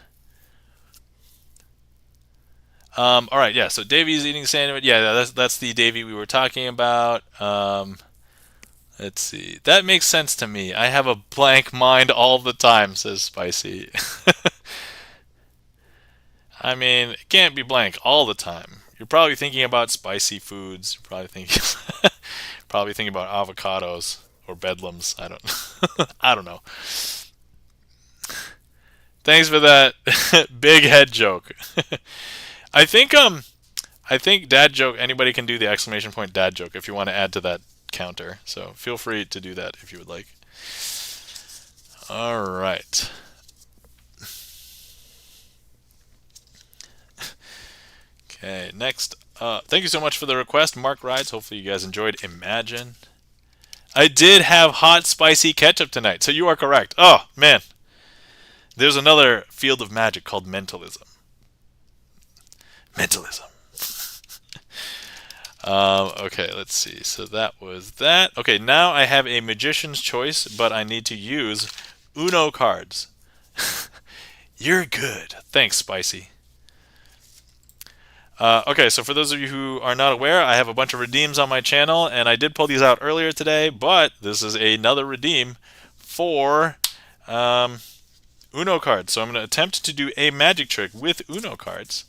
Alright, yeah, so Davey's eating sandwich. Yeah, that's the Davey we were talking about. Let's see. That makes sense to me. I have a blank mind all the time, says Spicy. I mean, it can't be blank all the time. You're probably thinking about spicy foods. You're probably thinking about avocados or bedlams. I don't know. Thanks for that big head joke. I think I think dad joke, anybody can do the exclamation point dad joke if you want to add to that counter. So feel free to do that if you would like. All right. Okay, next. Thank you so much for the request, Mark Rides. Hopefully you guys enjoyed Imagine. I did have hot, spicy ketchup tonight, so you are correct. Oh, man. There's another field of magic called mentalism. Mentalism. Okay, let's see. So that was that. Okay, now I have a magician's choice, but I need to use Uno cards. You're good. Thanks, Spicy. Okay, so for those of you who are not aware, I have a bunch of redeems on my channel, and I did pull these out earlier today, but this is another redeem for Uno cards. So I'm going to attempt to do a magic trick with Uno cards.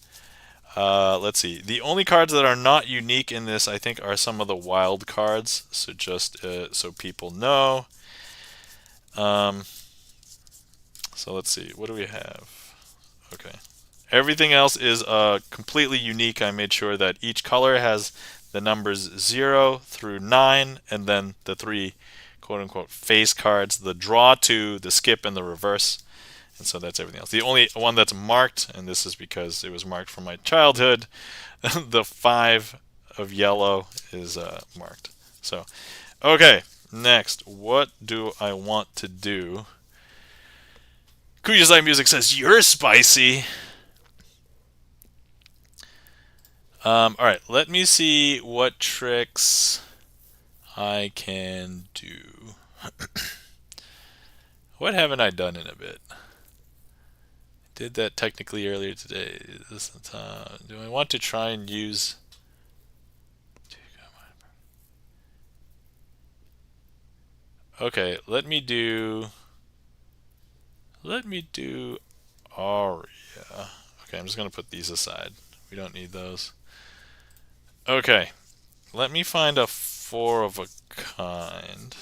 Let's see. The only cards that are not unique in this, I think, are some of the wild cards. So just so people know. So let's see. What do we have? Okay. Everything else is completely unique. I made sure that each color has the numbers 0 through 9, and then the 3 quote-unquote face cards, the draw 2, the skip, and the reverse. And so that's everything else. The only one that's marked, and this is because it was marked from my childhood, the 5 of yellow is marked. So, okay, next, what do I want to do? Kuyazai Music says, you're spicy. Alright, let me see what tricks I can do. What haven't I done in a bit? Did that technically earlier today. Do I want to try and use... Okay, let me do Aria. Okay, I'm just going to put these aside. We don't need those. Okay, let me find a 4 of a kind.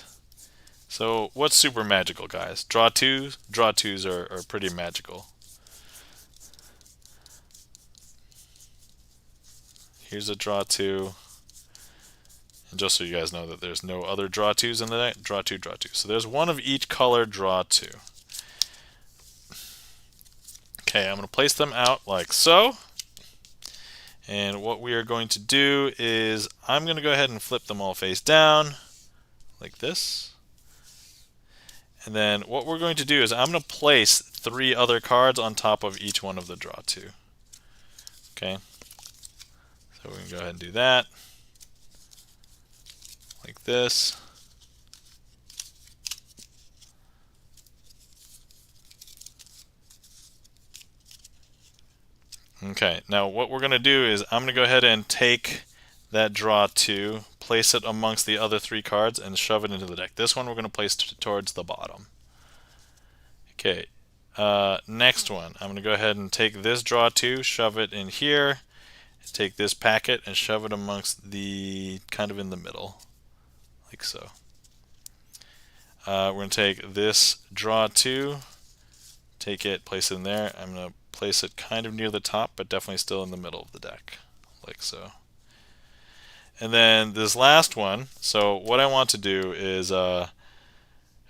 So, what's super magical, guys? Draw 2s? Draw 2s are pretty magical. Here's a draw 2. And just so you guys know that there's no other draw 2s in the deck, draw 2, draw 2. So there's one of each color, draw 2. Okay, I'm going to place them out like so. And what we are going to do is I'm going to go ahead and flip them all face down like this. And then what we're going to do is I'm going to place 3 other cards on top of each one of the draw 2. Okay. So we can go ahead and do that. Like this. Okay, now what we're going to do is I'm going to go ahead and take that draw 2, place it amongst the other 3 cards, and shove it into the deck. This one we're going to place towards the bottom. Okay, next one. I'm going to go ahead and take this draw 2, shove it in here, take this packet and shove it amongst the, kind of in the middle, like so. We're going to take this draw 2, take it, place it in there. I'm going to place it kind of near the top, but definitely still in the middle of the deck, like so. And then this last one, so what I want to do is, I'm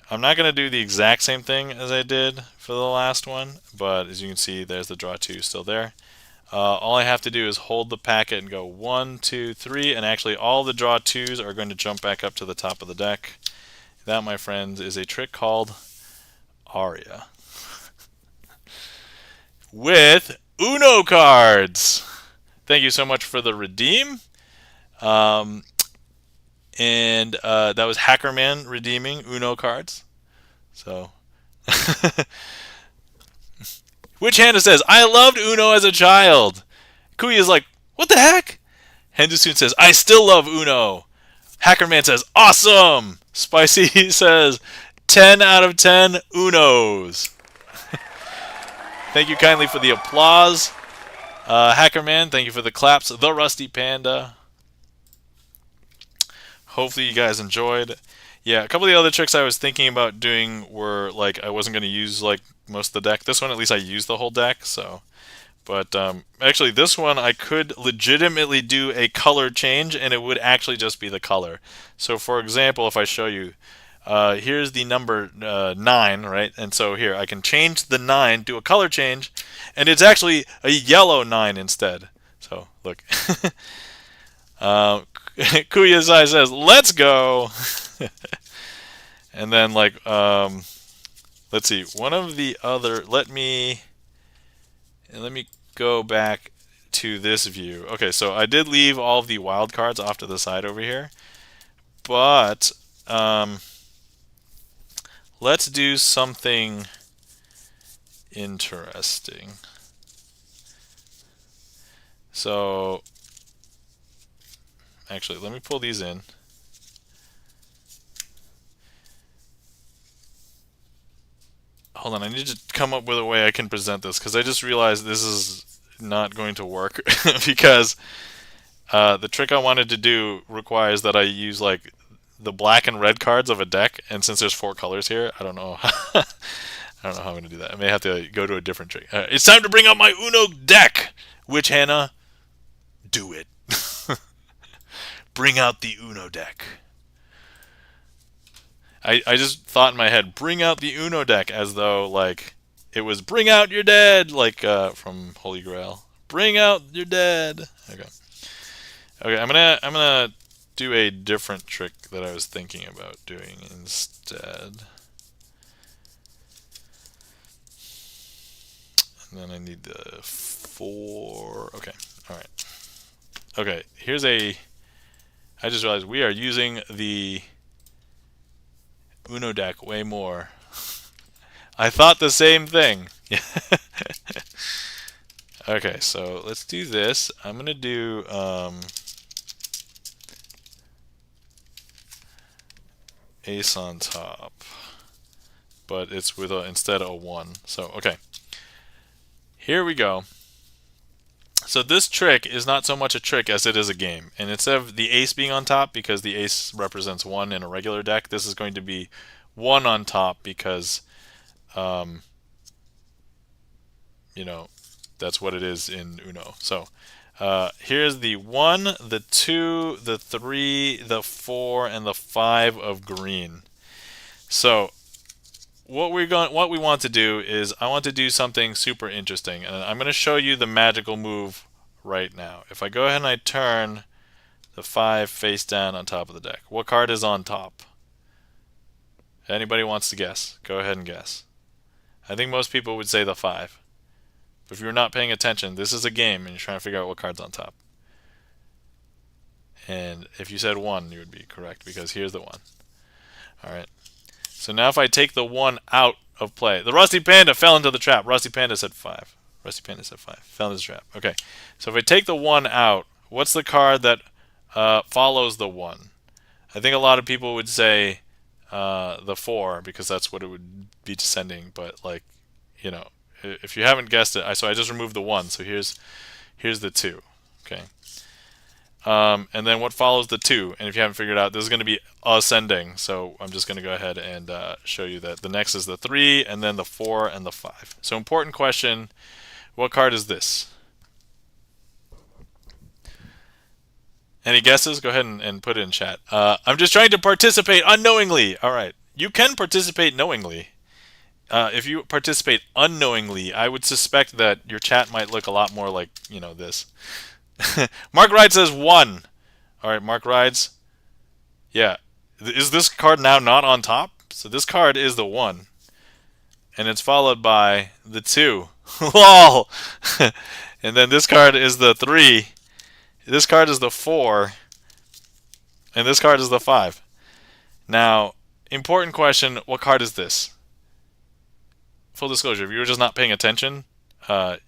not going to do the exact same thing as I did for the last one, but as you can see, there's the draw 2 still there. All I have to do is hold the packet and go 1, 2, 3, and actually all the draw 2s are going to jump back up to the top of the deck. That, my friends, is a trick called Aria. With Uno cards. Thank you so much for the redeem. And that was Hackerman redeeming Uno cards. So, Witch Hannah says, I loved Uno as a child. Kuya is like, what the heck? Henderson says, I still love Uno. Hackerman says, awesome. Spicy says, 10 out of 10 Unos. Thank you kindly for the applause. Hackerman, thank you for the claps. The Rusty Panda. Hopefully you guys enjoyed. Yeah, a couple of the other tricks I was thinking about doing were, like, I wasn't going to use, like, most of the deck. This one, at least I used the whole deck, so. But actually, this one I could legitimately do a color change, and it would actually just be the color. So, for example, if I show you, here's the number 9, right? And so here, I can change the 9, do a color change, and it's actually a yellow 9 instead. So, look. Kuyasai says, let's go! And then, like, let's see, one of the other, let me go back to this view. Okay, so I did leave all of the wildcards off to the side over here, but let's do something interesting. So, actually, let me pull these in. Hold on, I need to come up with a way I can present this, because I just realized this is not going to work because the trick I wanted to do requires that I use like the black and red cards of a deck, and since there's 4 colors here, I don't know. I don't know how I'm going to do that. I may have to go to a different trick. It's time to bring out my Uno deck. Witch Hannah, do it. Bring out the Uno deck. I just thought in my head, bring out the Uno deck, as though like it was bring out your dead, like from Holy Grail. Bring out your dead. Okay. Okay, I'm gonna do a different trick that I was thinking about doing instead. And then I need the 4. Okay, all right. Okay, here's a. I just realized we are using the Uno deck way more. I thought the same thing. Okay, so let's do this. I'm gonna do ace on top, but it's with instead a 1. So okay, here we go. So this trick is not so much a trick as it is a game. And instead of the ace being on top, because the ace represents 1 in a regular deck, this is going to be 1 on top because, you know, that's what it is in Uno. So here's the 1, the 2, the 3, the 4, and the 5 of green. So what we want to do is I want to do something super interesting, and I'm going to show you the magical move right now. If I go ahead and I turn the 5 face down on top of the deck, what card is on top? Anybody wants to guess? Go ahead and guess. I think most people would say the 5. But if you're not paying attention, this is a game and you're trying to figure out what card's on top. And if you said 1, you would be correct, because here's the 1. Alright. So now if I take the 1 out of play, the Rusty Panda fell into the trap. Rusty Panda said 5. Rusty Panda said 5. Fell into the trap. Okay. So if I take the 1 out, what's the card that follows the 1? I think a lot of people would say the 4, because that's what it would be descending. But like, you know, if you haven't guessed it, so I just removed the 1. So here's the 2. Okay. And then what follows the 2? And if you haven't figured out, this is going to be ascending. So I'm just going to go ahead and show you that the next is the 3, and then the 4, and the 5. So important question, what card is this? Any guesses? Go ahead and put it in chat. I'm just trying to participate unknowingly. All right. You can participate knowingly. If you participate unknowingly, I would suspect that your chat might look a lot more like, you know, this. Mark Rides says 1. Alright, Mark Rides. Yeah. Is this card now not on top? So this card is the 1. And it's followed by the 2. LOL! And then this card is the 3. This card is the 4. And this card is the 5. Now, important question, what card is this? Full disclosure, if you were just not paying attention,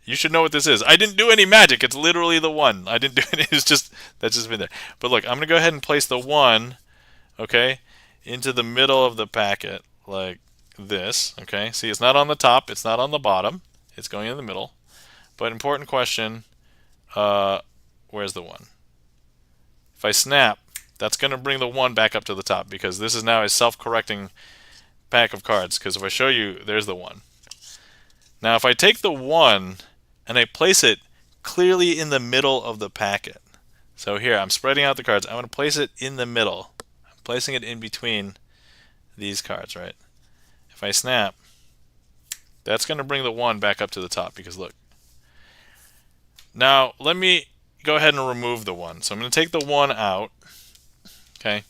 you should know what this is. I didn't do any magic. It's literally the 1. I didn't do it. It's just, that's just been there. But look, I'm going to go ahead and place the 1, okay, into the middle of the packet, like this, okay? See, it's not on the top. It's not on the bottom. It's going in the middle. But important question, where's the 1? If I snap, that's going to bring the 1 back up to the top, because this is now a self-correcting pack of cards. Because if I show you, there's the 1. Now, if I take the 1 and I place it clearly in the middle of the packet. So here, I'm spreading out the cards. I want to place it in the middle. I'm placing it in between these cards, right? If I snap, that's going to bring the 1 back up to the top because look. Now, let me go ahead and remove the 1. So I'm going to take the 1 out. Okay.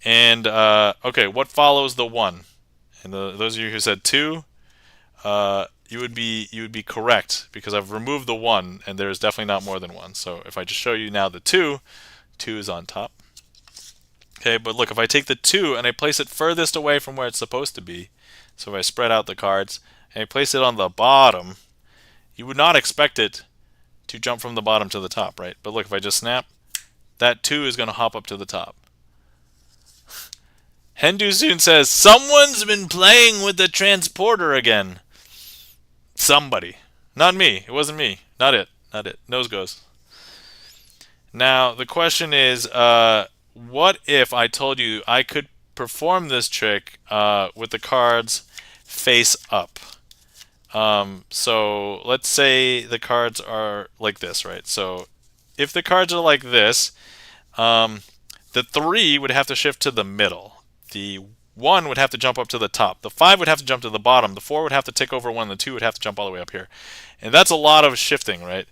And, okay, what follows the 1? And those of you who said 2, you would be correct because I've removed the 1 and there's definitely not more than 1. So if I just show you now the 2, 2 is on top. Okay, but look, if I take the 2 and I place it furthest away from where it's supposed to be, so if I spread out the cards and I place it on the bottom, you would not expect it to jump from the bottom to the top, right? But look, if I just snap, that 2 is going to hop up to the top. Hendu Soon says, someone's been playing with the transporter again. Somebody. Not me. It wasn't me. Not it. Not it. Nose goes. Now, the question is, what if I told you I could perform this trick with the cards face up? So let's say the cards are like this, right? So if the cards are like this, the 3 would have to shift to the middle. The 1 would have to jump up to the top. The 5 would have to jump to the bottom. The 4 would have to tick over 1. The 2 would have to jump all the way up here. And that's a lot of shifting, right?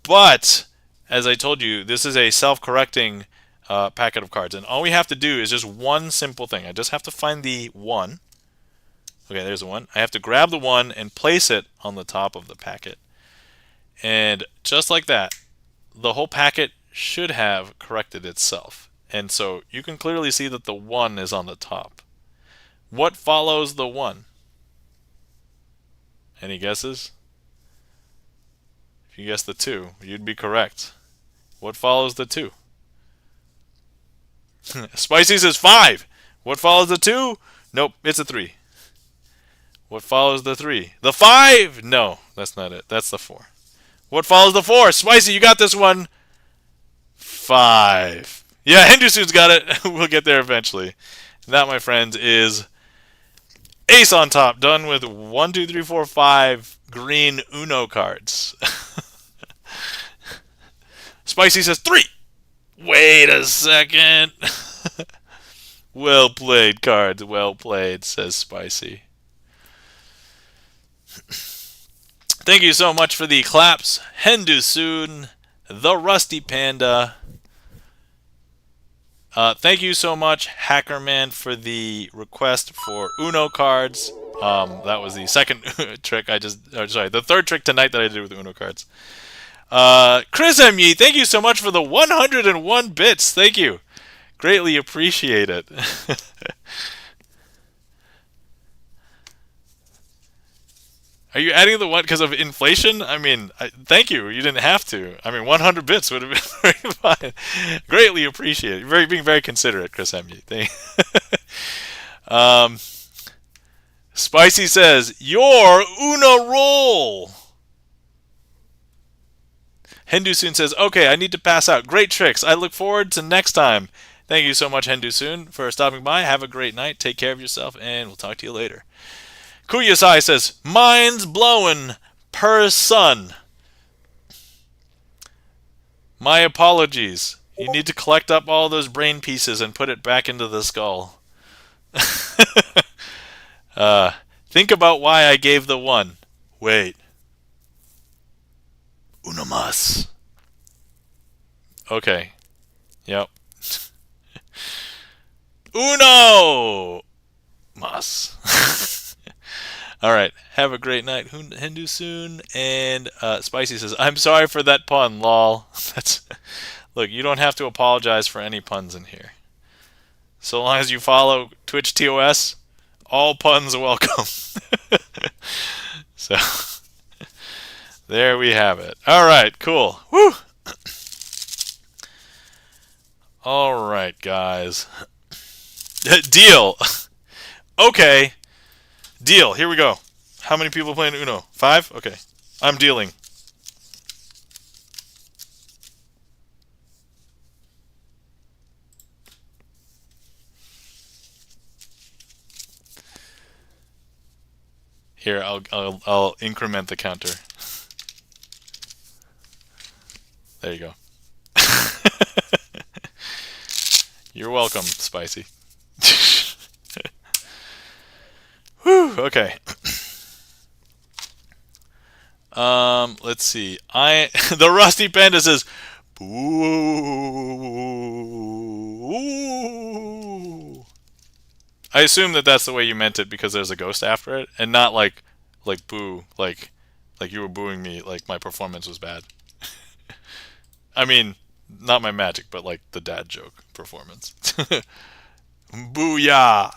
But, as I told you, this is a self-correcting packet of cards. And all we have to do is just one simple thing. I just have to find the 1. Okay, there's the 1. I have to grab the 1 and place it on the top of the packet. And just like that, the whole packet should have corrected itself. And so you can clearly see that the 1 is on the top. What follows the 1? Any guesses? If you guess the 2, you'd be correct. What follows the 2? Spicy says 5. What follows the 2? Nope, it's a 3. What follows the 3? The 5! No, that's not it. That's the 4. What follows the 4? Spicy, you got this one. 5. Yeah, Henderson's got it. We'll get there eventually. That, my friends, is ace on top, done with 1, 2, 3, 4, 5 green Uno cards. Spicy says 3. Wait a second. Well played, cards. Well played, says Spicy. Thank you so much for the claps. Hendusoon, the Rusty Panda. Thank you so much, Hackerman, for the request for Uno cards. That was the second trick the third trick tonight that I did with Uno cards. Chris M. Yee, thank you so much for the 101 bits. Thank you. Greatly appreciate it. Are you adding the 1 because of inflation? I mean, thank you. You didn't have to. I mean, 100 bits would have been very fine. Greatly appreciate it. You're being very considerate, Chris M. Spicy says, your Uno roll. Hendusoon says, okay, I need to pass out. Great tricks. I look forward to next time. Thank you so much, Hendusoon, for stopping by. Have a great night. Take care of yourself, and we'll talk to you later. Kuyasai says, mind's blowing per sun. My apologies. You need to collect up all those brain pieces and put it back into the skull. Think about why I gave the 1. Wait. Uno mas. Okay. Yep. Uno mas. All right. Have a great night, Hendusoon. And Spicy says, I'm sorry for that pun, lol. Look, you don't have to apologize for any puns in here. So long as you follow Twitch TOS, all puns are welcome. So, there we have it. All right, cool. Woo! All right, guys. Deal. Okay. Deal. Here we go. How many people playing Uno? 5? Okay. I'm dealing. Here, I'll increment the counter. There you go. You're welcome, Spicy. Whew, okay. Let's see. The Rusty Panda says, "Boo." I assume that that's the way you meant it because there's a ghost after it, and not like boo, like you were booing me, like my performance was bad. I mean, not my magic, but like the dad joke performance. Booyah!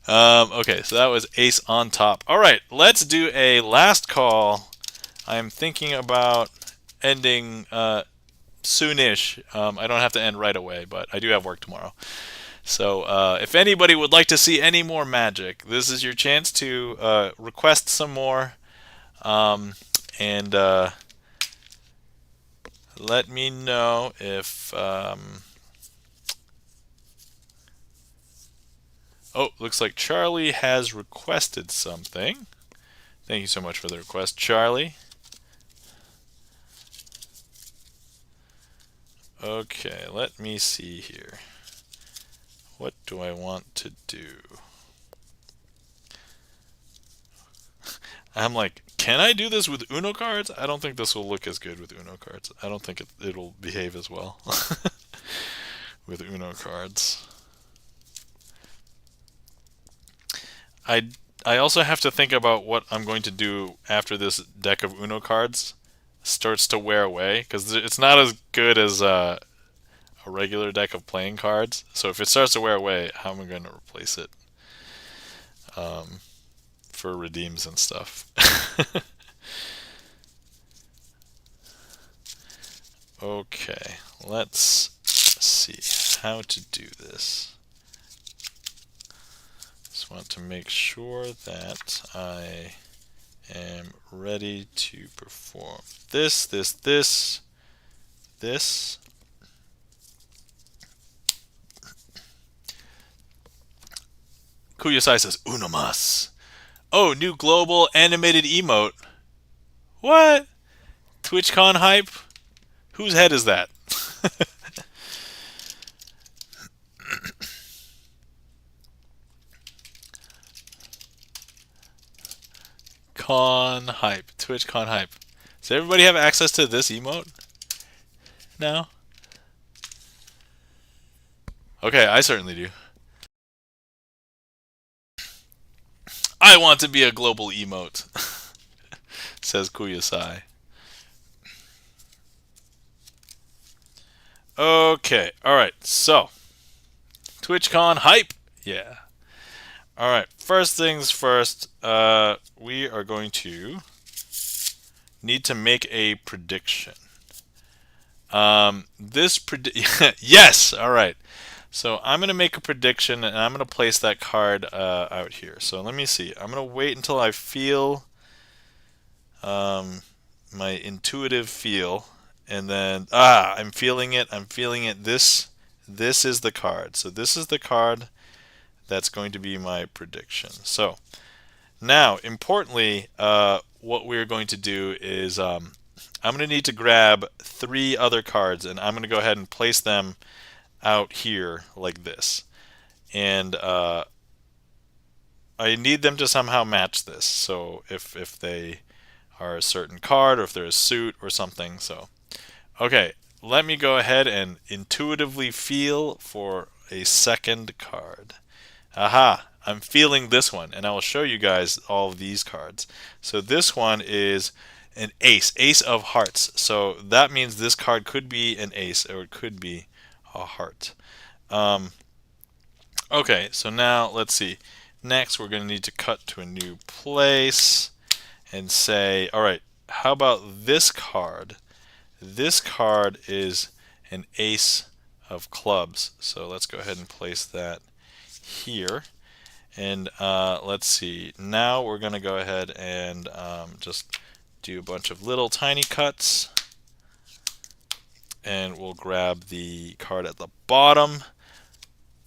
Okay, so that was ace on top. All right, let's do a last call. I am thinking about ending soonish. I don't have to end right away, but I do have work tomorrow. So if anybody would like to see any more magic, this is your chance to request some more. And let me know if... oh, looks like Charlie has requested something. Thank you so much for the request, Charlie. Okay, let me see here. What do I want to do? I'm like, can I do this with Uno cards? I don't think this will look as good with Uno cards. I don't think it'll behave as well with Uno cards. I also have to think about what I'm going to do after this deck of Uno cards starts to wear away, because it's not as good as a regular deck of playing cards. So if it starts to wear away, how am I going to replace it for redeems and stuff? Okay, let's see how to do this. Just want to make sure that I am ready to perform this. Kuyosai says, Uno mas. Oh, new global animated emote. What? TwitchCon hype? Whose head is that? Con hype. TwitchCon hype. Does everybody have access to this emote now? Okay, I certainly do. I want to be a global emote, says Kuyosai. Okay, alright, so TwitchCon hype. Yeah. Alright, first things first, we are going to need to make a prediction. Yes! Alright. So I'm going to make a prediction, and I'm going to place that card out here. So let me see. I'm going to wait until I feel my intuitive feel, and then I'm feeling it. This is the card. So this is the card that's going to be my prediction. So now, importantly, what we're going to do is I'm going to need to grab 3 other cards, and I'm going to go ahead and place them out here like this. And I need them to somehow match this. So if they are a certain card, or if they're a suit or something. So, okay, let me go ahead and intuitively feel for a second card. Aha, I'm feeling this one, and I will show you guys all of these cards. So this one is an ace of hearts. So that means this card could be an ace, or it could be a heart. Okay, so now let's see. Next, we're going to need to cut to a new place and say, all right, how about this card? This card is an ace of clubs. So let's go ahead and place that here. And let's see. Now we're going to go ahead and just do a bunch of little tiny cuts. And we'll grab the card at the bottom.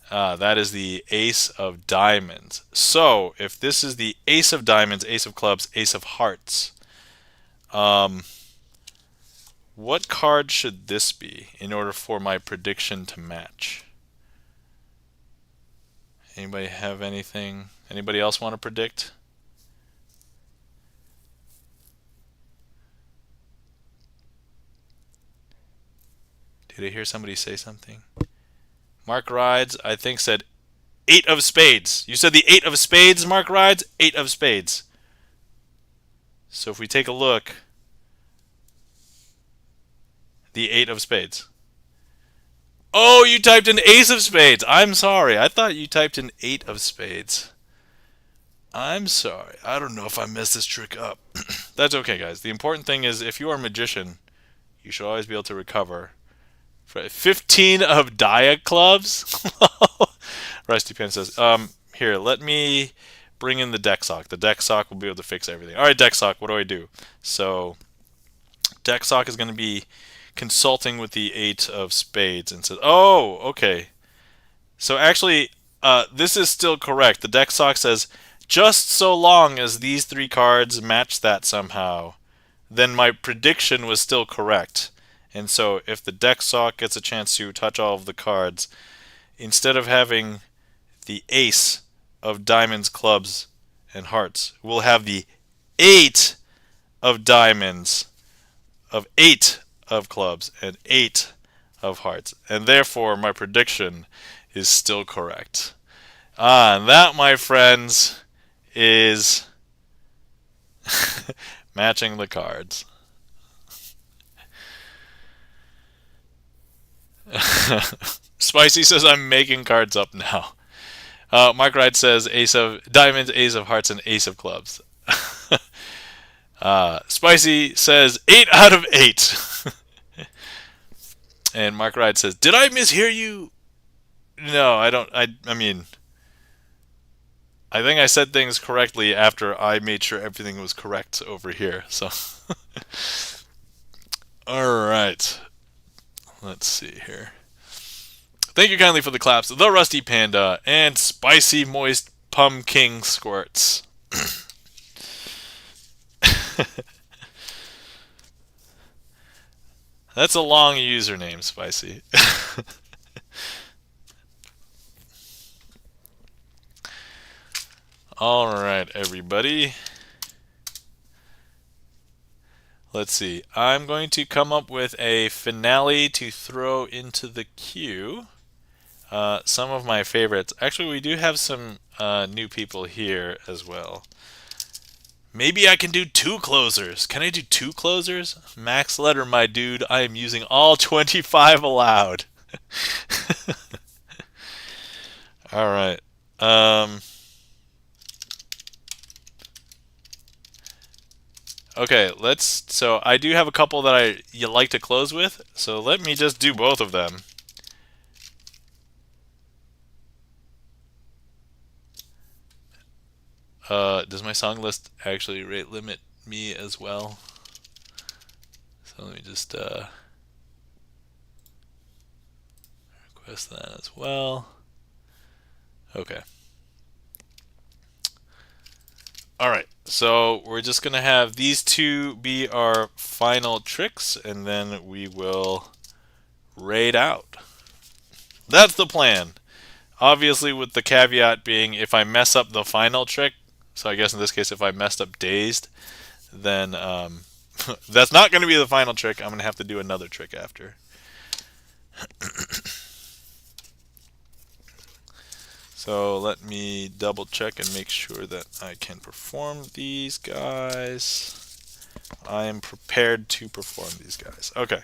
That is the ace of diamonds. So if this is the ace of diamonds, ace of clubs, ace of hearts, What card should this be in order for my prediction to match? Anybody have anything? Anybody else want to predict? Did I hear somebody say something? Mark Rides, I think, said 8 of spades. You said the 8 of spades, Mark Rides? 8 of spades. So if we take a look, the 8 of spades. Oh, you typed an ace of spades. I'm sorry. I thought you typed an 8 of spades. I'm sorry. I don't know if I messed this trick up. That's okay, guys. The important thing is if you are a magician, you should always be able to recover. 15 of dia clubs? Rusty Pen says, here, let me bring in the deck sock. The deck sock will be able to fix everything. All right, deck sock, what do I do? So, deck sock is going to be consulting with the 8 of spades and says, oh, okay. So actually, this is still correct. The deck sock says, just so long as these 3 cards match that somehow, then my prediction was still correct. And so if the deck sock gets a chance to touch all of the cards, instead of having the ace of diamonds, clubs, and hearts, we'll have the 8 of diamonds, of 8 of clubs, and 8 of hearts. And therefore, my prediction is still correct. And that, my friends, is matching the cards. Spicy says I'm making cards up now. Mark Wright says ace of diamonds, ace of hearts, and ace of clubs. Spicy says 8 out of 8. And Mark Wright says, did I mishear you? No, I don't. I mean, I think I said things correctly after I made sure everything was correct over here. So, all right. Let's see here. Thank you kindly for the claps, the Rusty Panda, and Spicy Moist Pumpkin Squirts. That's a long username, Spicy. Alright, everybody. Let's see. I'm going to come up with a finale to throw into the queue. Some of my favorites. Actually, we do have some new people here as well. Maybe I can do 2 closers. Can I do 2 closers? Max letter, my dude. I am using all 25 allowed. All right. Okay, so I do have a couple that you like to close with, so let me just do both of them. Does my song list actually rate limit me as well? So let me just request that as well. Okay. Alright, so we're just going to have these 2 be our final tricks, and then we will raid out. That's the plan. Obviously, with the caveat being if I mess up the final trick, so I guess in this case if I messed up Dazed, then that's not going to be the final trick. I'm going to have to do another trick after. So let me double check and make sure that I can perform these guys. I am prepared to perform these guys. Okay.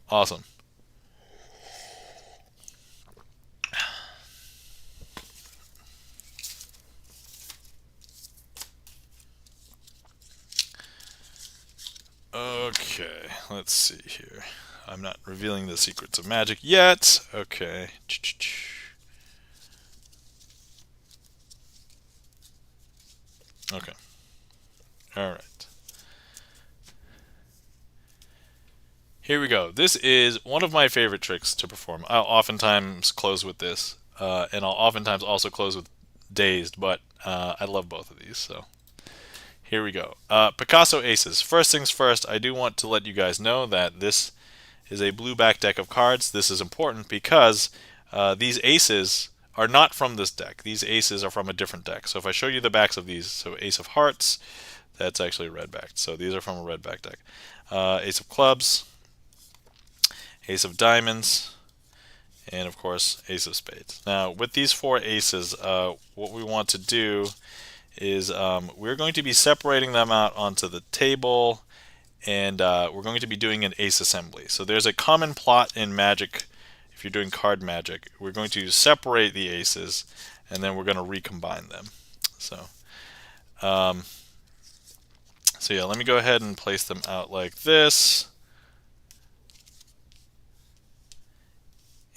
Awesome. Okay, let's see here. I'm not revealing the secrets of magic yet. Okay. Okay. Alright. Here we go. This is one of my favorite tricks to perform. I'll oftentimes close with this, and I'll oftentimes also close with Dazed, but I love both of these, so Here we go. Picasso aces. First things first, I do want to let you guys know that this is a blue back deck of cards. This is important because these aces are not from this deck. These aces are from a different deck. So if I show you the backs of these, so ace of hearts, that's actually red backed. So these are from a red back deck. Ace of clubs, ace of diamonds, and of course ace of spades. Now with these four aces, what we want to do is we're going to be separating them out onto the table, and we're going to be doing an ace assembly. So there's a common plot in Magic. If you're doing card Magic, we're going to separate the aces, and then we're going to recombine them. So yeah, let me go ahead and place them out like this.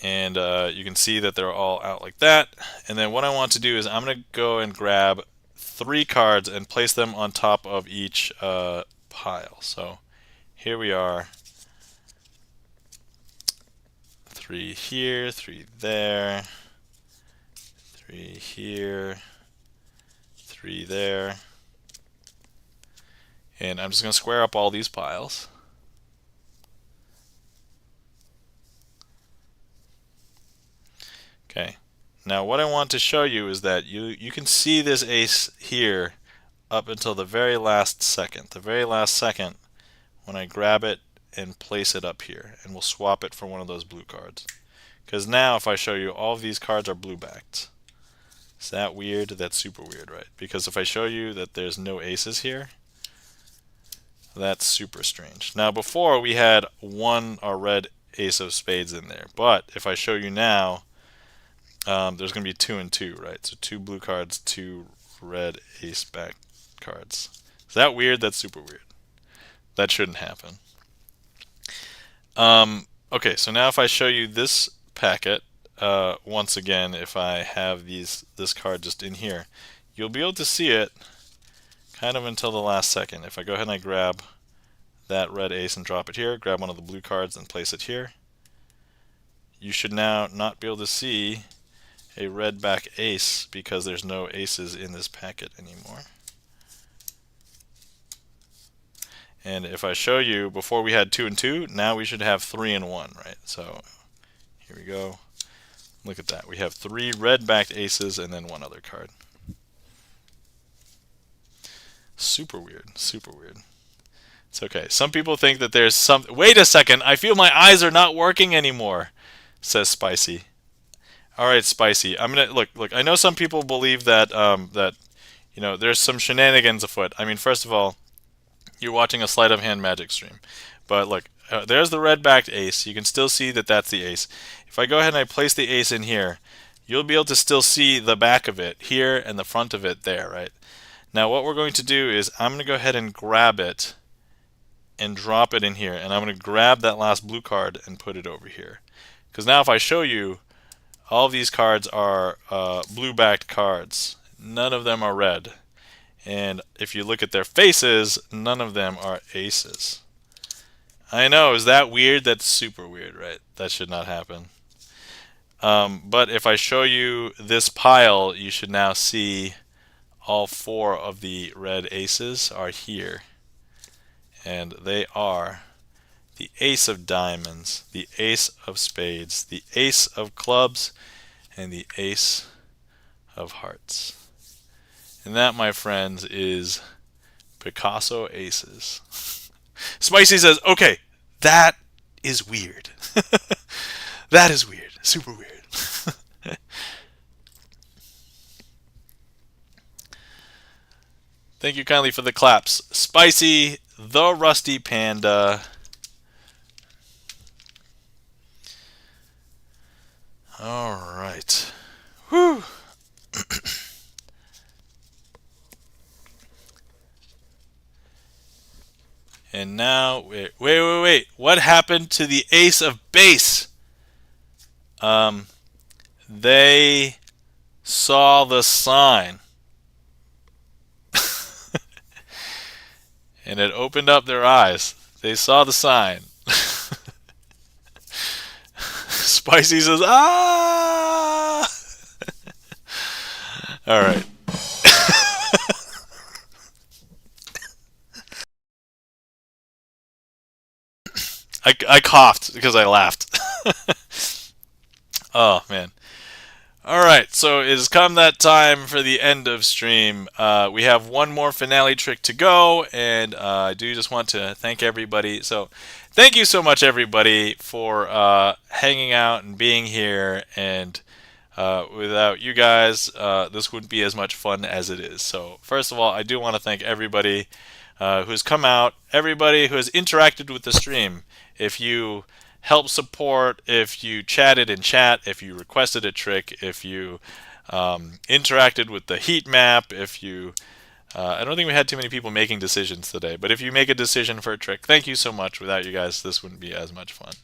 And you can see that they're all out like that. And then what I want to do is I'm going to go and grab 3 cards and place them on top of each pile. So here we are. 3 here, 3 there, 3 here, 3 there. And I'm just going to square up all these piles. Okay. Now what I want to show you is that you can see this ace here up until the very last second. The very last second when I grab it and place it up here, and we'll swap it for one of those blue cards. Because now if I show you, all of these cards are blue backed. Is that weird? That's super weird, right? Because if I show you that there's no aces here, that's super strange. Now before we had a red ace of spades in there, but if I show you now, there's going to be 2 and 2, right? So 2 blue cards, 2 red ace back cards. Is that weird? That's super weird. That shouldn't happen. Okay, so now if I show you this packet, once again, if I have this card just in here, you'll be able to see it kind of until the last second. If I go ahead and I grab that red ace and drop it here, grab one of the blue cards and place it here, you should now not be able to see a red back ace because there's no aces in this packet anymore. And if I show you, before we had 2 and 2, now we should have 3 and 1, right? So here we go. Look at that. We have 3 red backed aces and then 1 other card. Super weird. Super weird. It's okay. Some people think that there's some... Wait a second. I feel my eyes are not working anymore, says Spicy. All right, Spicy. I'm gonna look. I know some people believe that there's some shenanigans afoot. I mean, first of all, you're watching a sleight of hand magic stream, but look, there's the red backed ace. You can still see that that's the ace. If I go ahead and I place the ace in here, you'll be able to still see the back of it here and the front of it there, right? Now what we're going to do is I'm going to go ahead and grab it and drop it in here, and I'm going to grab that last blue card and put it over here. Because now if I show you, all of these cards are blue backed cards. None of them are red. And if you look at their faces, none of them are aces. I know, is that weird? That's super weird, right? That should not happen. But if I show you this pile, you should now see all 4 of the red aces are here. And they are the ace of diamonds, the ace of spades, the ace of clubs, and the ace of hearts. And that, my friends, is Picasso aces. Spicy says, okay, that is weird. That is weird. Super weird. Thank you kindly for the claps. Spicy, the Rusty Panda. All right. Whew. And now, wait. What happened to the ace of base? They saw the sign. And it opened up their eyes. They saw the sign. Spicy says, ah! All right. I coughed because I laughed. Oh man. All right, so it has come that time for the end of stream. We have one more finale trick to go, and I do just want to thank everybody. So, thank you so much, everybody, for hanging out and being here. And without you guys, this wouldn't be as much fun as it is. So, first of all, I do want to thank everybody who's come out, everybody who has interacted with the stream. If you help support, if you chatted in chat, if you requested a trick, if you interacted with the heat map, if you I don't think we had too many people making decisions today, but if you make a decision for a trick, thank you so much. Without you guys, this wouldn't be as much fun.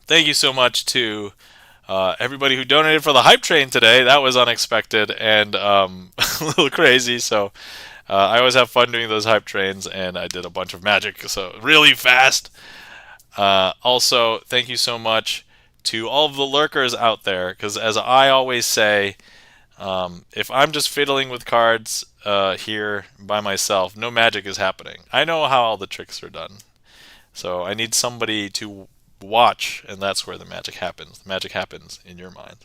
Thank you so much to everybody who donated for the hype train today. That was unexpected and a little crazy, so I always have fun doing those hype trains, and I did a bunch of magic, so really fast. Also, thank you so much to all of the lurkers out there, because as I always say, if I'm just fiddling with cards here by myself, no magic is happening. I know how all the tricks are done, so I need somebody to watch, and that's where the magic happens. The magic happens in your mind.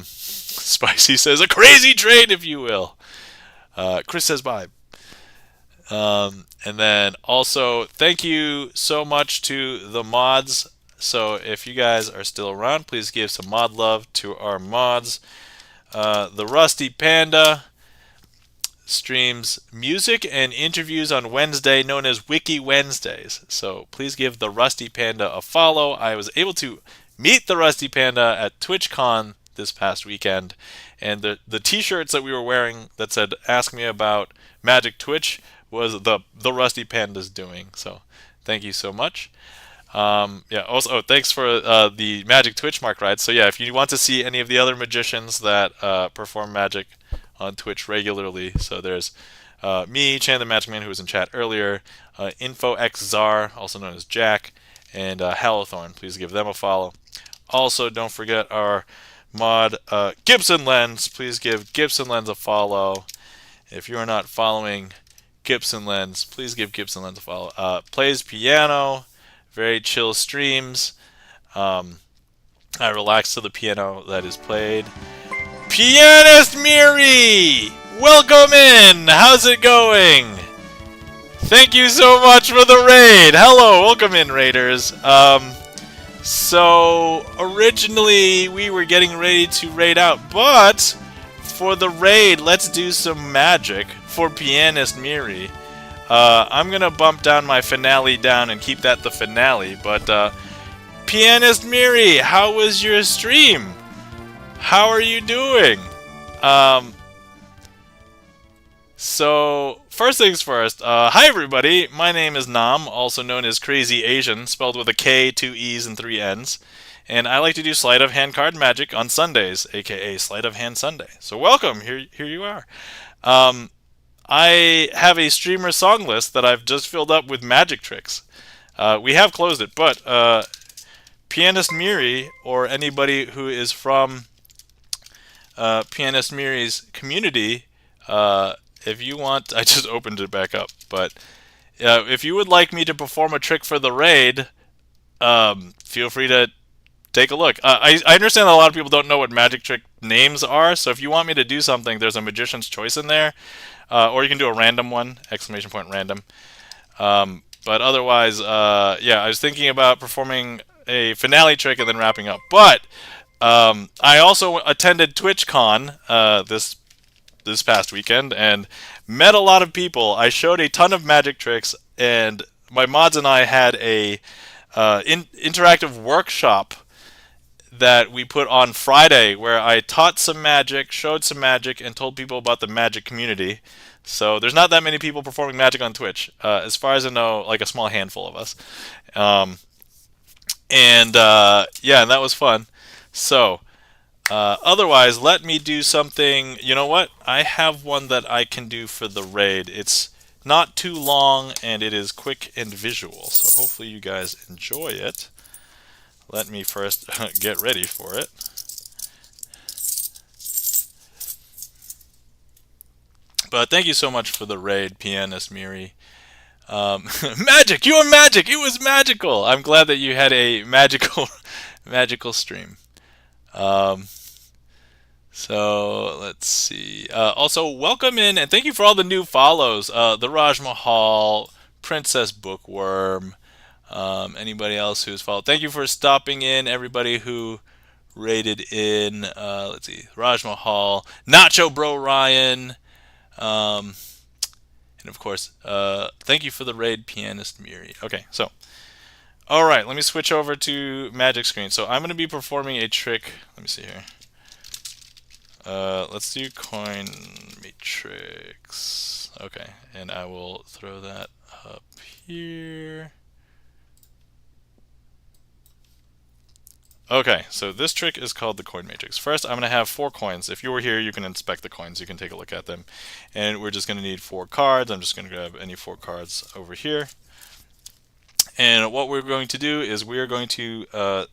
Spicy says, a crazy trade, if you will. Chris says bye. And then also, thank you so much to the mods. So if you guys are still around, please give some mod love to our mods. The Rusty Panda streams music and interviews on Wednesday, known as Wiki Wednesdays. So please give the Rusty Panda a follow. I was able to meet the Rusty Panda at TwitchCon this past weekend, and the t-shirts that we were wearing that said "Ask Me About Magic Twitch" was the Rusty Panda's doing. So thank you so much. Yeah. Also, thanks for the Magic Twitch Mark rides. So yeah, if you want to see any of the other magicians that perform magic on Twitch regularly, so there's me, Chan the Magic Man, who was in chat earlier, InfoXZar, also known as Jack, and Hallowthorn. Please give them a follow. Also, don't forget our mod Gibson Lens. Please give Gibson Lens a follow. If you are not following Gibson Lens, please give Gibson Lens a follow. Plays piano, very chill streams. I relax to the piano that is played. Pianist Miri! Welcome in! How's it going? Thank you so much for the raid! Hello, welcome in, raiders. So, originally we were getting ready to raid out, but for the raid, let's do some magic for Pianist Miri. I'm gonna bump down my finale down and keep that the finale, but Pianist Miri, how was your stream? How are you doing? So, first things first, hi everybody, my name is Nam, also known as Crazy Asian, spelled with a K, 2 E's, and 3 N's, and I like to do Sleight of Hand card magic on Sundays, aka Sleight of Hand Sunday. So welcome, here you are. I have a StreamerSonglist that I've just filled up with magic tricks. We have closed it, but Pianist Miri, or anybody who is from Pianist Miri's community, if you want, I just opened it back up, but if you would like me to perform a trick for the raid, feel free to take a look. I understand that a lot of people don't know what magic trick names are, so if you want me to do something, there's a magician's choice in there, or you can do a random one, exclamation point random. But otherwise, yeah, I was thinking about performing a finale trick and then wrapping up. But I also attended TwitchCon this past weekend and met a lot of people. I showed a ton of magic tricks, and my mods and I had a interactive workshop that we put on Friday where I taught some magic, showed some magic, and told people about the magic community. So there's not that many people performing magic on Twitch. As far as I know, like a small handful of us. Yeah, and that was fun. So, otherwise, let me do something. You know what? I have one that I can do for the raid. It's not too long, and it is quick and visual. So hopefully you guys enjoy it. Let me first get ready for it. But thank you so much for the raid, Pianist Miri. Magic! You are magic! It was magical! I'm glad that you had a magical, magical stream. Um, so let's see. Also, welcome in and thank you for all the new follows. The Raj Mahal, Princess Bookworm, anybody else who's followed. Thank you for stopping in, everybody who rated in. Let's see. Raj Mahal, Nacho Bro Ryan, um, and of course, thank you for the raid, Pianist Miri. Okay, so. All right, let me switch over to Magic Screen. So I'm going to be performing a trick. Let me see here. Let's do coin matrix. Okay, and I will throw that up here. Okay, so this trick is called the coin matrix. First, I'm going to have 4 coins. If you were here, you can inspect the coins. You can take a look at them. And we're just going to need 4 cards. I'm just going to grab any 4 cards over here. And what we're going to do is we're going to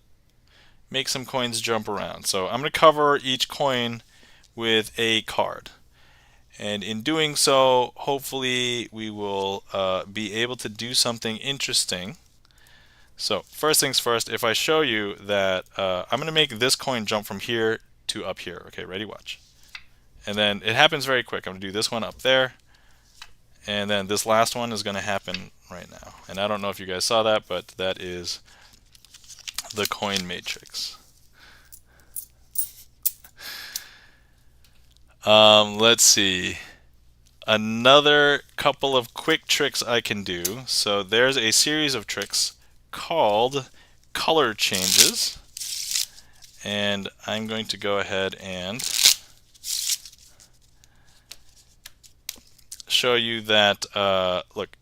make some coins jump around. So I'm going to cover each coin with a card. And in doing so, hopefully we will be able to do something interesting. So first things first, if I show you that I'm going to make this coin jump from here to up here. Okay, ready? Watch. And then it happens very quick. I'm going to do this one up there. And then this last one is going to happen right now. And I don't know if you guys saw that, but that is the coin matrix. Let's see. Another couple of quick tricks I can do. So there's a series of tricks called color changes. And I'm going to go ahead and show you that, look,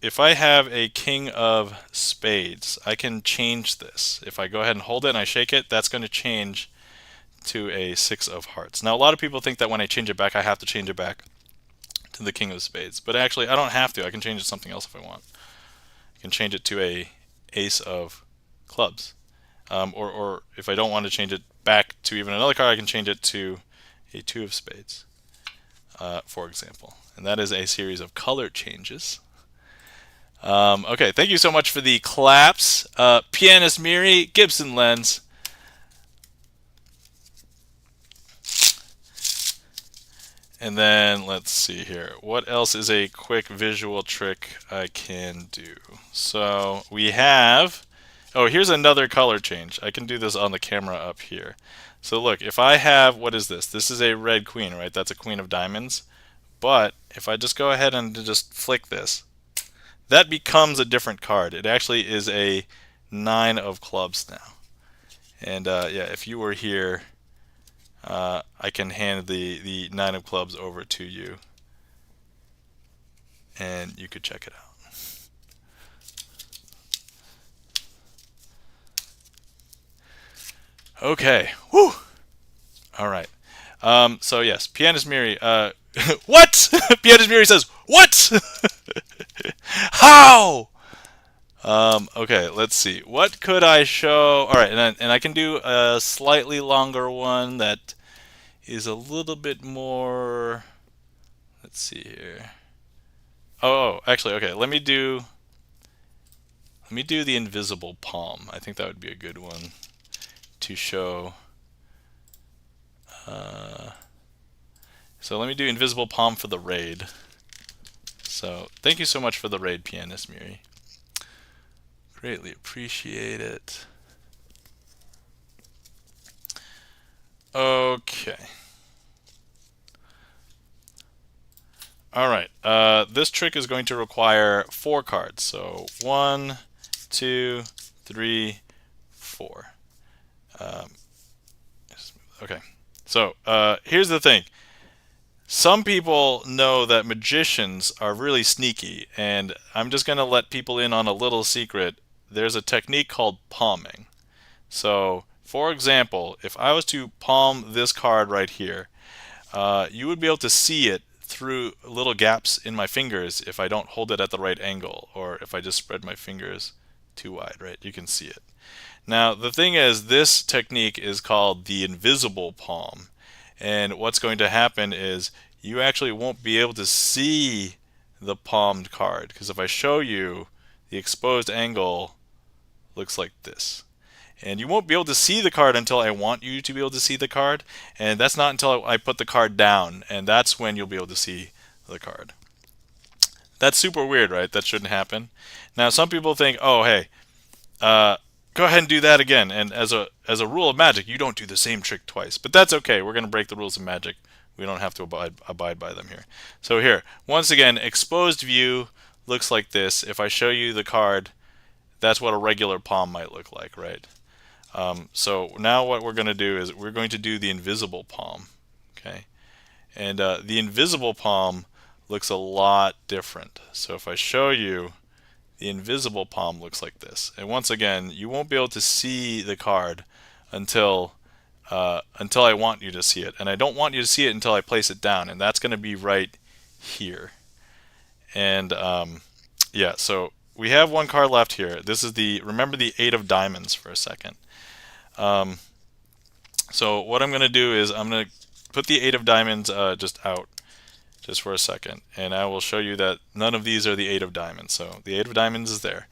if I have a king of spades, I can change this. If I go ahead and hold it and I shake it, that's going to change to a 6 of hearts. Now, a lot of people think that when I change it back, I have to change it back to the king of spades. But actually, I don't have to. I can change it to something else if I want. I can change it to a ace of clubs. Or if I don't want to change it back to even another card, I can change it to a 2 of spades, for example. And that is a series of color changes. Okay, thank you so much for the claps. Pianist Miri, Gibson Lens. And then let's see here. What else is a quick visual trick I can do? So we have, oh, here's another color change. I can do this on the camera up here. So look, if I have, what is this? This is a red queen, right? That's a queen of diamonds. But if I just go ahead and just flick this, that becomes a different card. It actually is a 9 of clubs now. And yeah, if you were here, I can hand the 9 of clubs over to you, and you could check it out. Okay, whew. All right. So yes, Pianist Miri. What? Pianist Miri says, what? How? Okay, let's see. What could I show? All right, and I can do a slightly longer one that is a little bit more. Let's see here. Oh, actually, okay. Let me do the invisible palm. I think that would be a good one to show. So let me do invisible palm for the raid. So thank you so much for the raid, Pianist Miri. Greatly appreciate it. Okay. All right. This trick is going to require 4 cards. So 1, 2, 3, 4. Okay. So here's the thing. Some people know that magicians are really sneaky, and I'm just going to let people in on a little secret. There's a technique called palming. So, for example, if I was to palm this card right here, you would be able to see it through little gaps in my fingers if I don't hold it at the right angle, or if I just spread my fingers too wide, right? You can see it. Now, the thing is, this technique is called the invisible palm. And what's going to happen is you actually won't be able to see the palmed card. Because if I show you, the exposed angle looks like this. And you won't be able to see the card until I want you to be able to see the card. And that's not until I put the card down. And that's when you'll be able to see the card. That's super weird, right? That shouldn't happen. Now, some people think, oh, hey, go ahead and do that again. And as a rule of magic, you don't do the same trick twice. But that's okay. We're going to break the rules of magic. We don't have to abide by them here. So here, once again, exposed view looks like this. If I show you the card, that's what a regular palm might look like, right? So now what we're going to do is we're going to do the invisible palm. Okay, and the invisible palm looks a lot different. So if I show you, the invisible palm looks like this. And once again, you won't be able to see the card until I want you to see it. And I don't want you to see it until I place it down. And that's going to be right here. And yeah, so we have one card left here. This is remember the 8 of diamonds for a second. So what I'm going to do is I'm going to put the 8 of diamonds just out. Just for a second, and I will show you that none of these are the 8 of diamonds. So the 8 of diamonds is there.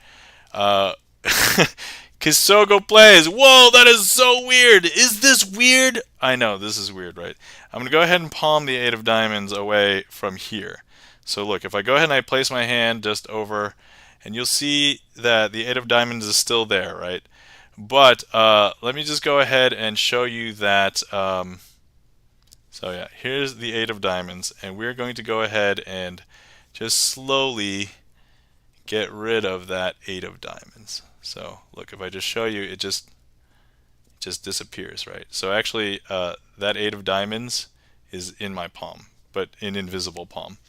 Kisogo plays. Whoa, that is so weird. Is this weird? I know, this is weird, right? I'm going to go ahead and palm the 8 of diamonds away from here. So look, if I go ahead and I place my hand just over, and you'll see that the 8 of diamonds is still there, right? But let me just go ahead and show you that... So yeah, here's the 8 of diamonds, and we're going to go ahead and just slowly get rid of that 8 of diamonds. So look, if I just show you, it just disappears, right? So actually, that 8 of diamonds is in my palm, but in invisible palm.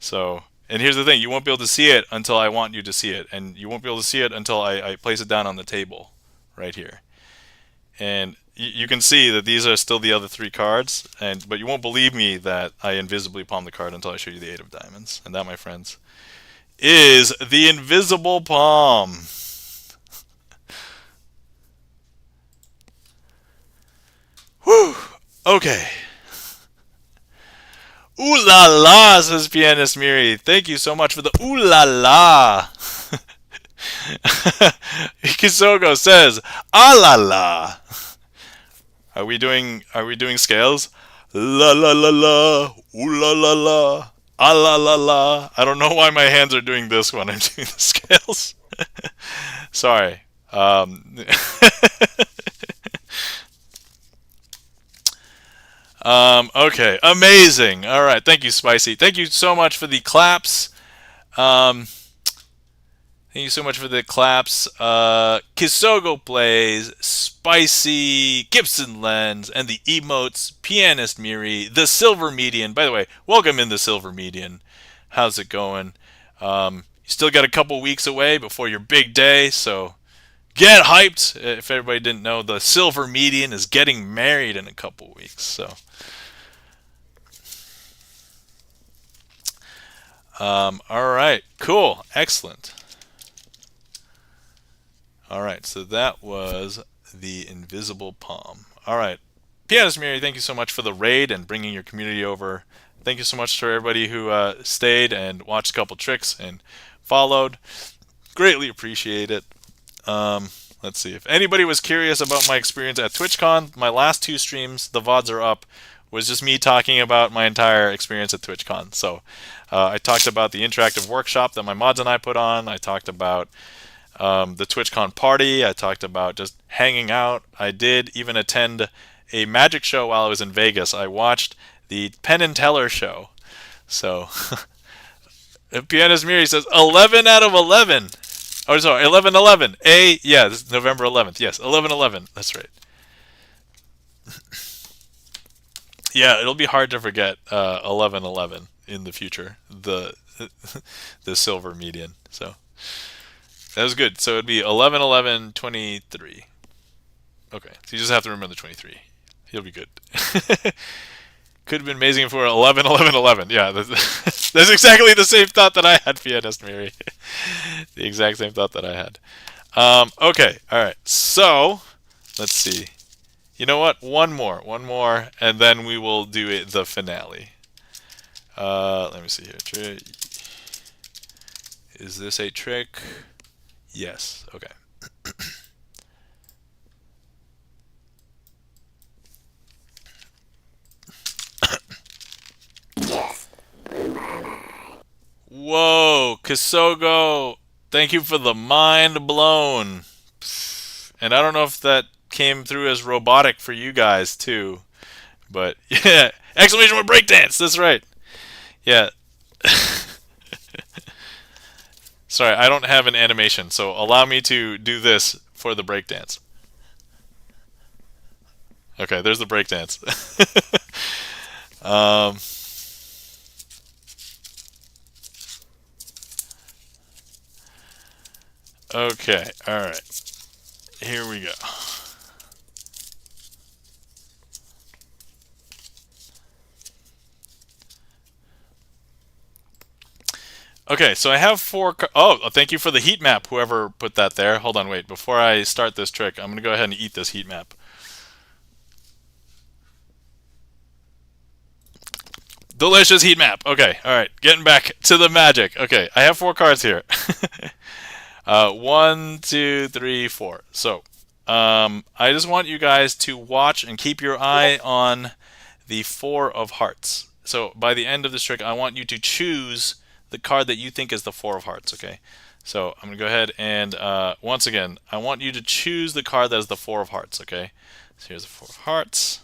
So, and here's the thing, you won't be able to see it until I want you to see it, and you won't be able to see it until I place it down on the table, right here. And you can see that these are still the other 3 cards, but you won't believe me that I invisibly palm the card until I show you the 8 of diamonds. And that, my friends, is the invisible palm. Whew. Okay. Ooh la la, says Pianist Miri. Thank you so much for the ooh la la. Kisogo says, ah la la. Are we doing scales? La la la la, ooh la la la, ah la la la. I don't know why my hands are doing this when I'm doing the scales. Sorry. Okay, amazing. All right, thank you, Spicy. Thank you so much for the claps. Thank you so much for the claps. Kisogo plays, Spicy, Gibson Lens, and the emotes, Pianist Miri, the Silver Median. By the way, welcome in the Silver Median. How's it going? You still got a couple weeks away before your big day, so get hyped. If everybody didn't know, the Silver Median is getting married in a couple weeks. So, all right, cool, excellent. All right, so that was the invisible palm. All right, Pianist Miri, thank you so much for the raid and bringing your community over. Thank you so much to everybody who stayed and watched a couple tricks and followed. Greatly appreciate it. Let's see. If anybody was curious about my experience at TwitchCon, my last 2 streams, the VODs are up, was just me talking about my entire experience at TwitchCon. So I talked about the interactive workshop that my mods and I put on. I talked about the TwitchCon party. I talked about just hanging out. I did even attend a magic show while I was in Vegas. I watched the Penn and Teller show. So, Pianist Miri says 11 out of 11. Oh, sorry, 11/11. Yeah, this is November 11th. Yes, 11/11. That's right. Yeah, it'll be hard to forget 11/11 in the future. The silver median. So. That was good. So it'd be 11/11/23. Okay, so you just have to remember the 23. He'll be good. Could have been amazing if we were 11/11/11. Yeah, that's exactly the same thought that I had, Pianist Miri. The exact same thought that I had. Okay, all right. So let's see. You know what? One more, and then we will do the finale. Let me see here. Is this a trick? Yes. Okay. Whoa, Kisogo, thank you for the mind blown. And I don't know if that came through as robotic for you guys too, but yeah, exclamation point breakdance. That's right. Yeah. Sorry, I don't have an animation, so allow me to do this for the breakdance. Okay, there's the breakdance. um, okay, all right. Here we go. Okay, so I have four. Oh, thank you for the heat map, whoever put that there. Hold on, wait. Before I start this trick, I'm going to go ahead and eat this heat map. Delicious heat map. Okay, all right. Getting back to the magic. Okay, I have four cards here. 1, 2, 3, 4. So, I just want you guys to watch and keep your eye on the Four of Hearts. So, by the end of this trick, I want you to choose the card that you think is the Four of Hearts, okay? So, I'm going to go ahead and, once again, I want you to choose the card that is the Four of Hearts, okay? So, here's the Four of Hearts.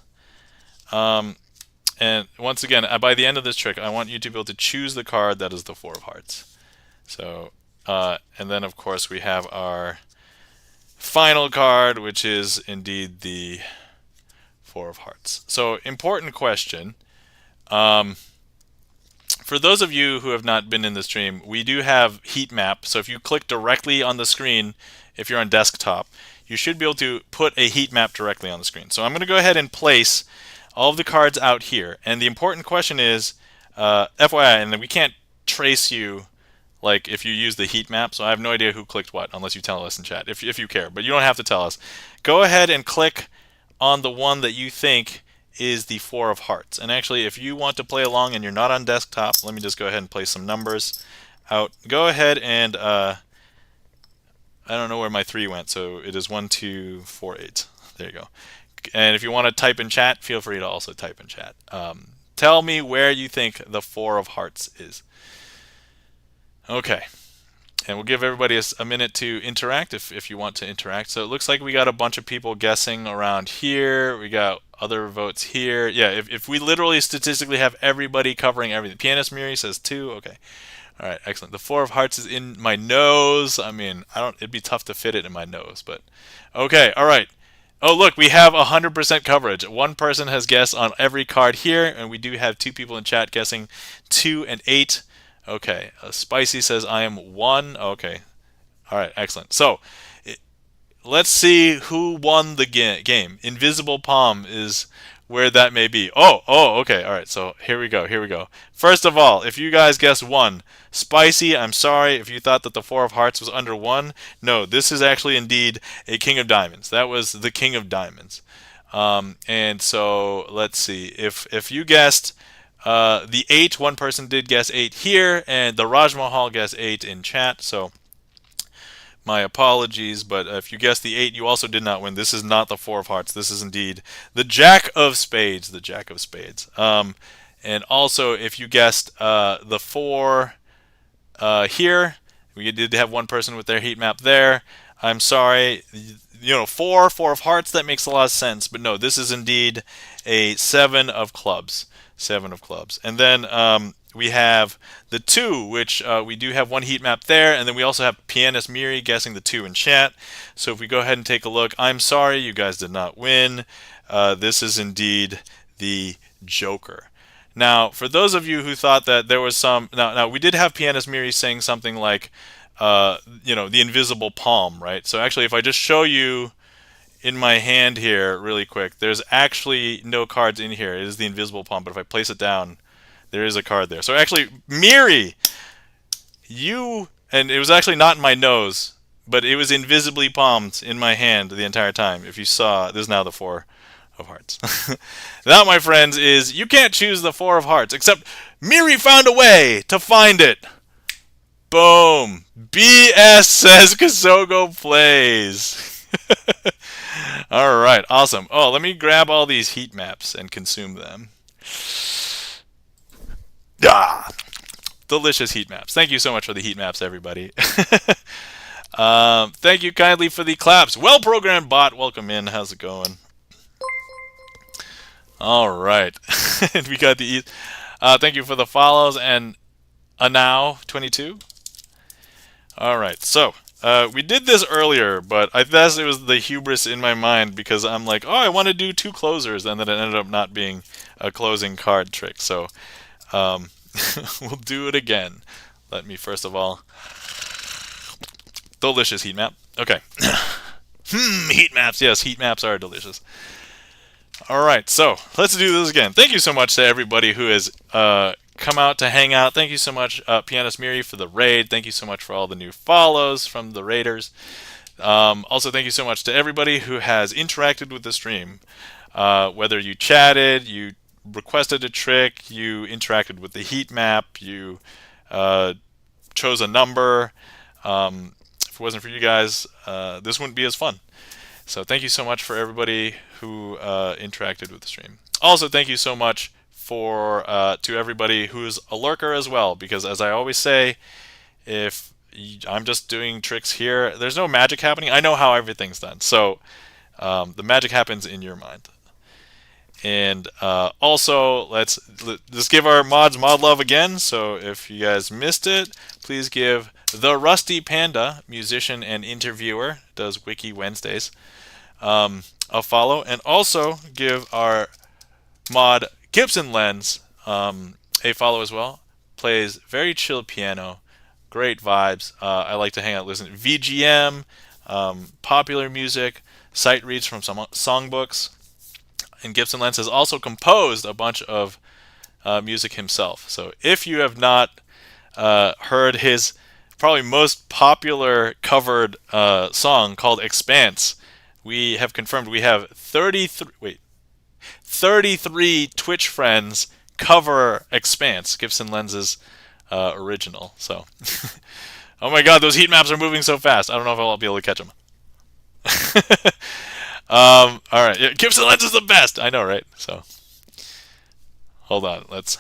And once again, by the end of this trick, I want you to be able to choose the card that is the Four of Hearts. So, and then, of course, we have our final card, which is indeed the Four of Hearts. So, important question. For those of you who have not been in the stream, we do have heat map. So if you click directly on the screen, if you're on desktop, you should be able to put a heat map directly on the screen. So I'm going to go ahead and place all of the cards out here. And the important question is, FYI, and we can't trace you like if you use the heat map, so I have no idea who clicked what unless you tell us in chat, if you care, but you don't have to tell us. Go ahead and click on the one that you think is the Four of Hearts. And actually, if you want to play along and you're not on desktop, let me just go ahead and place some numbers out. Go ahead and, I don't know where my 3 went, so it is 1, 2, 4, 8. There you go. And if you want to type in chat, feel free to also type in chat. Tell me where you think the Four of Hearts is. Okay. And we'll give everybody a minute to interact if you want to interact. So it looks like we got a bunch of people guessing around here. We got other votes here. Yeah, if we literally statistically have everybody covering everything. Pianist Miri says 2. Okay. All right, excellent. The Four of Hearts is in my nose. I mean, it'd be tough to fit it in my nose, but okay. All right. Oh, look, we have 100% coverage. One person has guessed on every card here, and we do have 2 people in chat guessing 2 and 8. Okay, Spicy says I am 1. Okay, all right, excellent. So let's see who won the game. Invisible Palm is where that may be. Oh, okay, all right. So here we go. First of all, if you guys guessed 1, Spicy, I'm sorry if you thought that the Four of Hearts was under 1. No, this is actually indeed a King of Diamonds. That was the King of Diamonds. And so let's see if you guessed. The 8, one person did guess 8 here, and the Raj Mahal guessed 8 in chat, so my apologies, but if you guessed the 8, you also did not win. This is not the Four of Hearts. This is indeed the Jack of Spades, and also, if you guessed the 4 here, we did have one person with their heat map there. I'm sorry, 4 of Hearts, that makes a lot of sense, but no, this is indeed a 7 of Clubs. 7 of Clubs. And then we have the 2, which we do have one heat map there, and then we also have Pianist Miri guessing the 2 in chat. So if we go ahead and take a look, I'm sorry, you guys did not win. This is indeed the Joker. Now, for those of you who thought that there was some... Now we did have Pianist Miri saying something like, the invisible palm, right? So actually, if I just show you in my hand here really quick, there's actually no cards in here. It is the invisible palm, but if I place it down, there is a card there. So actually, Miri, and it was actually not in my nose, but it was invisibly palmed in my hand the entire time. If you saw, this is now the Four of Hearts. That, my friends, is you can't choose the Four of Hearts, except Miri found a way to find it. Boom. BS says Kasogo plays. All right, awesome. Oh, let me grab all these heat maps and consume them. Ah, delicious heat maps. Thank you so much for the heat maps, everybody. Thank you kindly for the claps. Well programmed bot, welcome in. How's it going? All right, and we got the. Thank you for the follows and now22. All right, so we did this earlier, but I guess it was the hubris in my mind because I'm like, oh, I want to do 2 closers, and then it ended up not being a closing card trick. So we'll do it again. Let me first of all, delicious heat map. Okay, heat maps. Yes, heat maps are delicious. All right, so let's do this again. Thank you so much to everybody who has come out to hang out. Thank you so much, Pianist Miri, for the raid. Thank you so much for all the new follows from the raiders. Also, thank you so much to everybody who has interacted with the stream. Whether you chatted, you requested a trick, you interacted with the heat map, you chose a number. If it wasn't for you guys, this wouldn't be as fun. So thank you so much for everybody who interacted with the stream. Also, thank you so much for to everybody who's a lurker as well, because as I always say, if I'm just doing tricks here, there's no magic happening. I know how everything's done, so the magic happens in your mind. And also, let's give our mods mod love again. So if you guys missed it, please give the Rusty Panda, musician and interviewer, does Wiki Wednesdays, a follow, and also give our mod Gibson Lens a follow as well. Plays very chill piano, great vibes. I like to hang out, listen to VGM, popular music, sight reads from some songbooks. And Gibson Lens has also composed a bunch of music himself. So if you have not heard his probably most popular covered song called Expanse, we have confirmed we have 33 Twitch friends cover Expanse, Gibson Lens's original. So, oh my god, those heat maps are moving so fast. I don't know if I'll be able to catch them. All right, yeah, Gibson Lens is the best. I know, right? So, hold on, let's.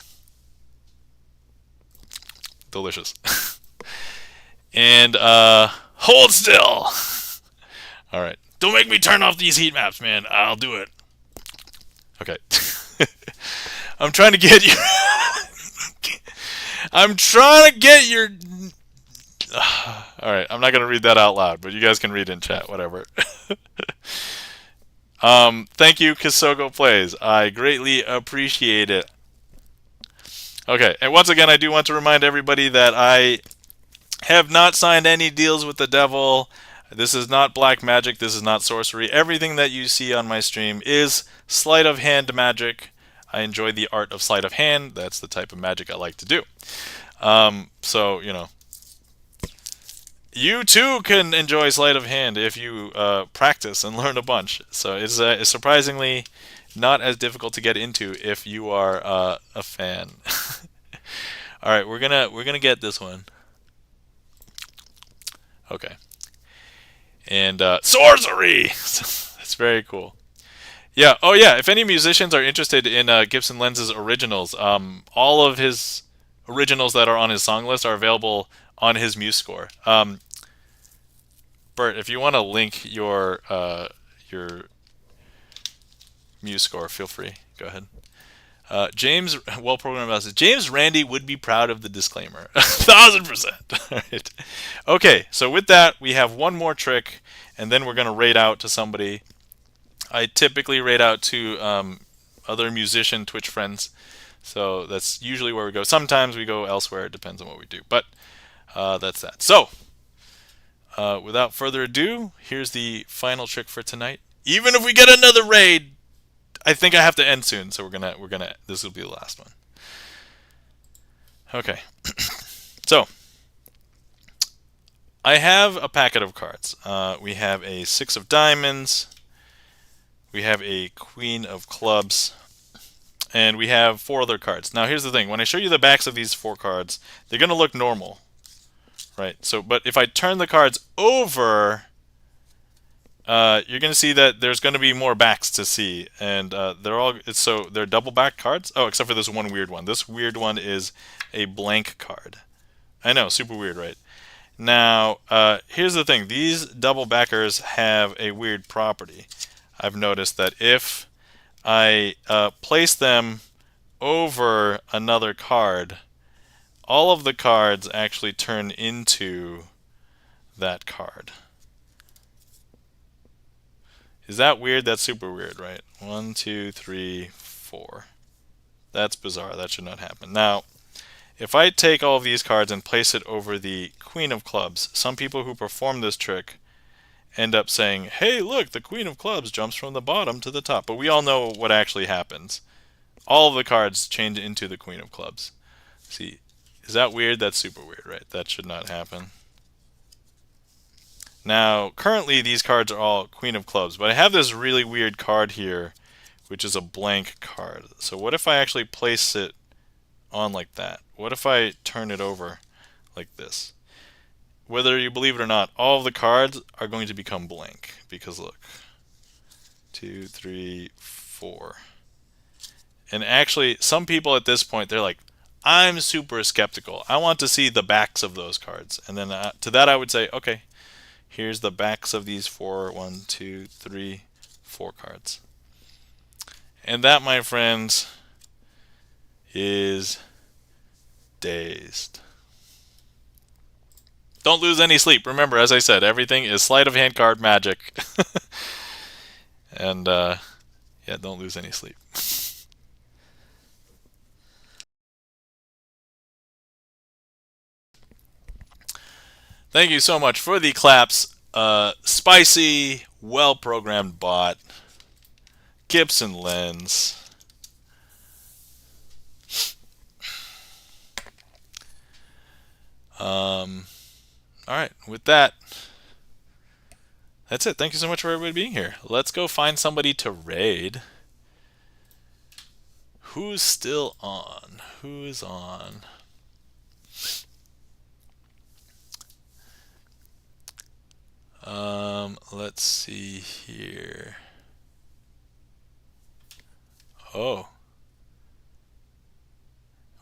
Delicious. And hold still. All right, don't make me turn off these heat maps, man. I'll do it. Okay. I'm trying to get you. I'm trying to get your. All right, I'm not gonna read that out loud, but you guys can read in chat, whatever. Thank you, Kasogo Plays. I greatly appreciate it. Okay, and once again, I do want to remind everybody that I have not signed any deals with the devil. This is not black magic. This is not sorcery. Everything that you see on my stream is sleight of hand magic. I enjoy the art of sleight of hand. That's the type of magic I like to do. So, you know, you too can enjoy sleight of hand if you practice and learn a bunch. So it's surprisingly not as difficult to get into if you are a fan. All right, we're gonna get this one. Okay. And sorcery. That's very cool. Yeah. Oh yeah. If any musicians are interested in Gibson Lens's originals, all of his originals that are on his song list are available on his MuseScore. Bert, if you want to link your MuseScore, feel free. Go ahead. James, well programmed about this. James Randy would be proud of the disclaimer. 1000%. All right. Okay, so with that, we have one more trick, and then we're going to raid out to somebody. I typically raid out to other musician Twitch friends, so that's usually where we go. Sometimes we go elsewhere. It depends on what we do, but that's that. So, without further ado, here's the final trick for tonight. Even if we get another raid, I think I have to end soon, so this will be the last one. Okay. So, I have a packet of cards. We have a 6 of diamonds, we have a queen of clubs, and we have 4 other cards. Now here's the thing, when I show you the backs of these 4 cards, they're going to look normal. right? So, but if I turn the cards over, you're going to see that there's going to be more backs to see, and they're double back cards. Oh, except for this one weird one. This weird one is a blank card. I know, super weird, right? Now, here's the thing. These double backers have a weird property. I've noticed that if I place them over another card, all of the cards actually turn into that card. Is that weird? That's super weird, right? 1, 2, 3, 4. That's bizarre. That should not happen. Now, if I take all of these cards and place it over the Queen of Clubs, some people who perform this trick end up saying, hey, look, the Queen of Clubs jumps from the bottom to the top. But we all know what actually happens. All of the cards change into the Queen of Clubs. See, is that weird? That's super weird, right? That should not happen. Now, currently these cards are all Queen of Clubs, but I have this really weird card here, which is a blank card. So what if I actually place it on like that? What if I turn it over like this? Whether you believe it or not, all of the cards are going to become blank, because look, 2, 3, 4. And actually, some people at this point, they're like, I'm super skeptical. I want to see the backs of those cards. And then to that I would say, okay, here's the backs of these 4, 1, 2, 3, 4 cards. And that, my friends, is dazed. Don't lose any sleep. Remember, as I said, everything is sleight of hand card magic. And yeah, don't lose any sleep. Thank you so much for the claps. Spicy, well-programmed bot. Gibson lens. Alright, with that, that's it. Thank you so much for everybody being here. Let's go find somebody to raid. Who's still on? Who is on? Let's see here. Oh.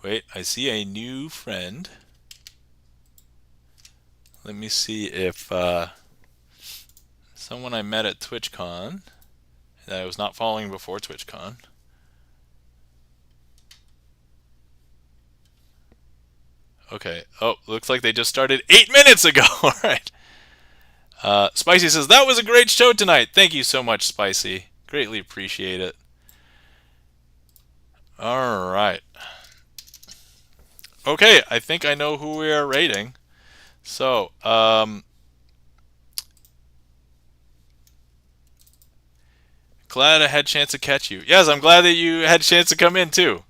Wait, I see a new friend. Let me see if someone I met at TwitchCon that I was not following before TwitchCon. Okay. Oh, looks like they just started 8 minutes ago. All right. Spicy says, that was a great show tonight. Thank you so much, Spicy. Greatly appreciate it. All right. Okay, I think I know who we are rating. So, glad I had a chance to catch you. Yes, I'm glad that you had a chance to come in too.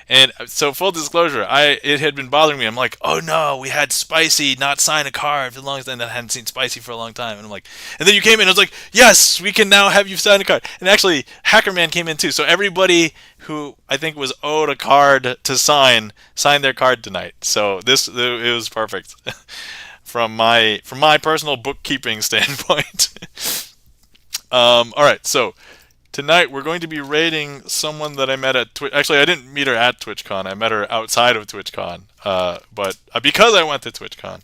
And so, full disclosure, it had been bothering me. I'm like, oh no, we had Spicy not sign a card for the longest time. I hadn't seen Spicy for a long time. And I'm like, and then you came in. I was like, yes, we can now have you sign a card. And actually, Hackerman came in too. So everybody who I think was owed a card to signed their card tonight. So it was perfect from my personal bookkeeping standpoint. All right, so tonight we're going to be rating someone that I met at Twitch. Actually, I didn't meet her at TwitchCon. I met her outside of TwitchCon. But because I went to TwitchCon,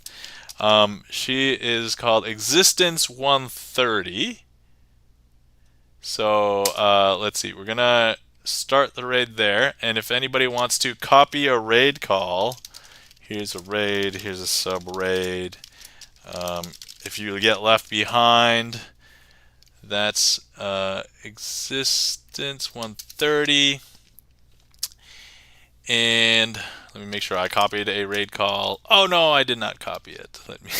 she is called Existence 130. So let's see. We're gonna start the raid there, and if anybody wants to copy a raid call, here's a raid. Here's a sub raid. If you get left behind, that's Existence 130. And let me make sure I copied a raid call. Oh no, I did not copy it. Let me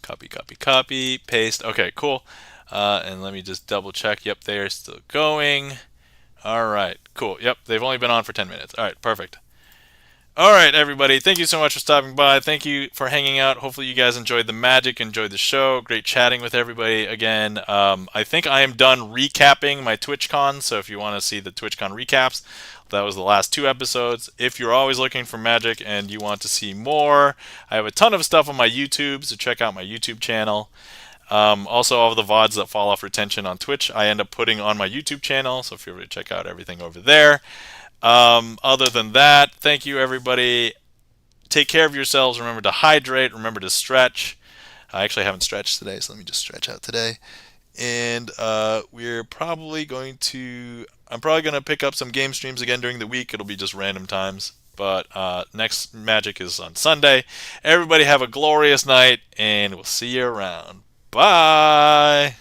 copy, paste. Okay, cool. And let me just double check. Yep, they are still going. All right, cool. Yep, they've only been on for 10 minutes. All right, perfect. All right, everybody. Thank you so much for stopping by. Thank you for hanging out. Hopefully, you guys enjoyed the magic, enjoyed the show. Great chatting with everybody again. I think I am done recapping my TwitchCon. So if you want to see the TwitchCon recaps, that was the last two episodes. If you're always looking for magic and you want to see more, I have a ton of stuff on my YouTube. So check out my YouTube channel. Also, all of the VODs that fall off retention on Twitch, I end up putting on my YouTube channel. So feel free to check out everything over there. Other than that, thank you, everybody. Take care of yourselves. Remember to hydrate. Remember to stretch. I actually haven't stretched today, so let me just stretch out today. And we're probably going to. I'm probably going to pick up some game streams again during the week. It'll be just random times. But next Magic is on Sunday. Everybody have a glorious night, and we'll see you around. Bye.